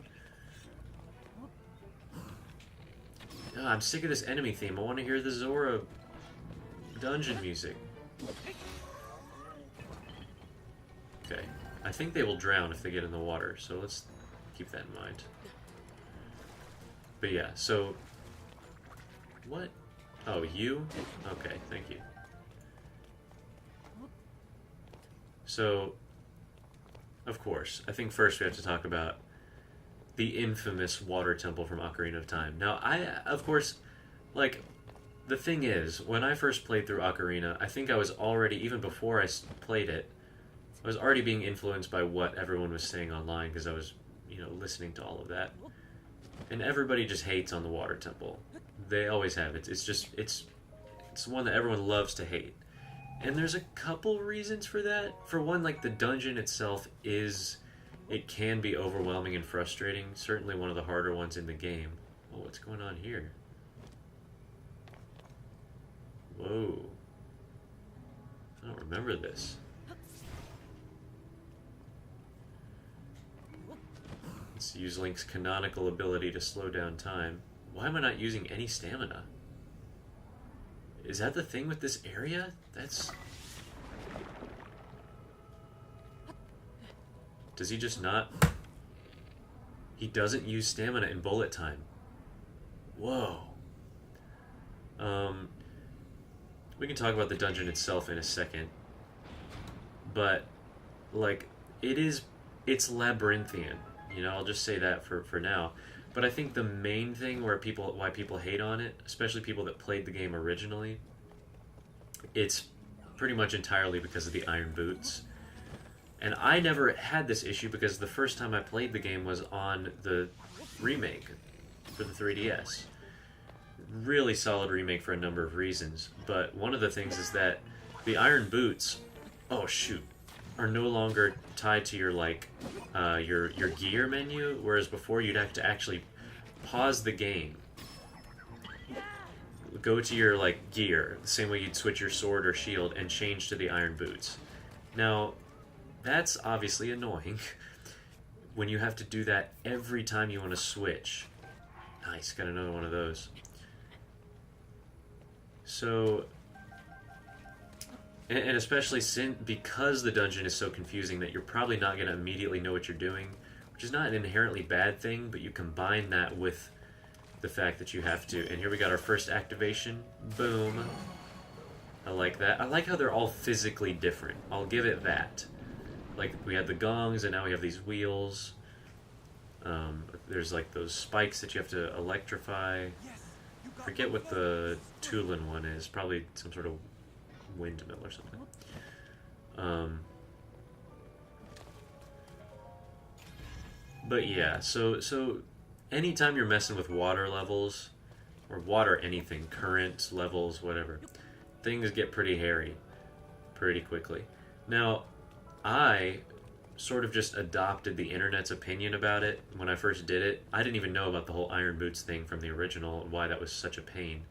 Oh, I'm sick of this enemy theme. I want to hear the Zora dungeon music. Okay, I think they will drown if they get in the water, so let's keep that in mind. But yeah, so... What? Oh, you? Okay, thank you. So, of course, I think first we have to talk about the infamous water temple from Ocarina of Time. Now, of course, like, the thing is, when I first played through Ocarina, I think I was already, even before I played it, I was already being influenced by what everyone was saying online, because I was, listening to all of that. And everybody just hates on the water temple. They always have. It's one that everyone loves to hate. And there's a couple reasons for that. For one, like, the dungeon itself it can be overwhelming and frustrating. Certainly one of the harder ones in the game. Oh, what's going on here? Whoa. I don't remember this. Let's use Link's canonical ability to slow down time. Why am I not using any stamina? Is that the thing with this area? That's... Does he just not... He doesn't use stamina in bullet time. Whoa. We can talk about the dungeon itself in a second. But, like, it is it's labyrinthian. You know, I'll just say that for now. But I think the main thing why people hate on it, especially people that played the game originally, it's pretty much entirely because of the iron boots. And I never had this issue because the first time I played the game was on the remake for the 3DS. Really solid remake for a number of reasons. But one of the things is that the iron boots, oh shoot, are no longer tied to your your gear menu, whereas before you'd have to actually pause the game, go to your gear, the same way you'd switch your sword or shield, and change to the iron boots. Now, that's obviously annoying when you have to do that every time you want to switch. Nice, got another one of those. So, and especially because the dungeon is so confusing that you're probably not going to immediately know what you're doing, which is not an inherently bad thing, but you combine that with the fact that you have to. And here we got our first activation. Boom. I like that. I like how they're all physically different. I'll give it that. Like, we had the gongs, and now we have these wheels. There's those spikes that you have to electrify. Forget what the Tulin one is. Probably some sort of windmill or something. But yeah, so anytime you're messing with water levels, or water anything, current levels, whatever, things get pretty hairy pretty quickly. Now, I sort of just adopted the internet's opinion about it when I first did it. I didn't even know about the whole iron boots thing from the original and why that was such a pain.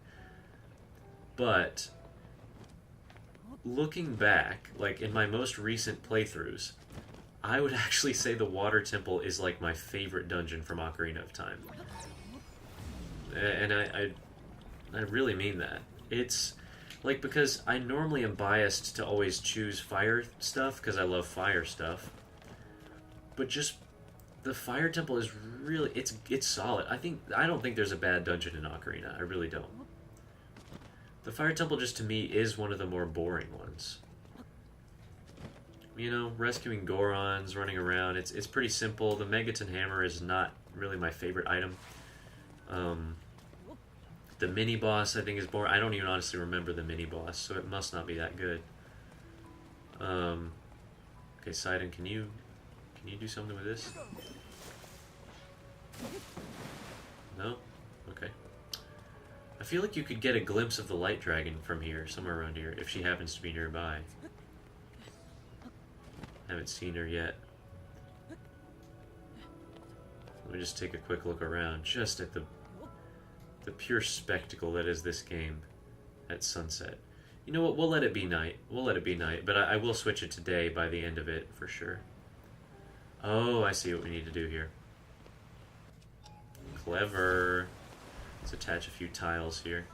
But looking back, in my most recent playthroughs, I would actually say the Water Temple is my favorite dungeon from Ocarina of Time. And I really mean that. It's because I normally am biased to always choose fire stuff because I love fire stuff. But just the Fire Temple is really it's solid. I don't think there's a bad dungeon in Ocarina. I really don't. The Fire Temple just to me is one of the more boring ones. You know, rescuing Gorons, running around, it's pretty simple. The Megaton Hammer is not really my favorite item. The mini-boss, I think, is boring. I don't even honestly remember the mini-boss, so it must not be that good. Okay, Sidon, can you do something with this? No? Okay. I feel like you could get a glimpse of the Light Dragon from here, somewhere around here, if she happens to be nearby. Haven't seen her yet. Let me just take a quick look around, just at the pure spectacle that is this game at sunset. You know what, we'll let it be night. But I will switch it to day by the end of it, for sure. Oh, I see what we need to do here. Clever. Let's attach a few tiles here.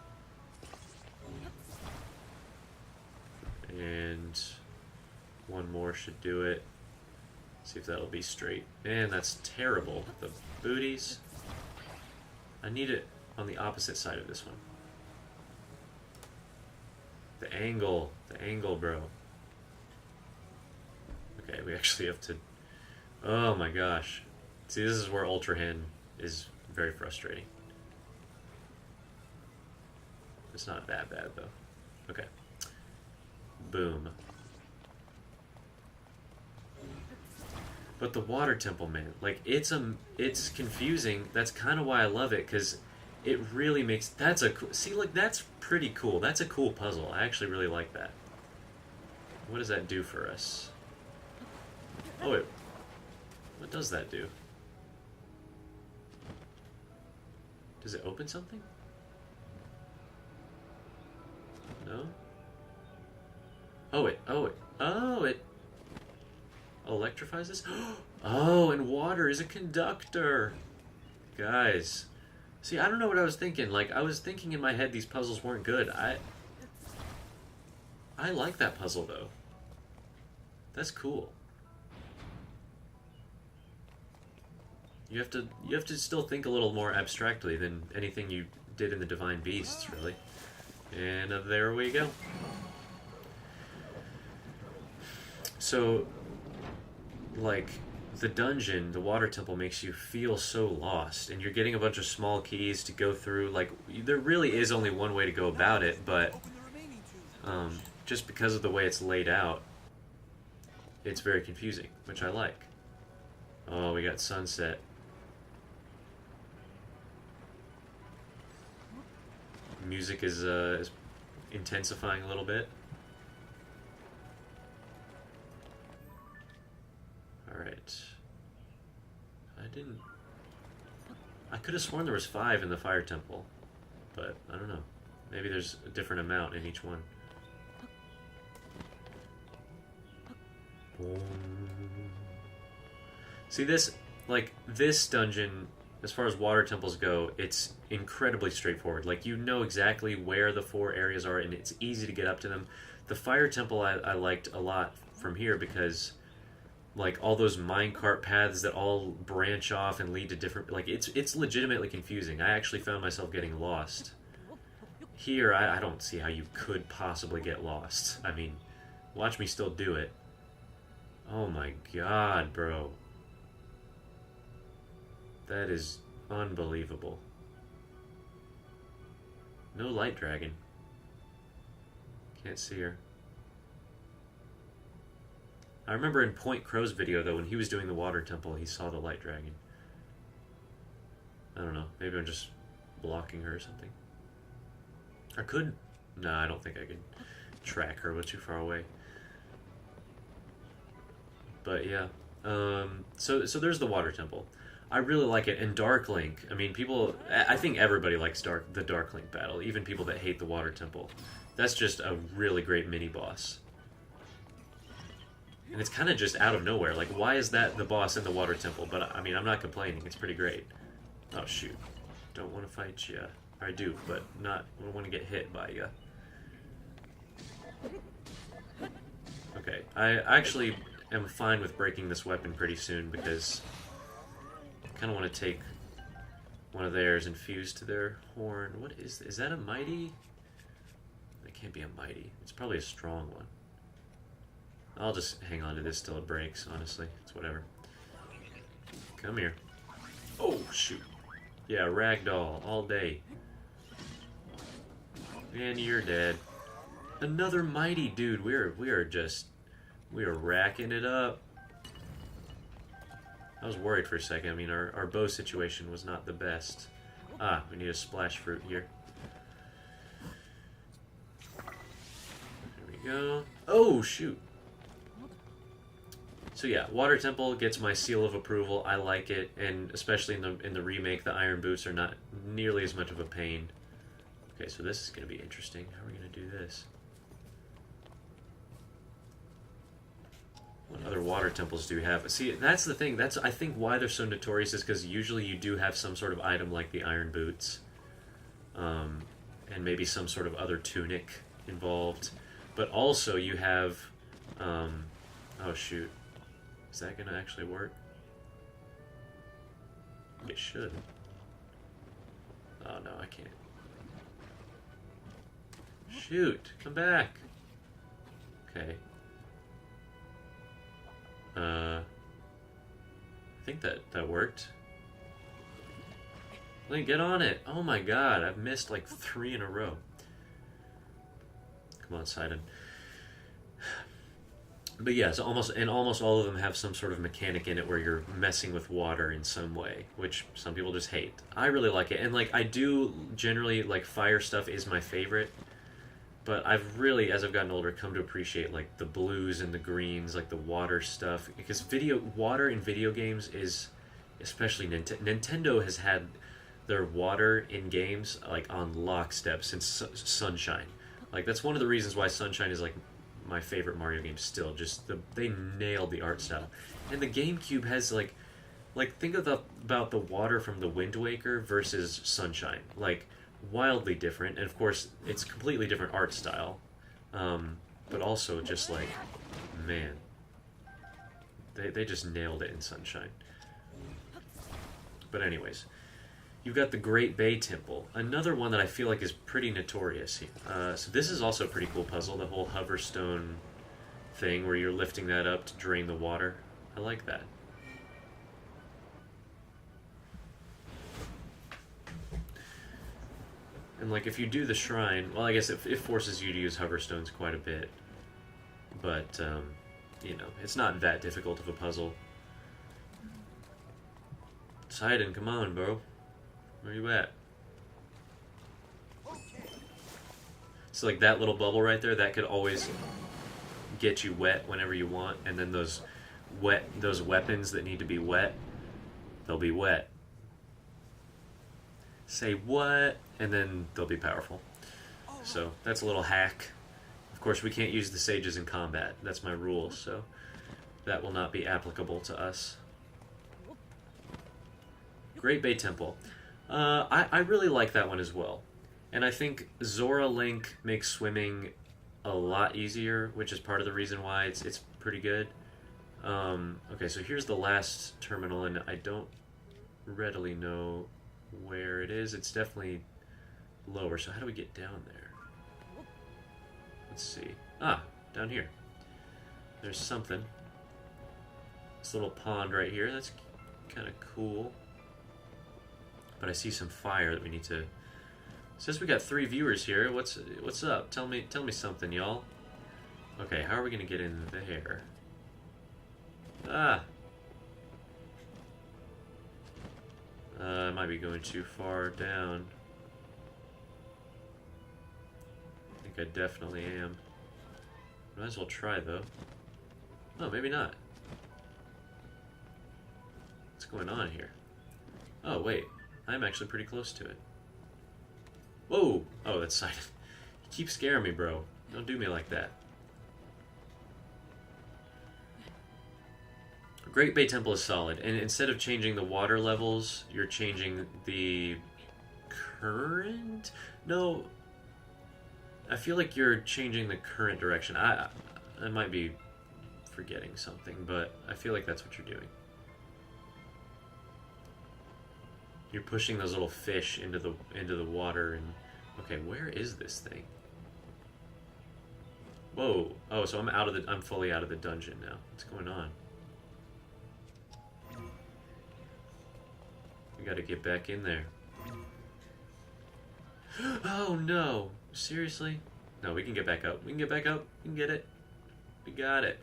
And one more should do it. See if that'll be straight. Man, that's terrible. The booties. I need it on the opposite side of this one. The angle, bro. Okay, we actually have to... Oh my gosh. See, this is where Ultra Hand is very frustrating. It's not that bad, though. Okay. Boom. But the Water Temple, man, it's confusing. That's kind of why I love it, because it really makes... That's pretty cool. That's a cool puzzle. I actually really like that. What does that do for us? Oh, wait. What does that do? Does it open something? No? Oh, it electrifies this? Oh, and water is a conductor! Guys. See, I don't know what I was thinking. I was thinking in my head these puzzles weren't good. I like that puzzle, though. That's cool. You have to still think a little more abstractly than anything you did in the Divine Beasts, really. And there we go. So, the dungeon, the water temple, makes you feel so lost, and you're getting a bunch of small keys to go through. Like, there really is only one way to go about it, but Open the remaining two. just because of the way it's laid out, it's very confusing, which I like. Oh, we got sunset. Music is intensifying a little bit. Alright. I could have sworn there was 5 in the fire temple, but I don't know. Maybe there's a different amount in each one. See, this dungeon, as far as water temples go, it's incredibly straightforward. Like, you know exactly where the 4 areas are, and it's easy to get up to them. The fire temple I liked a lot from here because, like, all those minecart paths that all branch off and lead to different... Like, it's legitimately confusing. I actually found myself getting lost. Here, I don't see how you could possibly get lost. I mean, watch me still do it. Oh my god, bro. That is unbelievable. No light dragon. Can't see her. I remember in Point Crow's video, though, when he was doing the water temple, he saw the light dragon. I don't know. Maybe I'm just blocking her or something. I could... No, I don't think I could track her. We're too far away. But yeah. So there's the water temple. I really like it. And Dark Link, I mean, people... I think everybody likes the Dark Link battle, even people that hate the water temple. That's just a really great mini-boss. And it's kind of just out of nowhere. Like, why is that the boss in the water temple? But, I mean, I'm not complaining. It's pretty great. Oh, shoot. Don't want to fight ya. I do, but I don't want to get hit by ya. Okay, I actually am fine with breaking this weapon pretty soon because I kind of want to take one of theirs and fuse to their horn. What is that a mighty? It can't be a mighty. It's probably a strong one. I'll just hang on to this till it breaks, honestly. It's whatever. Come here. Oh, shoot. Yeah, ragdoll all day. And you're dead. Another mighty, dude. We are racking it up. I was worried for a second. I mean, our bow situation was not the best. Ah, we need a splash fruit here. There we go. Oh, shoot. So yeah, Water Temple gets my seal of approval. I like it, and especially in the remake, the iron boots are not nearly as much of a pain. Okay, so this is going to be interesting. How are we going to do this? What other water temples do you have? See, that's the thing. That's, I think, why they're so notorious is because usually you do have some sort of item like the iron boots, and maybe some sort of other tunic involved. But also you have, oh shoot, is that going to actually work? It should. Oh no, I can't. Shoot, come back. Okay. I think that worked. Link, get on it. Oh my god, I've missed like 3 in a row. Come on, Sidon. But yes, almost all of them have some sort of mechanic in it where you're messing with water in some way, which some people just hate. I really like it, and like I do generally like fire stuff is my favorite. But I've really, as I've gotten older, come to appreciate like the blues and the greens, like the water stuff, because water in video games is, especially Nintendo has had their water in games like on lockstep since Sunshine. Like that's one of the reasons why Sunshine is like my favorite Mario game still. Just they nailed the art style, and the GameCube has like think about the water from the Wind Waker versus Sunshine, like wildly different, and of course it's completely different art style, but also just like, man, they just nailed it in Sunshine. But anyways, you've got the Great Bay Temple, another one that I feel like is pretty notorious. So this is also a pretty cool puzzle, the whole hoverstone thing where you're lifting that up to drain the water. I like that. And like if you do the shrine, well, I guess it forces you to use hover stones quite a bit. But, you know, it's not that difficult of a puzzle. Sidon, come on, bro. Where you at? So like that little bubble right there, that could always get you wet whenever you want, and then those weapons that need to be wet, they'll be wet. Say what, and then they'll be powerful. So that's a little hack. Of course, we can't use the sages in combat. That's my rule, so that will not be applicable to us. Great Bay Temple. I really like that one as well. And I think Zora Link makes swimming a lot easier, which is part of the reason why it's pretty good. Okay, so here's the last terminal, and I don't readily know where it is. It's definitely lower, so how do we get down there? Let's see. Ah, down here. There's something. This little pond right here, that's kind of cool. But I see some fire that we need to... Since we got 3 viewers here, what's up? Tell me something, y'all. Okay, how are we gonna get in there? Ah! I might be going too far down. I think I definitely am. Might as well try, though. Oh, maybe not. What's going on here? Oh, wait. I'm actually pretty close to it. Whoa! Oh, that's Sidon. You keep scaring me, bro. Don't do me like that. Great Bay Temple is solid, and instead of changing the water levels, you're changing the current? No. I feel like you're changing the current direction. I might be forgetting something, but I feel like that's what you're doing. You're pushing those little fish into the water, and okay, where is this thing? Whoa! Oh, so I'm fully out of the dungeon now. What's going on? We gotta get back in there. Oh no! Seriously? No, we can get back up. We can get back up. We can get it. We got it.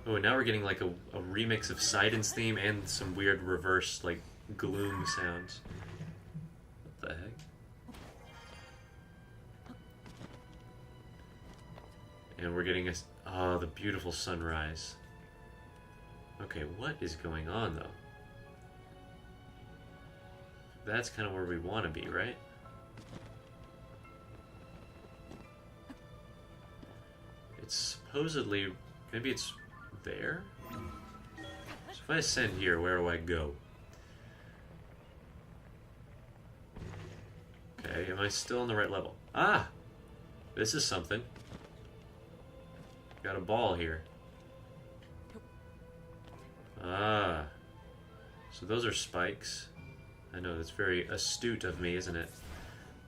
Oh, and now we're getting like a remix of Sidon's theme and some weird reverse like gloom sounds. What the heck? And we're getting the beautiful sunrise. Okay, what is going on though? That's kind of where we want to be, right? It's supposedly, maybe it's there? So if I ascend here, where do I go? Okay, am I still on the right level? Ah! This is something. Got a ball here. Ah. So those are spikes. I know, that's very astute of me, isn't it?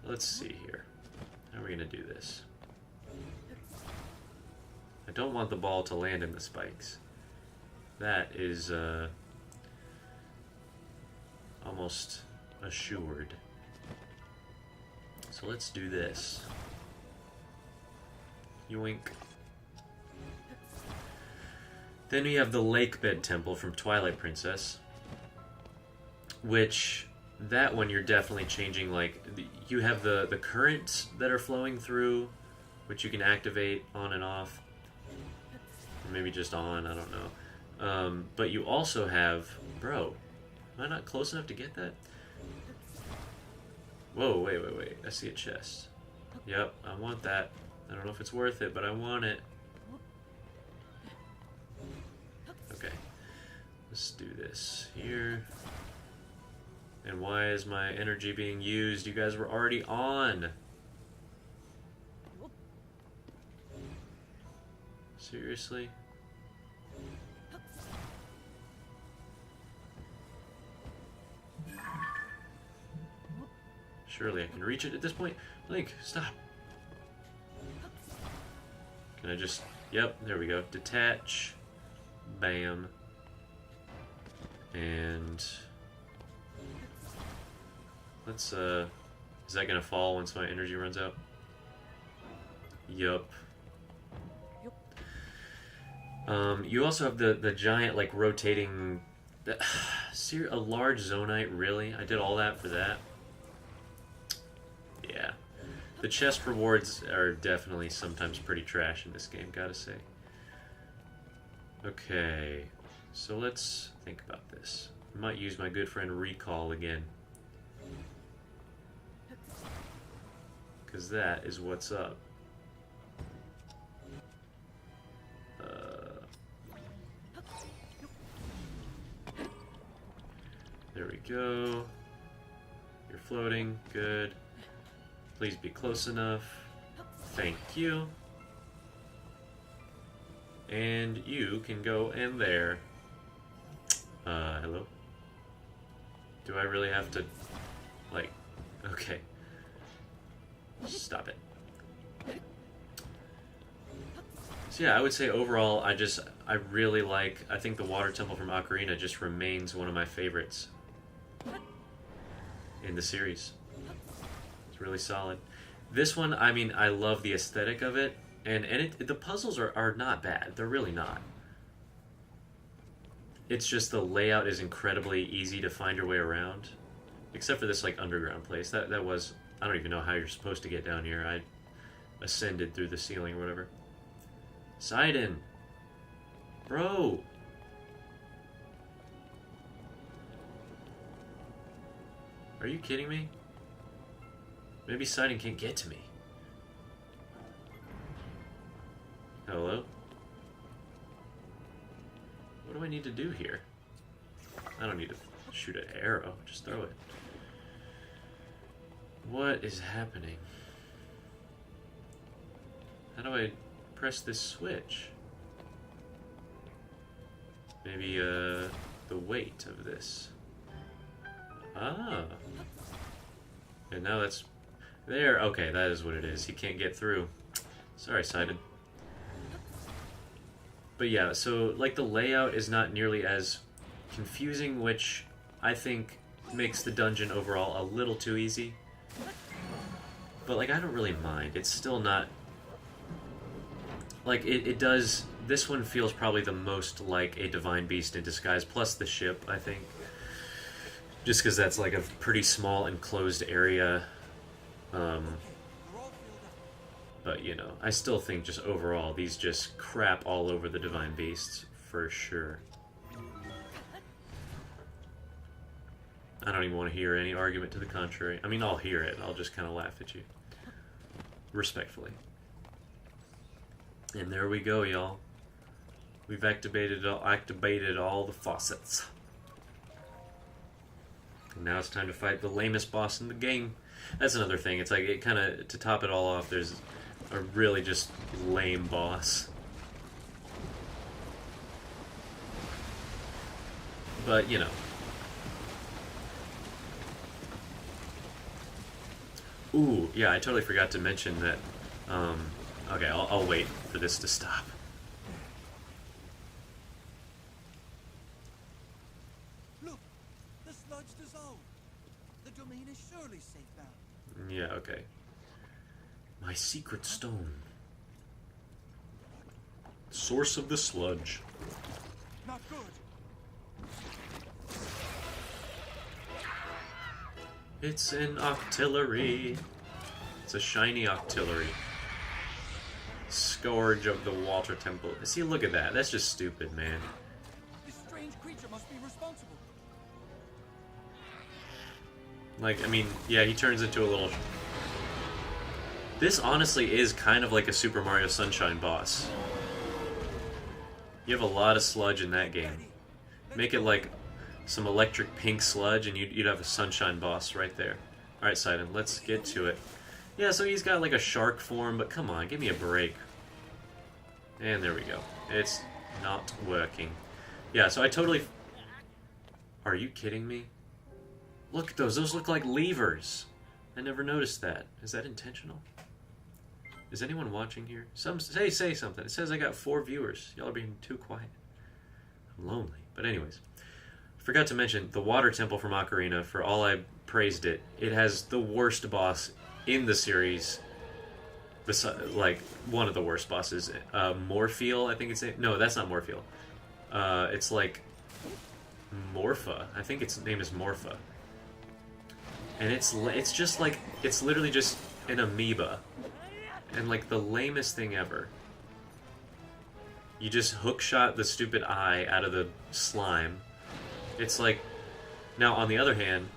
Let's see here. How are we going to do this? I don't want the ball to land in the spikes. That is almost assured. So let's do this. Yoink. Then we have the Lakebed Temple from Twilight Princess, which that one you're definitely changing, like you have the currents that are flowing through, which you can activate on and off, or maybe just on, I don't know. But you also have, bro, am I not close enough to get that? Whoa, wait, I see a chest. Yep, I want that. I don't know if it's worth it, but I want it. Okay, let's do this here. And why is my energy being used? You guys were already on. Seriously? Surely I can reach it at this point. Link, stop. Can I just... Yep, there we go. Detach. Bam. And... let's Is that gonna fall once my energy runs out? Yup. You also have the giant, like, rotating... a large Zonite, really? I did all that for that? Yeah. The chest rewards are definitely sometimes pretty trash in this game, gotta say. Okay. So let's think about this. I might use my good friend Recall again. Because that is what's up. There we go. You're floating. Good. Please be close enough. Thank you. And you can go in there. Hello? Do I really have to... like... okay. Stop it. So yeah, I would say overall, I really like... I think the Water Temple from Ocarina just remains one of my favorites in the series. It's really solid. This one, I mean, I love the aesthetic of it, and the puzzles are not bad. They're really not. It's just the layout is incredibly easy to find your way around. Except for this, like, underground place. That was... I don't even know how you're supposed to get down here. I ascended through the ceiling or whatever. Sidon! Bro! Are you kidding me? Maybe Sidon can't get to me. Hello? What do I need to do here? I don't need to shoot an arrow. Just throw it. What is happening? How do I press this switch? Maybe, the weight of this. Ah. And now that's... there. Okay, that is what it is. He can't get through. Sorry, Sidon. But yeah, so, like, the layout is not nearly as confusing, which I think makes the dungeon overall a little too easy. But, like, I don't really mind. It's still not... like, it does... this one feels probably the most like a Divine Beast in disguise, plus the ship, I think. Just because that's, like, a pretty small enclosed area. But, you know, I still think just overall, these just crap all over the Divine Beasts, for sure. I don't even want to hear any argument to the contrary. I mean, I'll hear it. I'll just kind of laugh at you. Respectfully. And there we go, y'all. We've activated all the faucets. And now it's time to fight the lamest boss in the game. That's another thing. It's like, it kind of, to top it all off, there's a really just lame boss. But, you know. Ooh, yeah, I totally forgot to mention that, okay, I'll wait for this to stop. Look, the sludge dissolved. The domain is surely safe now. Yeah, okay. My secret stone. Source of the sludge. Not good. It's an octillery. It's a shiny octillery. Scourge of the Water Temple. See, look at that. That's just stupid, man. This strange creature must be responsible. Like, I mean, yeah, he turns into a little... This honestly is kind of like a Super Mario Sunshine boss. You have a lot of sludge in that game. Make it like some electric pink sludge and you'd have a Sunshine boss right there. Alright, Sidon, let's get to it. Yeah, so he's got like a shark form, but come on, give me a break. And there we go. It's not working. Yeah, so I totally... Are you kidding me? Look at those. Those look like levers. I never noticed that. Is that intentional? Is anyone watching here? Say something. It says I got 4 viewers. Y'all are being too quiet. I'm lonely. But anyways. Forgot to mention, the water temple from Ocarina, for all I praised it, it has the worst boss in the series. Like, one of the worst bosses. Morpheal, I think it's... No, that's not Morpheal. It's like... Morpha. I think its name is Morpha. And it's just like... It's literally just an amoeba. And like the lamest thing ever. You just hookshot the stupid eye out of the slime. It's like... Now, on the other hand,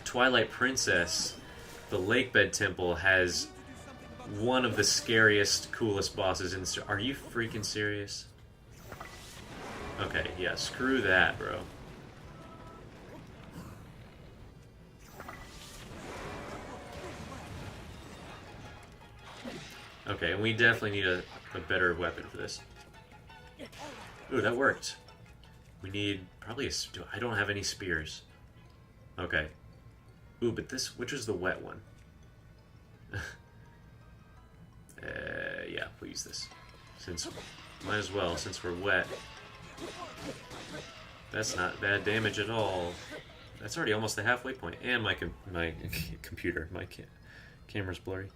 Twilight Princess, the Lakebed Temple, has one of the scariest, coolest bosses in... Are you freaking serious? Okay, yeah, screw that, bro. Okay, and we definitely need a better weapon for this. Ooh, that worked. We need probably a... I don't have any spears. Okay. Ooh, but this... Which is the wet one? Yeah, we'll use this. Since... Might as well, since we're wet. That's not bad damage at all. That's already almost the halfway point. And my computer, my camera's blurry.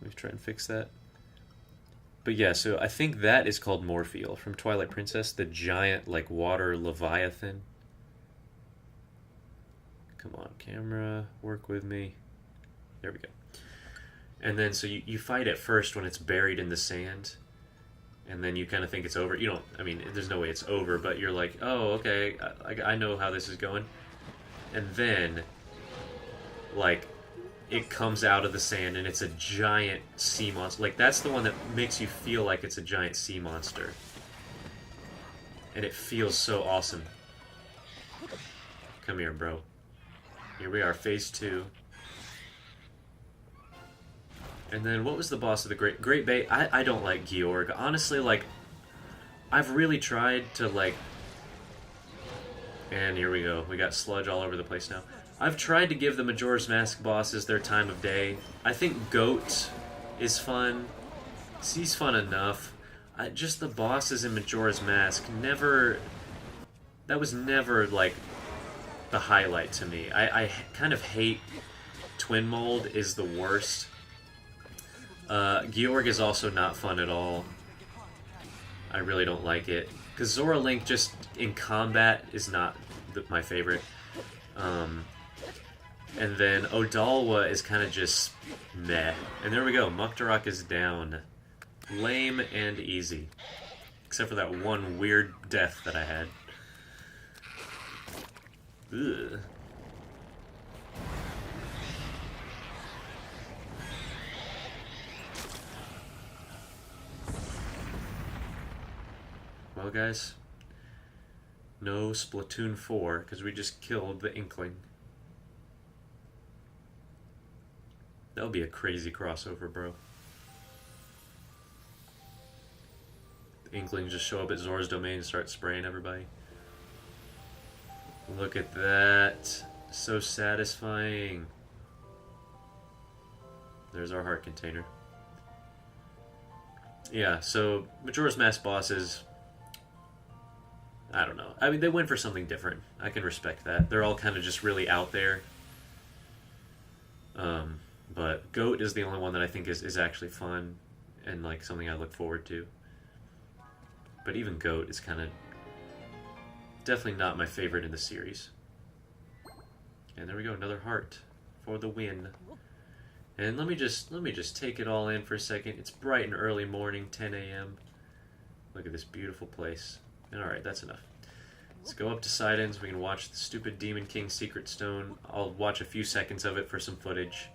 Let me try and fix that. But yeah, so I think that is called Morpheal from Twilight Princess, the giant, like, water leviathan. Come on, camera, work with me. There we go. And then, so you fight it first when it's buried in the sand, and then you kind of think it's over. You don't, I mean, there's no way it's over, but you're like, oh, okay, I know how this is going. And then, like... It comes out of the sand and it's a giant sea monster. Like, that's the one that makes you feel like it's a giant sea monster. And it feels so awesome. Come here, bro. Here we are, phase 2. And then, what was the boss of the Great Bay? I don't like Georg. Honestly, like, I've really tried to, like... And here we go. We got sludge all over the place now. I've tried to give the Majora's Mask bosses their time of day. I think Goat is fun. He's fun enough. Just the bosses in Majora's Mask never... That was never, like, the highlight to me. I kind of hate Twin Mold is the worst. Georg is also not fun at all. I really don't like it. Because Zora Link just, in combat, is not my favorite. And then Odalwa is kind of just meh. And there we go. Muktarok is down. Lame and easy. Except for that one weird death that I had. Ugh. Well, guys. No Splatoon 4, because we just killed the Inkling. That'll be a crazy crossover, bro. The Inklings just show up at Zora's Domain and start spraying everybody. Look at that. So satisfying. There's our heart container. Yeah, so Majora's Mask bosses... I don't know. I mean, they went for something different. I can respect that. They're all kind of just really out there. But Goat is the only one that I think is actually fun and like something I look forward to. But even Goat is kind of definitely not my favorite in the series. And there we go, another heart for the win. And let me just take it all in for a second. It's bright and early morning, 10 a.m. Look at this beautiful place. And alright, that's enough. Let's go up to Sidon so we can watch the stupid Demon King Secret Stone. I'll watch a few seconds of it for some footage.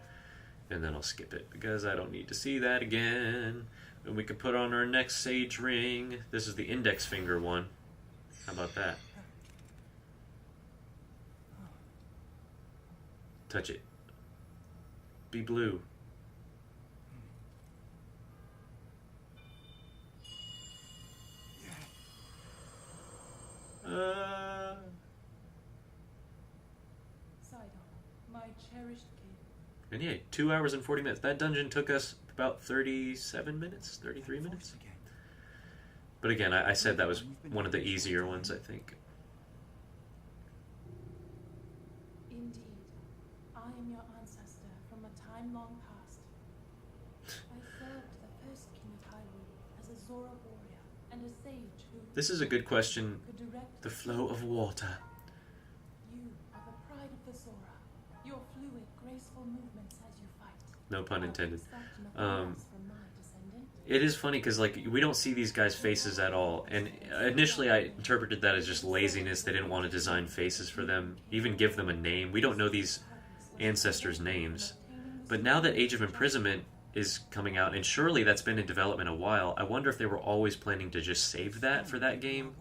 And then I'll skip it, because I don't need to see that again. And we can put on our next Sage Ring. This is the index finger one. How about that? Touch it. Be blue. Sidon, my cherished king. And yeah, 2 hours and 40 minutes. That dungeon took us about 37 minutes, 33 minutes. But again, I said that was one of the easier ones, I think. Indeed, I am your ancestor from a time long past. I served the first king of Hyrule as a Zora warrior and a sage who This is a good question. could direct The flow of water. You are the pride of the Zora. Your fluid, graceful movements as you fight. No pun intended. Expect nothing less from my descendant. It is funny because like we don't see these guys' faces at all, and initially I interpreted that as just laziness. They didn't want to design faces for them, even give them a name. We don't know these ancestors' names, but now that Age of Imprisonment is coming out, and surely that's been in development a while, I wonder if they were always planning to just save that for that game,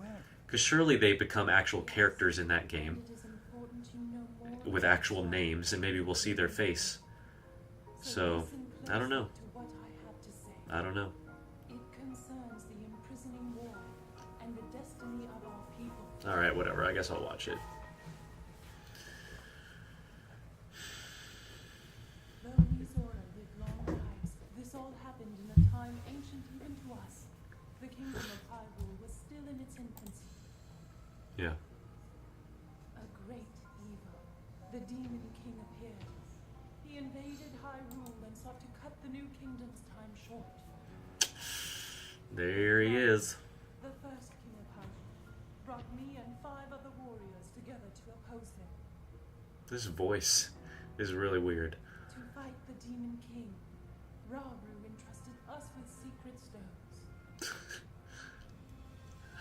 because surely they become actual characters in that game It is important you know more. with actual names, and maybe we'll see their face. So listen I don't know. closely to what I have to say. I don't know. It concerns the imprisoning war and the destiny of our people. Alright, whatever. I guess I'll watch it. Though we Zora lived long lives, this all happened in a time ancient even to us. The kingdom of Hyrule was still in its infancy. Yeah. A great evil, the Demon King, appeared. He invaded Hyrule and sought to cut the new kingdom's time short. There he is. The first king of Hyrule brought me and 5 other warriors together to oppose him. This voice is really weird. To fight the Demon King, Rauru entrusted us with secret stones.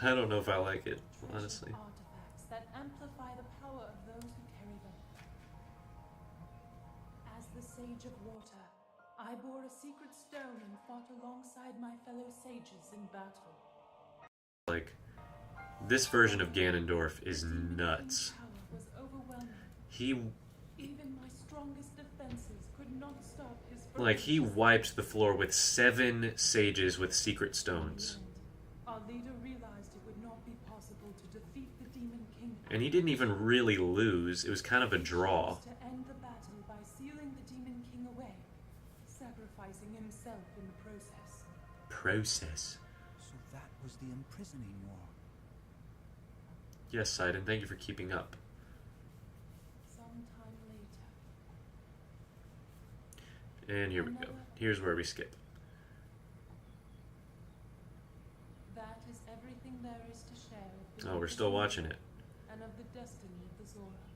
I don't know if I like it, honestly. Treasured artifacts that amplify the power of those who carry them. As the Sage of Water, I bore a secret stone and fought alongside my fellow sages in battle. Like, this version of Ganondorf is Demon nuts. King's power was overwhelming. He, Even my strongest defenses could not stop his like, he ferocious- wiped the floor with 7 sages with secret In stones. the end, our leader realized it would not be possible to defeat the Demon King. And he didn't even really lose. It was kind of a draw. To end the battle by sealing the Demon King away, sacrificing himself in the process. Process. So that was the imprisoning war. Yes, Sidon, thank you for keeping up. Sometime later, And here we go. Here's where we skip. that is everything there is to share. of the Oh, we're still watching it. And of the destiny of the Zora.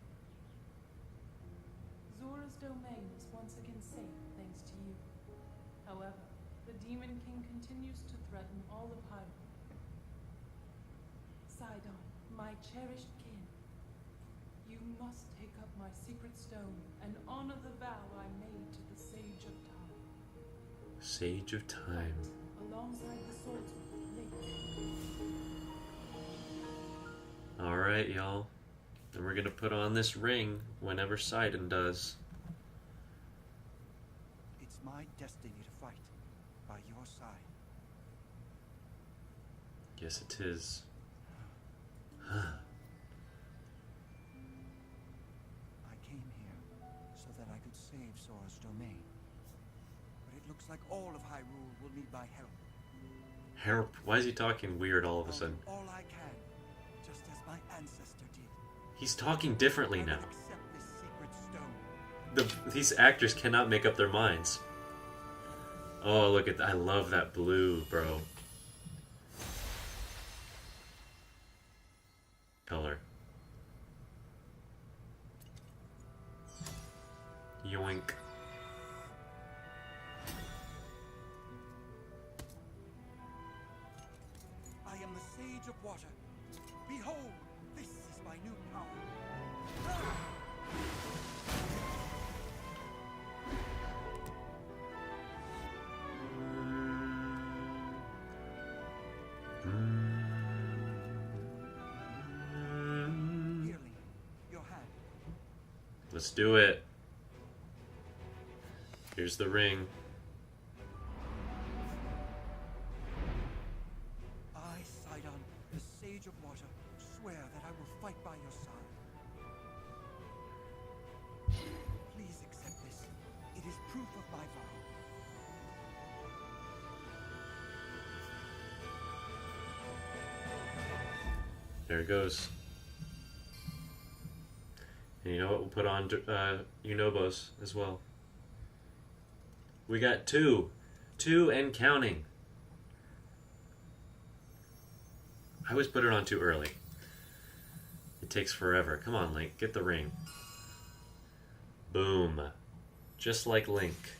Zora's domain is once again safe thanks to you. However, the Demon King continues to threaten all of Hyrule. Sidon, my cherished kin, you must take up my secret stone and honor the vow I made to the Sage of Time. Sage of Time. Alongside the swordsman, Link. Alright, y'all. And we're gonna put on this ring whenever Sidon does. It's my destiny to fight by your side. Yes, it is. I came here so that I could save Sora's domain. But it looks like all of Hyrule will need my help. Help. Why is he talking weird all of a I'll sudden? do all I can, just as my ancestor did. He's talking differently I will now. accept this secret stone. These actors cannot make up their minds. Oh, look at that. I love that blue, bro. Color. Yoink. I am the Sage of Water. Behold, this is my new power. Here, Link, your hand. Let's do it. Here's the ring. I, Sidon, the Sage of Water, swear that I will fight by your side. Please accept this. It is proof of my vow. There it goes. And you know what? We'll put on Unobos as well. We got two. Two and counting. I always put it on too early. It takes forever. Come on, Link. Get the ring. Boom. Just like Link.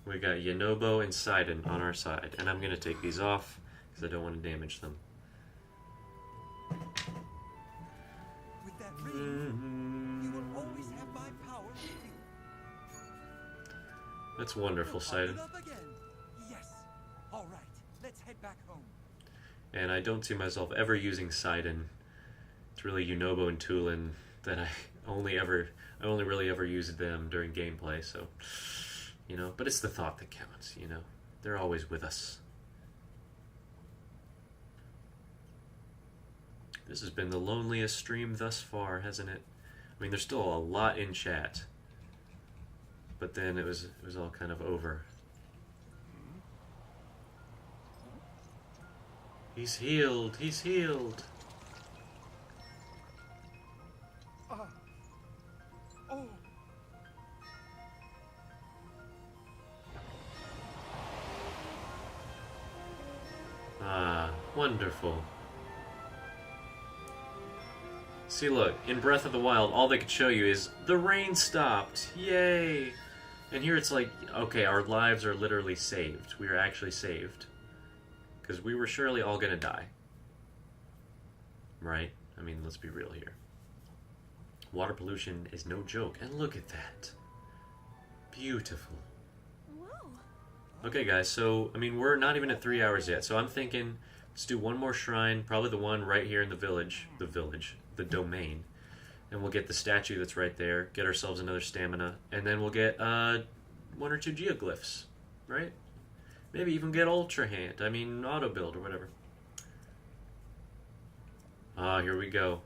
We got Yunobo and Sidon on our side. And I'm going to take these off because I don't want to damage them. With that ring, you will always have my power with you. That's wonderful, We'll pop it Sidon. up again. Yes. All right. Let's head back home. And I don't see myself ever using Sidon. It's really Yunobo and Tulin that I only really ever used them during gameplay, so you know, but it's the thought that counts, you know. They're always with us. This has been the loneliest stream thus far, hasn't it? I mean, there's still a lot in chat. But then it was all kind of over. He's healed. He's healed. Oh. Ah, wonderful. See, look, in Breath of the Wild, all they could show you is the rain stopped. Yay! And here it's like, okay, our lives are literally saved. We are actually saved. Because we were surely all gonna die. Right? I mean, let's be real here. Water pollution is no joke. And look at that. Beautiful. Whoa. Okay, guys, so, I mean, we're not even at 3 hours yet, so I'm thinking, let's do one more shrine, probably the one right here in the domain, and we'll get the statue that's right there, get ourselves another stamina, and then we'll get, 1 or 2 geoglyphs, right? Maybe even get Ultra Hand, I mean, auto build or whatever. Ah, here we go.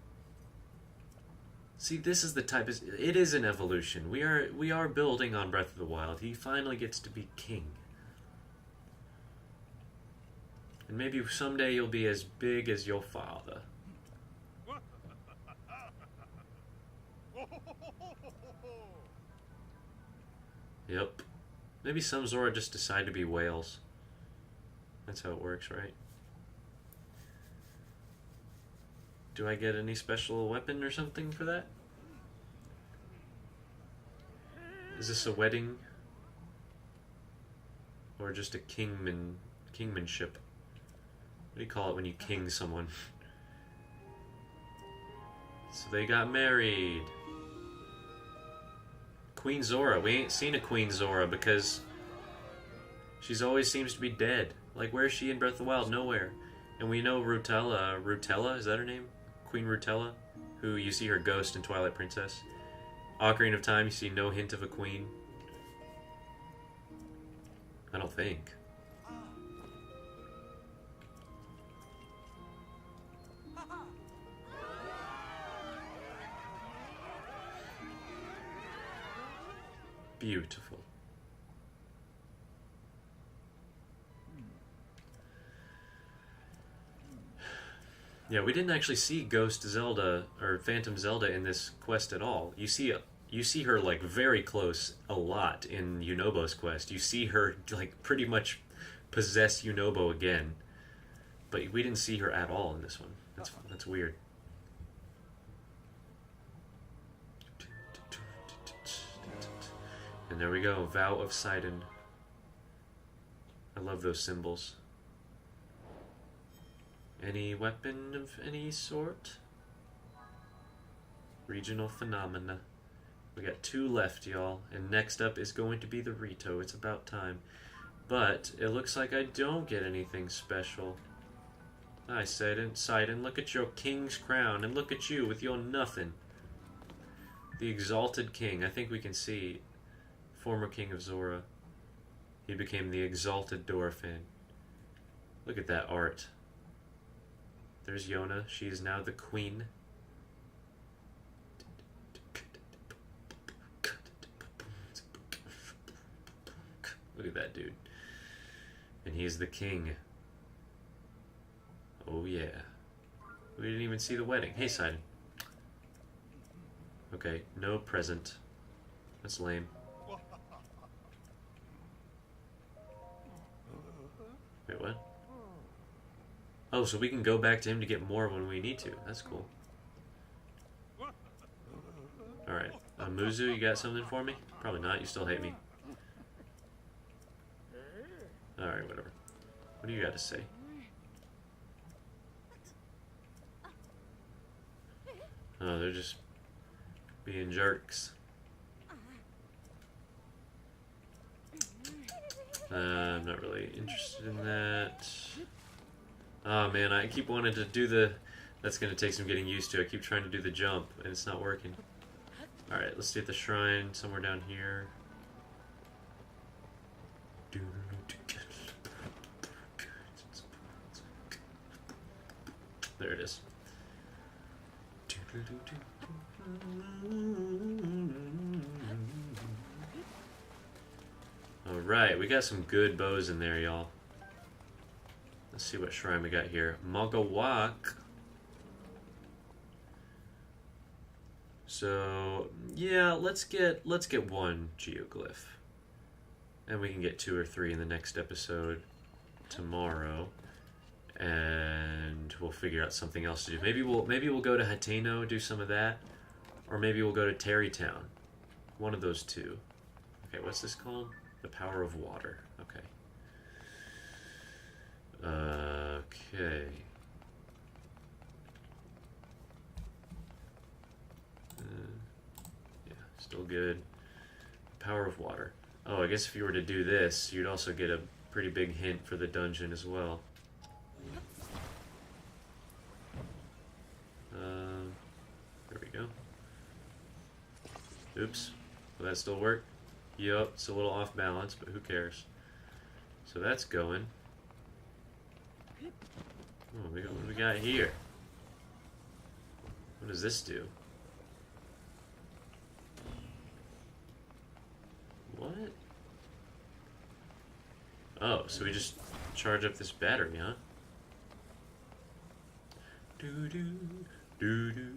See, this is the type, it is an evolution. We are building on Breath of the Wild. He finally gets to be king. And maybe someday you'll be as big as your father. Yep. Maybe some Zora just decide to be whales. That's how it works, right? Do I get any special weapon or something for that? Is this a wedding? Or just a kingmanship? What do you call it when you king someone? So they got married. Queen Zora. We ain't seen a Queen Zora because she's always seems to be dead. Like, where's she in Breath of the Wild? Nowhere. And we know Rutella, is that her name? Queen Rutella, who you see her ghost in Twilight Princess. Ocarina of Time, you see no hint of a queen. I don't think. Beautiful. Yeah, we didn't actually see Ghost Zelda or Phantom Zelda in this quest at all. You see her like very close a lot in Yunobo's quest. You see her like pretty much possess Yunobo again, but we didn't see her at all in this one. That's weird. And there we go, Vow of Sidon. I love those symbols. Any weapon of any sort? Regional phenomena. We got 2 left, y'all. And next up is going to be the Rito. It's about time. But it looks like I don't get anything special. Hi, Sidon, look at your king's crown, and look at you with your nothing. The Exalted King. I think we can see former King of Zora. He became the Exalted Dorphin. Look at that art. There's Yona. She is now the queen. Look at that dude. And he's the king Oh yeah. We didn't even see the wedding. Hey, Sidon. Okay, no present. That's lame. Wait, what? Oh, so we can go back to him to get more when we need to. That's cool. Alright. Muzu, you got something for me? Probably not. You still hate me. Alright, whatever. What do you got to say? Oh, they're just being jerks. I'm not really interested in that. Oh man, I keep wanting to do the... That's going to take some getting used to. I keep trying to do the jump, and it's not working. Alright, let's do the shrine somewhere down here. There it is. Alright, we got some good bows in there, y'all. Let's see what shrine we got here. Mogawak. So yeah, let's get one geoglyph. And we can get 2 or 3 in the next episode tomorrow. And we'll figure out something else to do. Maybe we'll go to Hateno, do some of that. Or maybe we'll go to Terrytown. One of those two. Okay, what's this called? The Power of Water. Okay. Okay. Yeah, still good. Power of Water. Oh, I guess if you were to do this, you'd also get a pretty big hint for the dungeon as well. There we go. Oops. Will that still work? Yup, it's a little off balance, but who cares? So that's going. Oh, what do we got here? What does this do? What? Oh, so we just charge up this battery, huh? Doo doo doo doo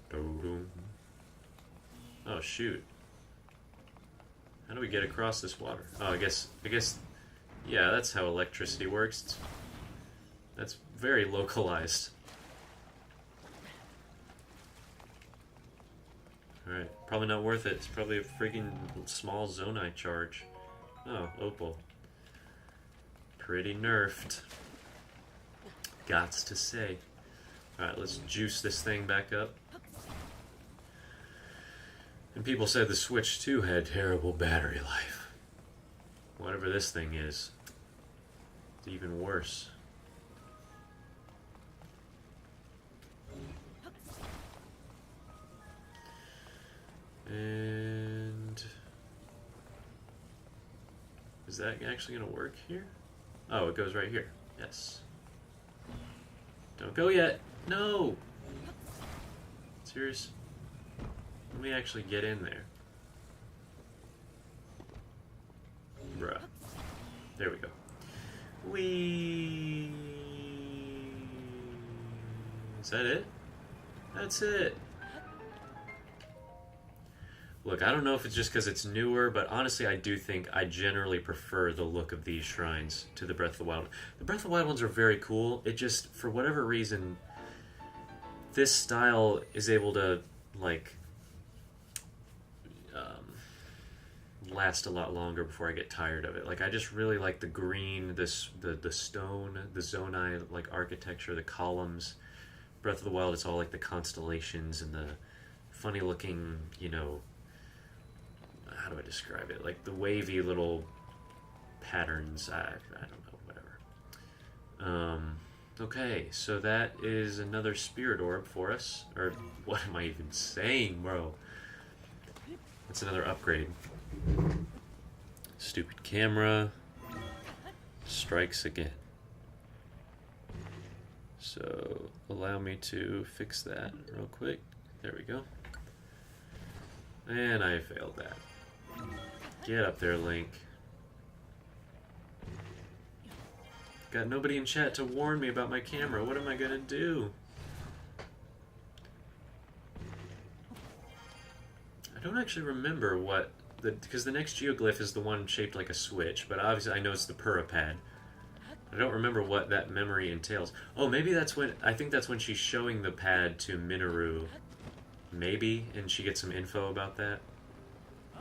doo doo. Oh shoot! How do we get across this water? Oh, I guess, yeah, that's how electricity works. That's very localized. Alright, probably not worth it. It's probably a freaking small zonai charge. Oh, opal. Pretty nerfed. Gots to say. Alright, let's juice this thing back up. And people said the Switch 2 had terrible battery life. Whatever this thing is, it's even worse. And is that actually going to work here? Oh, it goes right here. Yes. Don't go yet. No. Serious? Let me actually get in there. Bruh. There we go. Whee! Is that it? That's it. Look, I don't know if it's just because it's newer, but honestly, I do think I generally prefer the look of these shrines to the Breath of the Wild. The Breath of the Wild ones are very cool. It just, for whatever reason, this style is able to, like, last a lot longer before I get tired of it. Like, I just really like the green, the stone, the zonai, like, architecture, the columns. Breath of the Wild, it's all like the constellations and the funny looking, you know, how do I describe it? Like the wavy little patterns. I don't know, whatever. Okay, so that is another spirit orb for us. Or what am I even saying, bro? That's another upgrade. Stupid camera strikes again. So allow me to fix that real quick. There we go. And I failed that. Get up there, Link. Got nobody in chat to warn me about my camera. What am I gonna do? I don't actually remember what because the next geoglyph is the one shaped like a switch, but obviously I know it's the Purah pad. I don't remember what that memory entails. Oh, maybe that's when, I think that's when she's showing the pad to Minoru. Maybe, and she gets some info about that.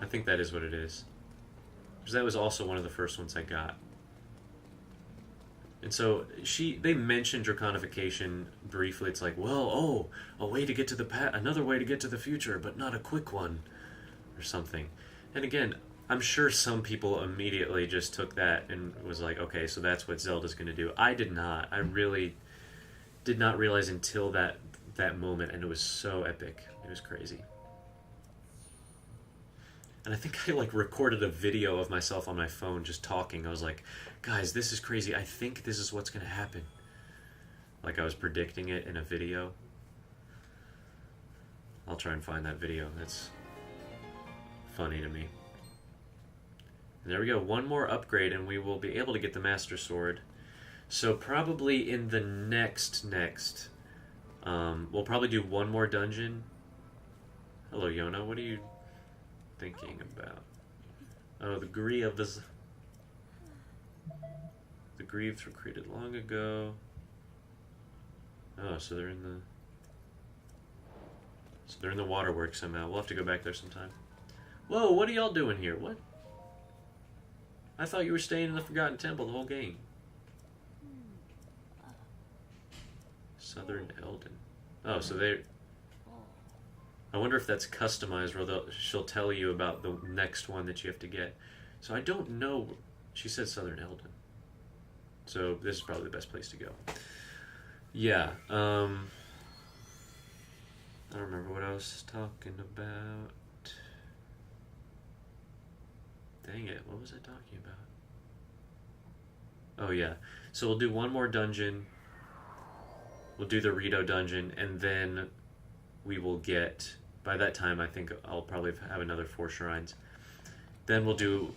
I think that is what it is. Because that was also one of the first ones I got. And so they mentioned draconification briefly. It's like, well, oh, a way to get to the another way to get to the future, but not a quick one, or something. And again, I'm sure some people immediately just took that and was like, okay, so that's what Zelda's going to do. I did not. I really did not realize until that moment, and it was so epic. It was crazy. And I think I like recorded a video of myself on my phone just talking. I was like, guys, this is crazy. I think this is what's going to happen. Like I was predicting it in a video. I'll try and find that video. That's funny to me. And there we go. One more upgrade and we will be able to get the Master Sword. So probably in the next, we'll probably do one more dungeon. Hello, Yona. What are you thinking about? Oh, the Greaves. The Greaves were created long ago. Oh, so they're in the waterworks somehow. We'll have to go back there sometime. Whoa, what are y'all doing here? What? I thought you were staying in the Forgotten Temple the whole game. Southern Eldon. Oh, so they're... I wonder if that's customized, or she'll tell you about the next one that you have to get. So I don't know. She said Southern Eldon. So this is probably the best place to go. Yeah. I don't remember what I was talking about. Dang it, what was I talking about? Oh yeah. So we'll do one more dungeon. We'll do the Rito dungeon, and then we will get, by that time I think I'll probably have another 4 shrines. Then we'll do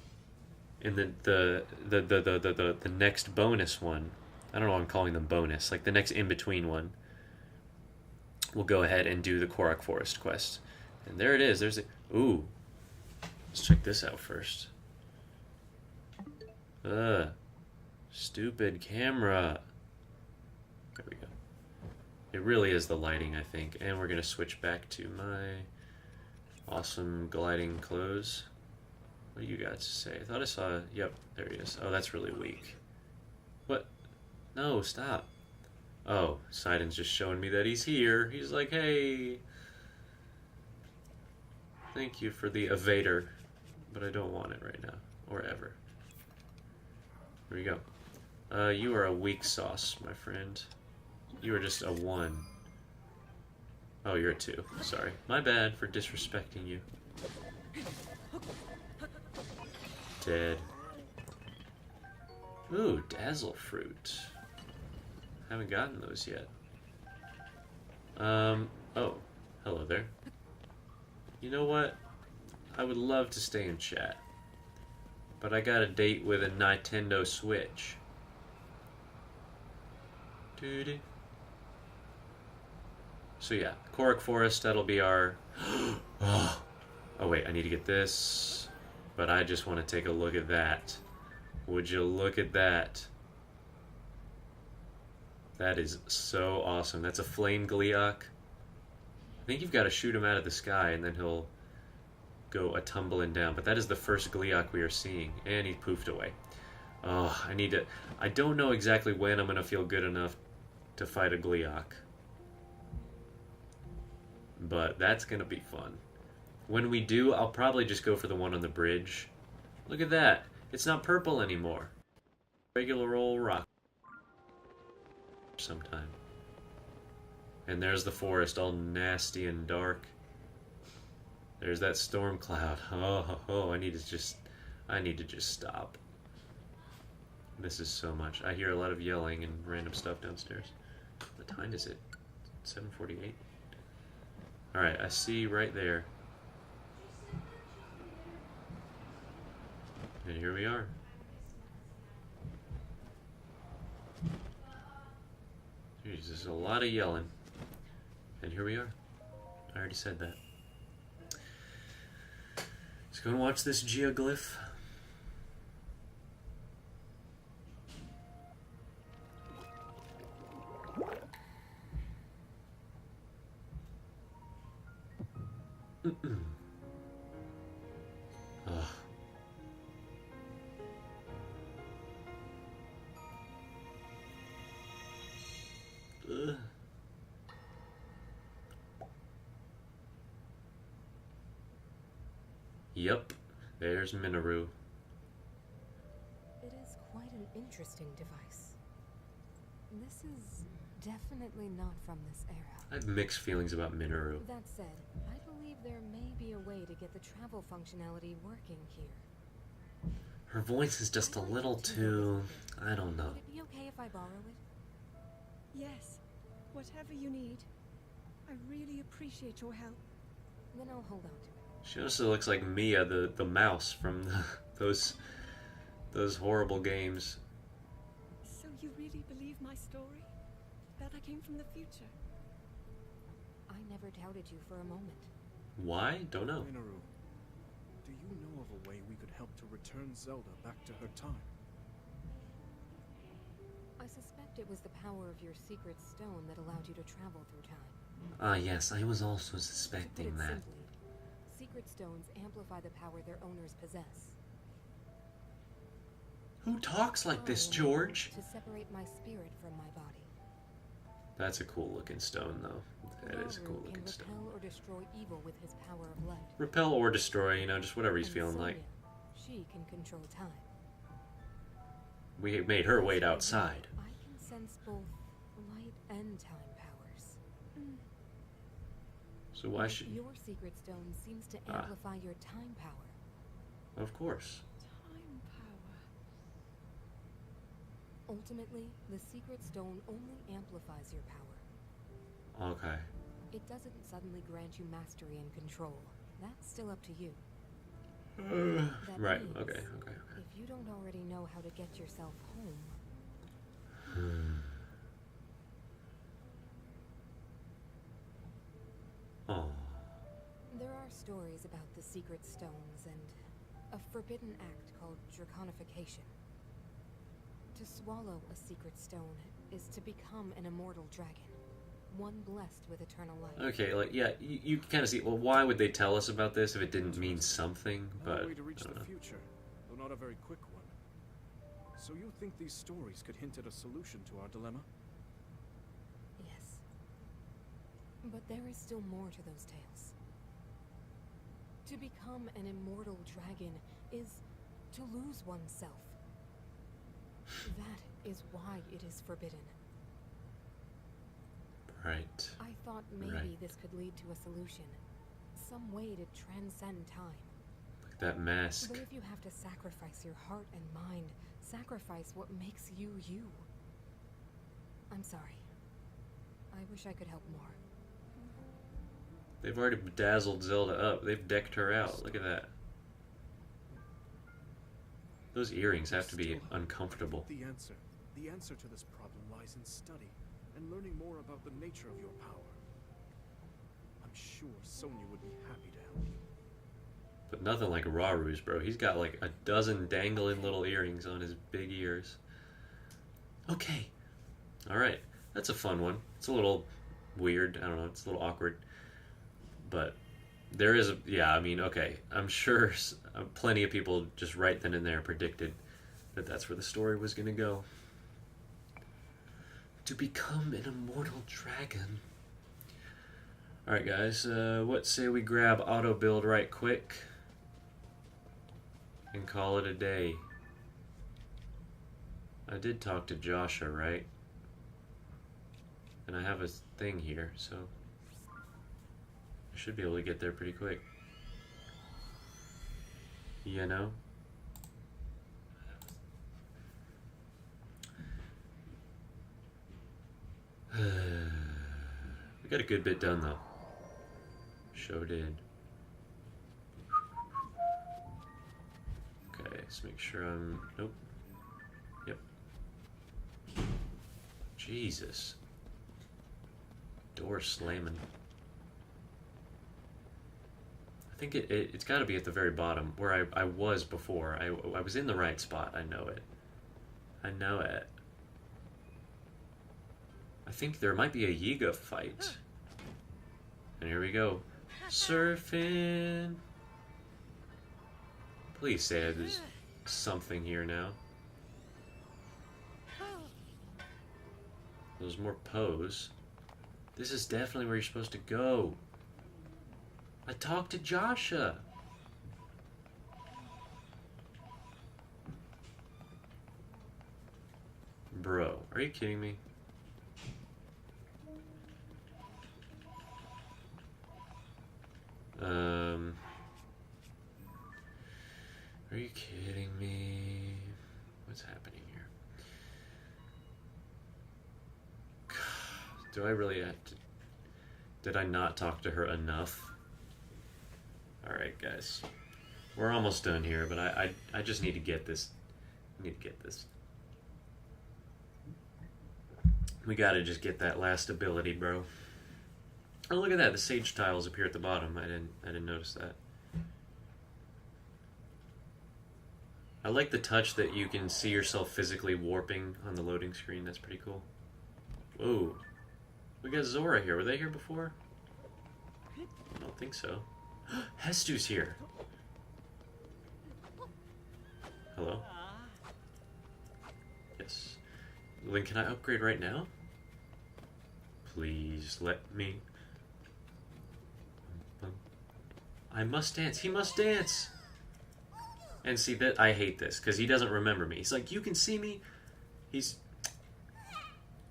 in the next bonus one. I don't know why I'm calling them bonus, like the next in-between one. We'll go ahead and do the Korok Forest quest. And there it is. There's a... Ooh. Let's check this out first. Stupid camera. There we go. It really is the lighting, I think. And we're going to switch back to my awesome gliding clothes. What do you got to say? I thought I saw... Yep, there he is. Oh, that's really weak. What? No, stop. Oh, Sidon's just showing me that he's here. He's like, hey. Thank you for the evader. But I don't want it right now. Or ever. Here we go. You are a weak sauce, my friend. You are just a 1. Oh, you're a 2. Sorry. My bad for disrespecting you. Dead. Ooh, Dazzle Fruit. Haven't gotten those yet. Oh, hello there. You know what? I would love to stay in chat. But I got a date with a Nintendo Switch. Dude. So yeah, Korok Forest, that'll be our... Oh wait, I need to get this. But I just want to take a look at that. Would you look at that? That is so awesome. That's a flame Gleeok. I think you've got to shoot him out of the sky and then he'll go a tumbling down. But that is the first Gleeok we are seeing. And he poofed away. Oh, I don't know exactly when I'm going to feel good enough to fight a Gleeok. But that's going to be fun. When we do, I'll probably just go for the one on the bridge. Look at that. It's not purple anymore. Regular old rock. Sometime. And there's the forest all nasty and dark. There's that storm cloud. Oh, I need to just stop. This is so much. I hear a lot of yelling and random stuff downstairs. What time is it? 7:48. All right, I see right there. And here we are. Jeez, there's a lot of yelling. And here we are. I already said that. Let's go and watch this geoglyph. Ugh. Ugh. Yep, there's Minoru. It is quite an interesting device. This is definitely not from this era. I have mixed feelings about Minoru. That said, I believe there may be a way to get the travel functionality working here. Her voice is just a little too... I don't know. Would it be okay if I borrow it? Yes, whatever you need. I really appreciate your help. Then I'll hold on to it. She also looks like Mia, the mouse from those horrible games. So you really believe my story? That I came from the future? I never doubted you for a moment. Why? Don't know. Minoru, do you know of a way we could help to return Zelda back to her time? I suspect it was the power of your secret stone that allowed you to travel through time. Ah, yes, I was also To put suspecting it that. simply, secret stones amplify the power their owners possess. Who talks like this, I am George? able to separate my spirit from my body. That's a cool looking stone, though. That is a Rauru cool can looking stone. repel or destroy evil with his power of light. Repel or destroy, you know, just whatever he's And feeling like. Sonia, she can control time. We made her wait outside. I can sense both light and time powers. So why should... Your secret stone seems to Ah. amplify your time power. Of course. Time power. Ultimately, the secret stone only amplifies your power. Okay. It doesn't suddenly grant you mastery and control. That's still up to you. That Right, means, okay. If you don't already know how to get yourself home, Oh. there are stories about the secret stones and a forbidden act called draconification. To swallow a secret stone is to become an immortal dragon, one blessed with eternal life. Okay, like, yeah, you kind of see, well, why would they tell us about this if it didn't mean something? But, Another way to reach I don't the know. future, though not a very quick one. So you think these stories could hint at a solution to our dilemma? Yes. But there is still more to those tales. To become an immortal dragon is to lose oneself. That is why it is forbidden. Right. I thought maybe Right. this could lead to a solution. Some way to transcend time. Look at that mask. But if you have to sacrifice your heart and mind, sacrifice what makes you you. I'm sorry. I wish I could help more. They've already dazzled Zelda up. They've decked her out. Look at that. Those earrings have to be Still, uncomfortable. The answer to this problem lies in study and learning more about the nature of your power. I'm sure Sonia would be happy to help you. But nothing like Raru's, bro. He's got like a dozen dangling little earrings on his big ears. Okay. Alright. That's a fun one. It's a little weird. I don't know. It's a little awkward. But there is a... Yeah, I mean, okay. I'm sure plenty of people just right then and there predicted that that's where the story was going to go. To become an immortal dragon. Alright, guys. What say we grab auto build right quick and call it a day? I did talk to Joshua, right? And I have a thing here, so I should be able to get there pretty quick. You know? We got a good bit done, though. Sure did. Okay, let's make sure I'm... Nope. Yep. Jesus. Door slamming. I think it's got to be at the very bottom where I was before. I was in the right spot. I know it. I know it. I think there might be a Yiga fight. And here we go. Surfing. Please say there's something here now. There's more pose. This is definitely where you're supposed to go. I talked to Joshua. Bro, are you kidding me? Are you kidding me? What's happening here? Do I really have to... Did I not talk to her enough? Alright, guys. We're almost done here, but I just need to get this. I need to get this. We gotta just get that last ability, bro. Oh, look at that. The sage tiles appear at the bottom. I didn't notice that. I like the touch that you can see yourself physically warping on the loading screen. That's pretty cool. Whoa. We got Zora here. Were they here before? I don't think so. Hestu's here. Hello? Yes. Link, can I upgrade right now? Please let me. I must dance. He must dance. And see, that I hate this because he doesn't remember me. He's like, you can see me. He's...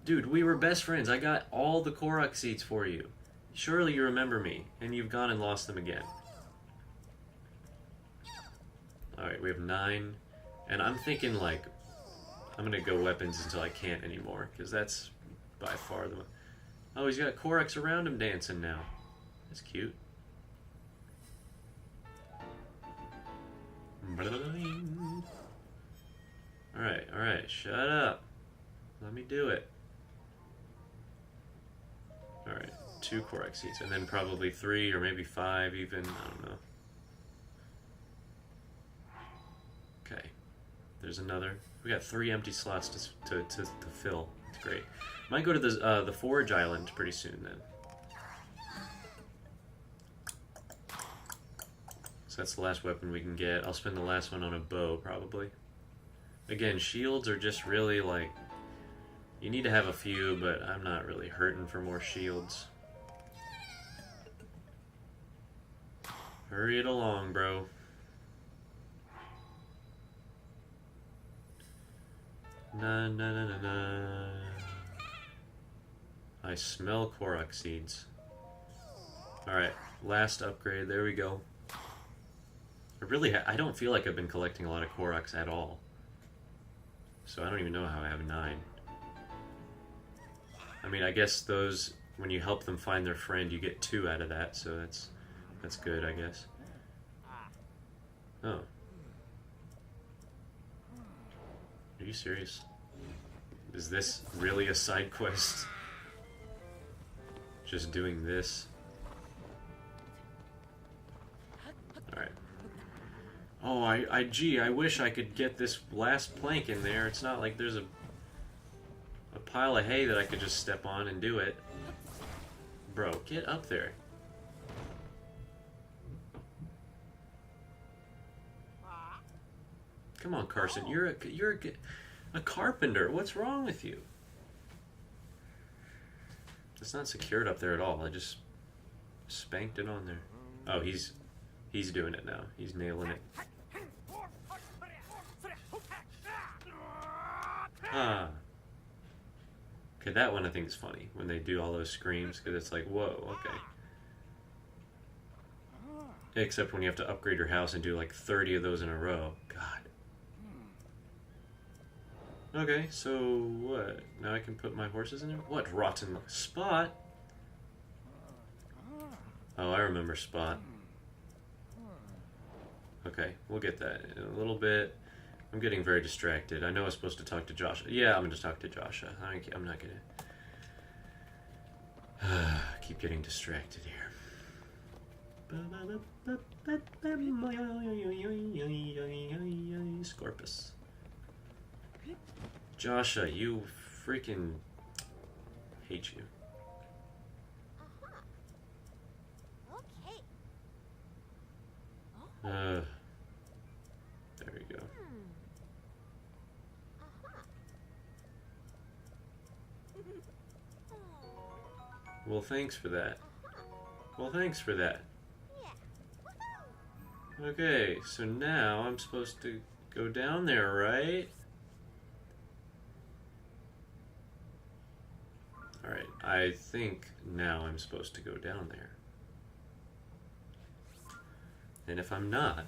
Dude, we were best friends. I got all the Korok seeds for you. Surely you remember me. And you've gone and lost them again. Alright, we have 9. And I'm thinking, like, I'm going to go weapons until I can't anymore. Because that's by far the... Oh, he's got Koroks around him dancing now. That's cute. Alright, shut up. Let me do it. Alright, 2 Korok seeds, and then probably 3 or maybe 5 even, I don't know. Okay, there's another. We got 3 empty slots to fill. It's great. Might go to the Forge Island pretty soon then. So that's the last weapon we can get. I'll spend the last one on a bow, probably. Again, shields are just really like... You need to have a few, but I'm not really hurting for more shields. Hurry it along, bro. Na na na na na. I smell Korok seeds. Alright, last upgrade. There we go. I don't feel like I've been collecting a lot of Koroks at all. So I don't even know how I have 9. I mean, I guess those, when you help them find their friend, you get 2 out of that, so that's good, I guess. Oh. Are you serious? Is this really a side quest? Just doing this? Alright. Oh, gee, I wish I could get this last plank in there. It's not like there's a pile of hay that I could just step on and do it. Bro, get up there. Come on, Carson. You're a carpenter. What's wrong with you? It's not secured up there at all. I just spanked it on there. Oh, he's doing it now. He's nailing it. Ah. Okay, that one I think is funny when they do all those screams because it's like, whoa, okay. Except when you have to upgrade your house and do like 30 of those in a row. God. Okay, so what? Now I can put my horses in there? What rotten Spot? Oh, I remember Spot. Okay, we'll get that in a little bit. I'm getting very distracted. I know I was supposed to talk to Joshua. Yeah, I'm going to talk to Joshua. I'm not going Keep getting distracted here. Scorpus. Joshua, you freaking hate you. Okay. There we go. Well, thanks for that. Well, thanks for that. Okay, so now I'm supposed to go down there, right? Alright, I think now I'm supposed to go down there. And if I'm not,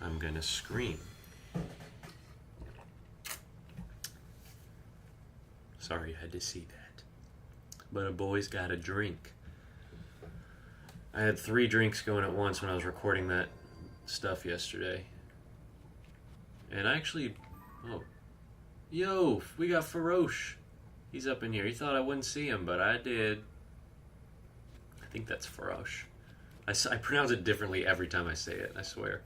I'm gonna scream. Sorry you had to see that. But a boy's got a drink. I had 3 drinks going at once when I was recording that stuff yesterday. And I actually... Oh. Yo, we got Faroche. He's up in here. He thought I wouldn't see him, but I did. I think that's Faroche. I pronounce it differently every time I say it, I swear.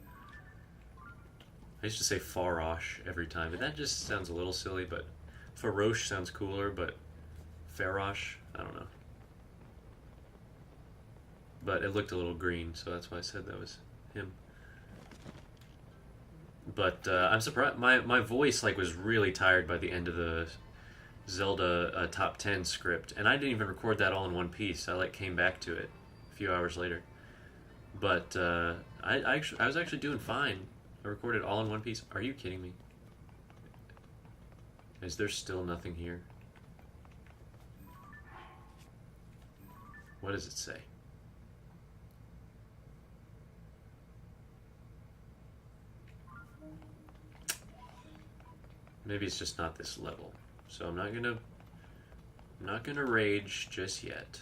I used to say Faroche every time, but that just sounds a little silly, but Faroche sounds cooler, but Faroche, I don't know. But it looked a little green, so that's why I said that was him. But I'm surprised. My voice was really tired by the end of the Zelda top 10 script, and I didn't even record that all in one piece. I came back to it a few hours later. But I was actually doing fine. I recorded all in one piece. Are you kidding me? Is there still nothing here? What does it say? Maybe it's just not this level. So I'm not gonna rage just yet.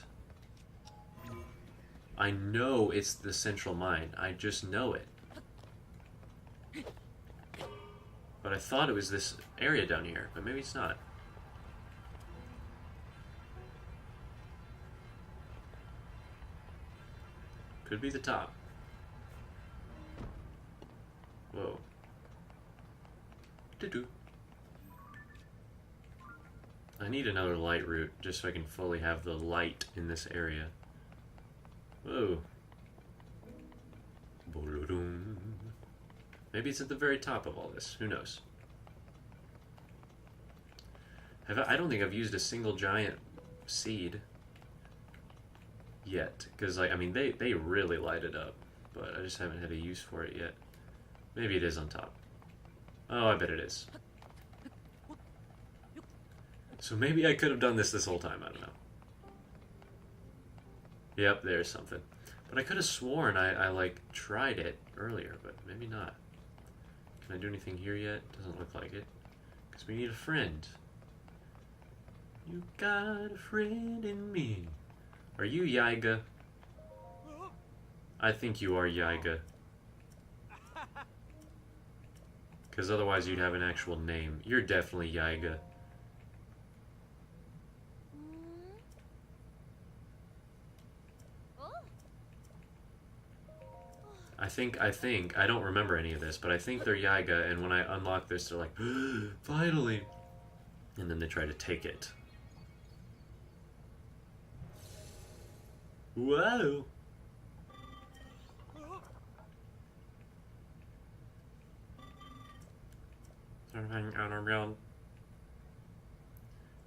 I know it's the central mine. I just know it. But I thought it was this area down here, but maybe it's not. Could be the top. Whoa. Doo-doo. I need another light route just so I can fully have the light in this area. Whoa. Maybe it's at the very top of all this. Who knows? I don't think I've used a single giant seed yet. Because, they really light it up. But I just haven't had a use for it yet. Maybe it is on top. Oh, I bet it is. So maybe I could have done this whole time. I don't know. Yep, there's something. But I could have sworn I tried it earlier, but maybe not. Can I do anything here yet? Doesn't look like it. Because we need a friend. You got a friend in me. Are you Yiga? I think you are Yiga. Because otherwise you'd have an actual name. You're definitely Yiga. I think, I don't remember any of this, but I think they're Yiga, and when I unlock this, they're like, finally! And then they try to take it. Whoa!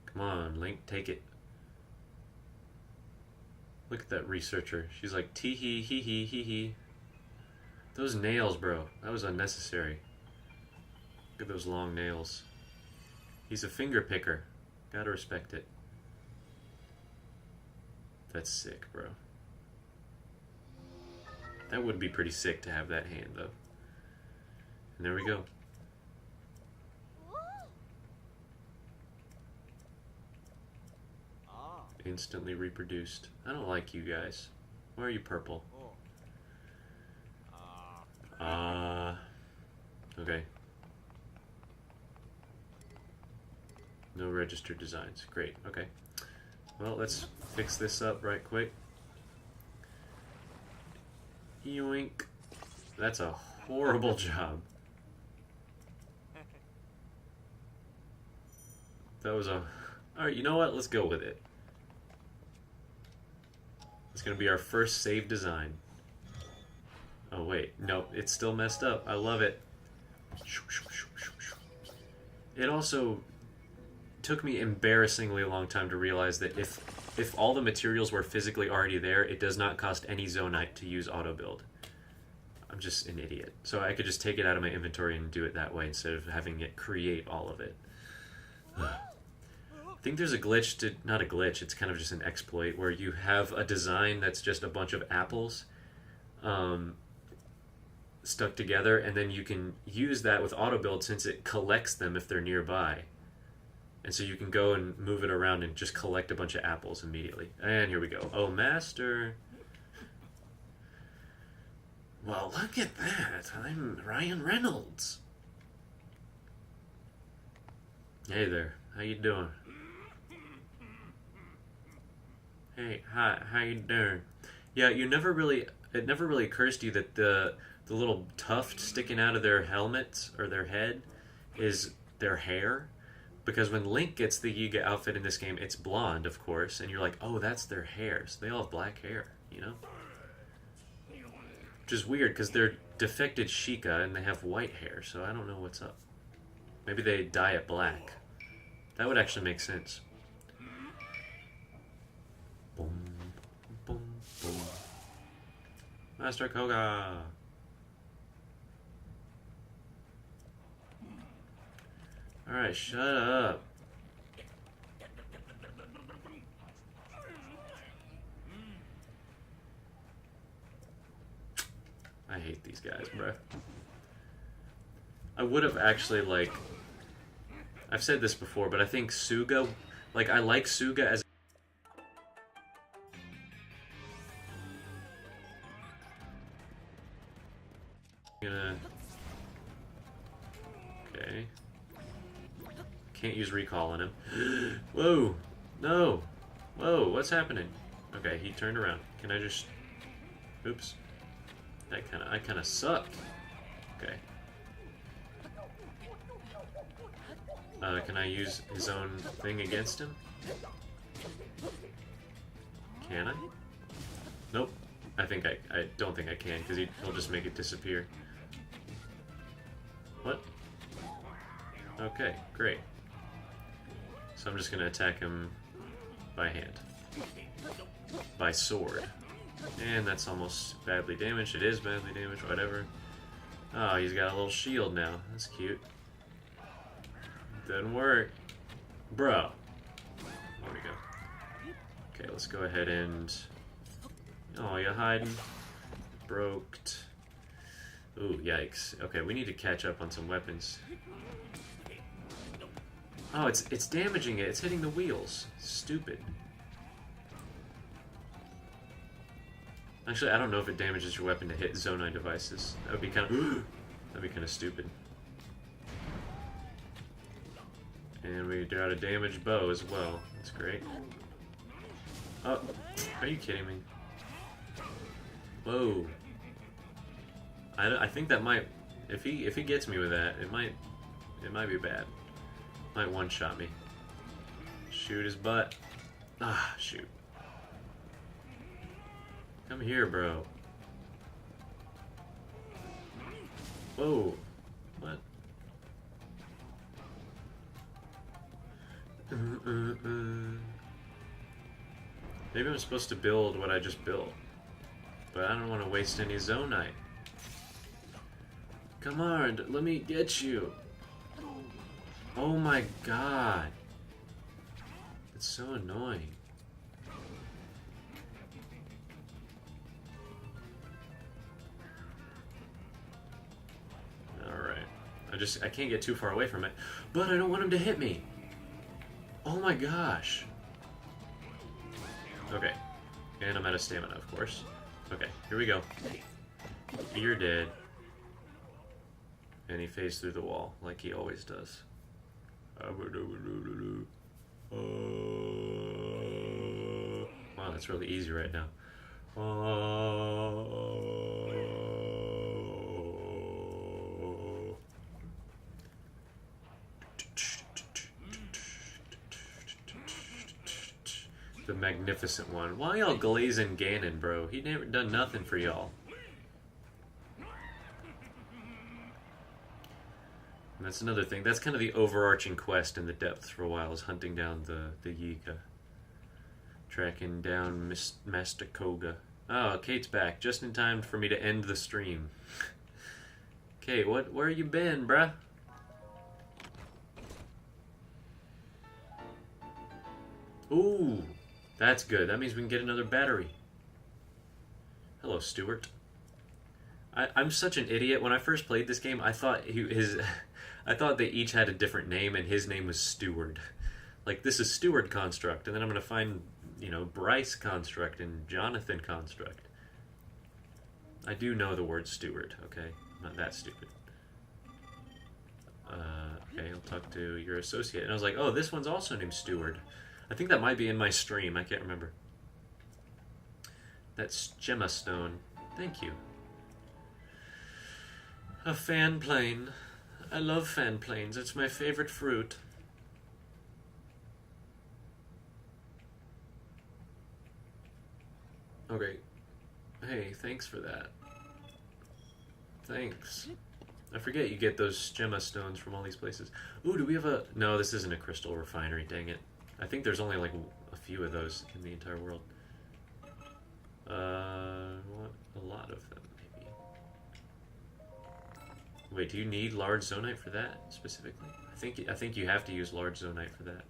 Come on, Link, take it. Look at that researcher. She's like, tee hee hee hee hee hee. Those nails, bro. That was unnecessary. Look at those long nails. He's a finger picker. Gotta respect it. That's sick, bro. That would be pretty sick to have that hand, though. And there we go. Instantly reproduced. I don't like you guys. Why are you purple? Okay. No registered designs. Great, okay. Well, let's fix this up right quick. Yoink. That's a horrible job. That was a... Alright, you know what? Let's go with it. It's gonna be our first save design. Oh wait, no, it's still messed up. I love it. It also took me embarrassingly long time to realize that if all the materials were physically already there, it does not cost any Zonite to use auto build. I'm just an idiot. So I could just take it out of my inventory and do it that way instead of having it create all of it. I think there's a glitch to, not a glitch, it's kind of just an exploit where you have a design that's just a bunch of apples stuck together, and then you can use that with auto build since it collects them if they're nearby. And so you can go and move it around and just collect a bunch of apples immediately. And here we go. Oh, Master. Well, look at that. I'm Ryan Reynolds. Hey there. How you doing? Hey, hi. How you doing? Yeah, it never really occurs to you that the little tuft sticking out of their helmets or their head is their hair. Because when Link gets the Yiga outfit in this game, it's blonde, of course, and you're like, oh, that's their hair. So they all have black hair, you know? Which is weird, because they're defected Sheikah, and they have white hair, so I don't know what's up. Maybe they dye it black. That would actually make sense. Boom, boom, boom. Master Koga! Alright, shut up. I hate these guys, bro. I would have actually, like... I've said this before, but I think Suga... Like, I like Suga as... Okay. Can't use recall on him. Whoa! No! Whoa, what's happening? Okay, he turned around. Can I just... Oops. I kinda suck. Okay. Can I use his own thing against him? Can I? Nope. I don't think I can, because he'll just make it disappear. What? Okay, great. So I'm just gonna attack him by hand. By sword. And that's almost badly damaged. It is badly damaged, whatever. Oh, he's got a little shield now. That's cute. Doesn't work. Bro. There we go. Okay, let's go ahead and... Oh, you hiding? Broked. Ooh, yikes. Okay, we need to catch up on some weapons. Oh, it's damaging it. It's hitting the wheels. Stupid. Actually, I don't know if it damages your weapon to hit Zonai devices. That would be kind of... that'd be kind of stupid. And we got a damaged bow as well. That's great. Oh, are you kidding me? Whoa. I think that might... If he gets me with that, it might be bad. Might one-shot me. Shoot his butt. Ah, shoot. Come here, bro. Whoa. What? Maybe I'm supposed to build what I just built. But I don't want to waste any Zonite. Come on, let me get you. Oh my god. It's so annoying. Alright. I can't get too far away from it. But I don't want him to hit me. Oh my gosh. Okay. And I'm out of stamina, of course. Okay, here we go. You're dead. And he phased through the wall, like he always does. it's really easy right now. Oh. The magnificent one. Why y'all glazing Ganon, bro? He never done nothing for y'all. And that's another thing. That's kind of the overarching quest in the depths for a while, is hunting down the Yiga. Tracking down Master Koga. Oh, Kate's back, just in time for me to end the stream. Kate, where you been, bruh? Ooh, that's good. That means we can get another battery. Hello, Stuart. I'm such an idiot. When I first played this game, I thought I thought they each had a different name, and his name was Steward. Like, this is Steward Construct, and then I'm going to find, you know, Bryce Construct and Jonathan Construct. I do know the word steward, okay? I'm not that stupid. Okay, I'll talk to your associate. And I was like, oh, this one's also named Steward. I think that might be in my stream. I can't remember. That's Gemma Stone. Thank you. A fan plane. I love fan planes. It's my favorite fruit. Okay. Hey, thanks for that. Thanks. I forget you get those Gemma stones from all these places. Ooh, do we have a... No, this isn't a crystal refinery, dang it. I think there's only like a few of those in the entire world. What? A lot of them, maybe. Wait, do you need large zonite for that, specifically? I think you have to use large zonite for that.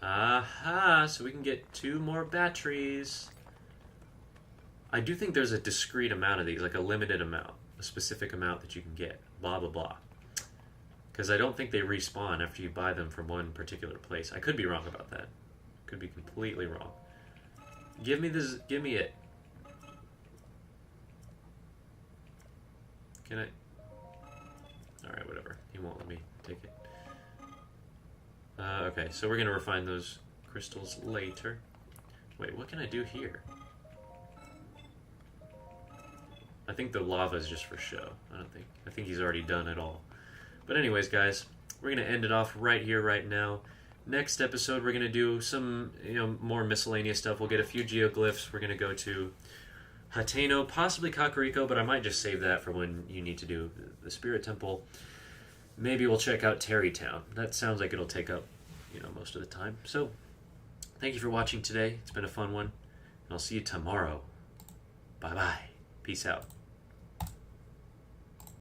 Aha! So we can get 2 more batteries. I do think there's a discrete amount of these, like a limited amount, a specific amount that you can get. Blah, blah, blah. Because I don't think they respawn after you buy them from one particular place. I could be wrong about that. Could be completely wrong. Give me this. Give me it. Can I? Alright, whatever. He won't let me take it. Okay, so we're going to refine those crystals later. Wait, what can I do here? I think the lava is just for show. I think he's already done it all. But anyways, guys, we're going to end it off right here, right now. Next episode, we're going to do some, more miscellaneous stuff. We'll get a few geoglyphs. We're going to go to Hateno, possibly Kakariko, but I might just save that for when you need to do the Spirit Temple. Maybe we'll check out Terrytown. That sounds like it'll take up, most of the time. So, thank you for watching today. It's been a fun one. And I'll see you tomorrow. Bye-bye. Peace out.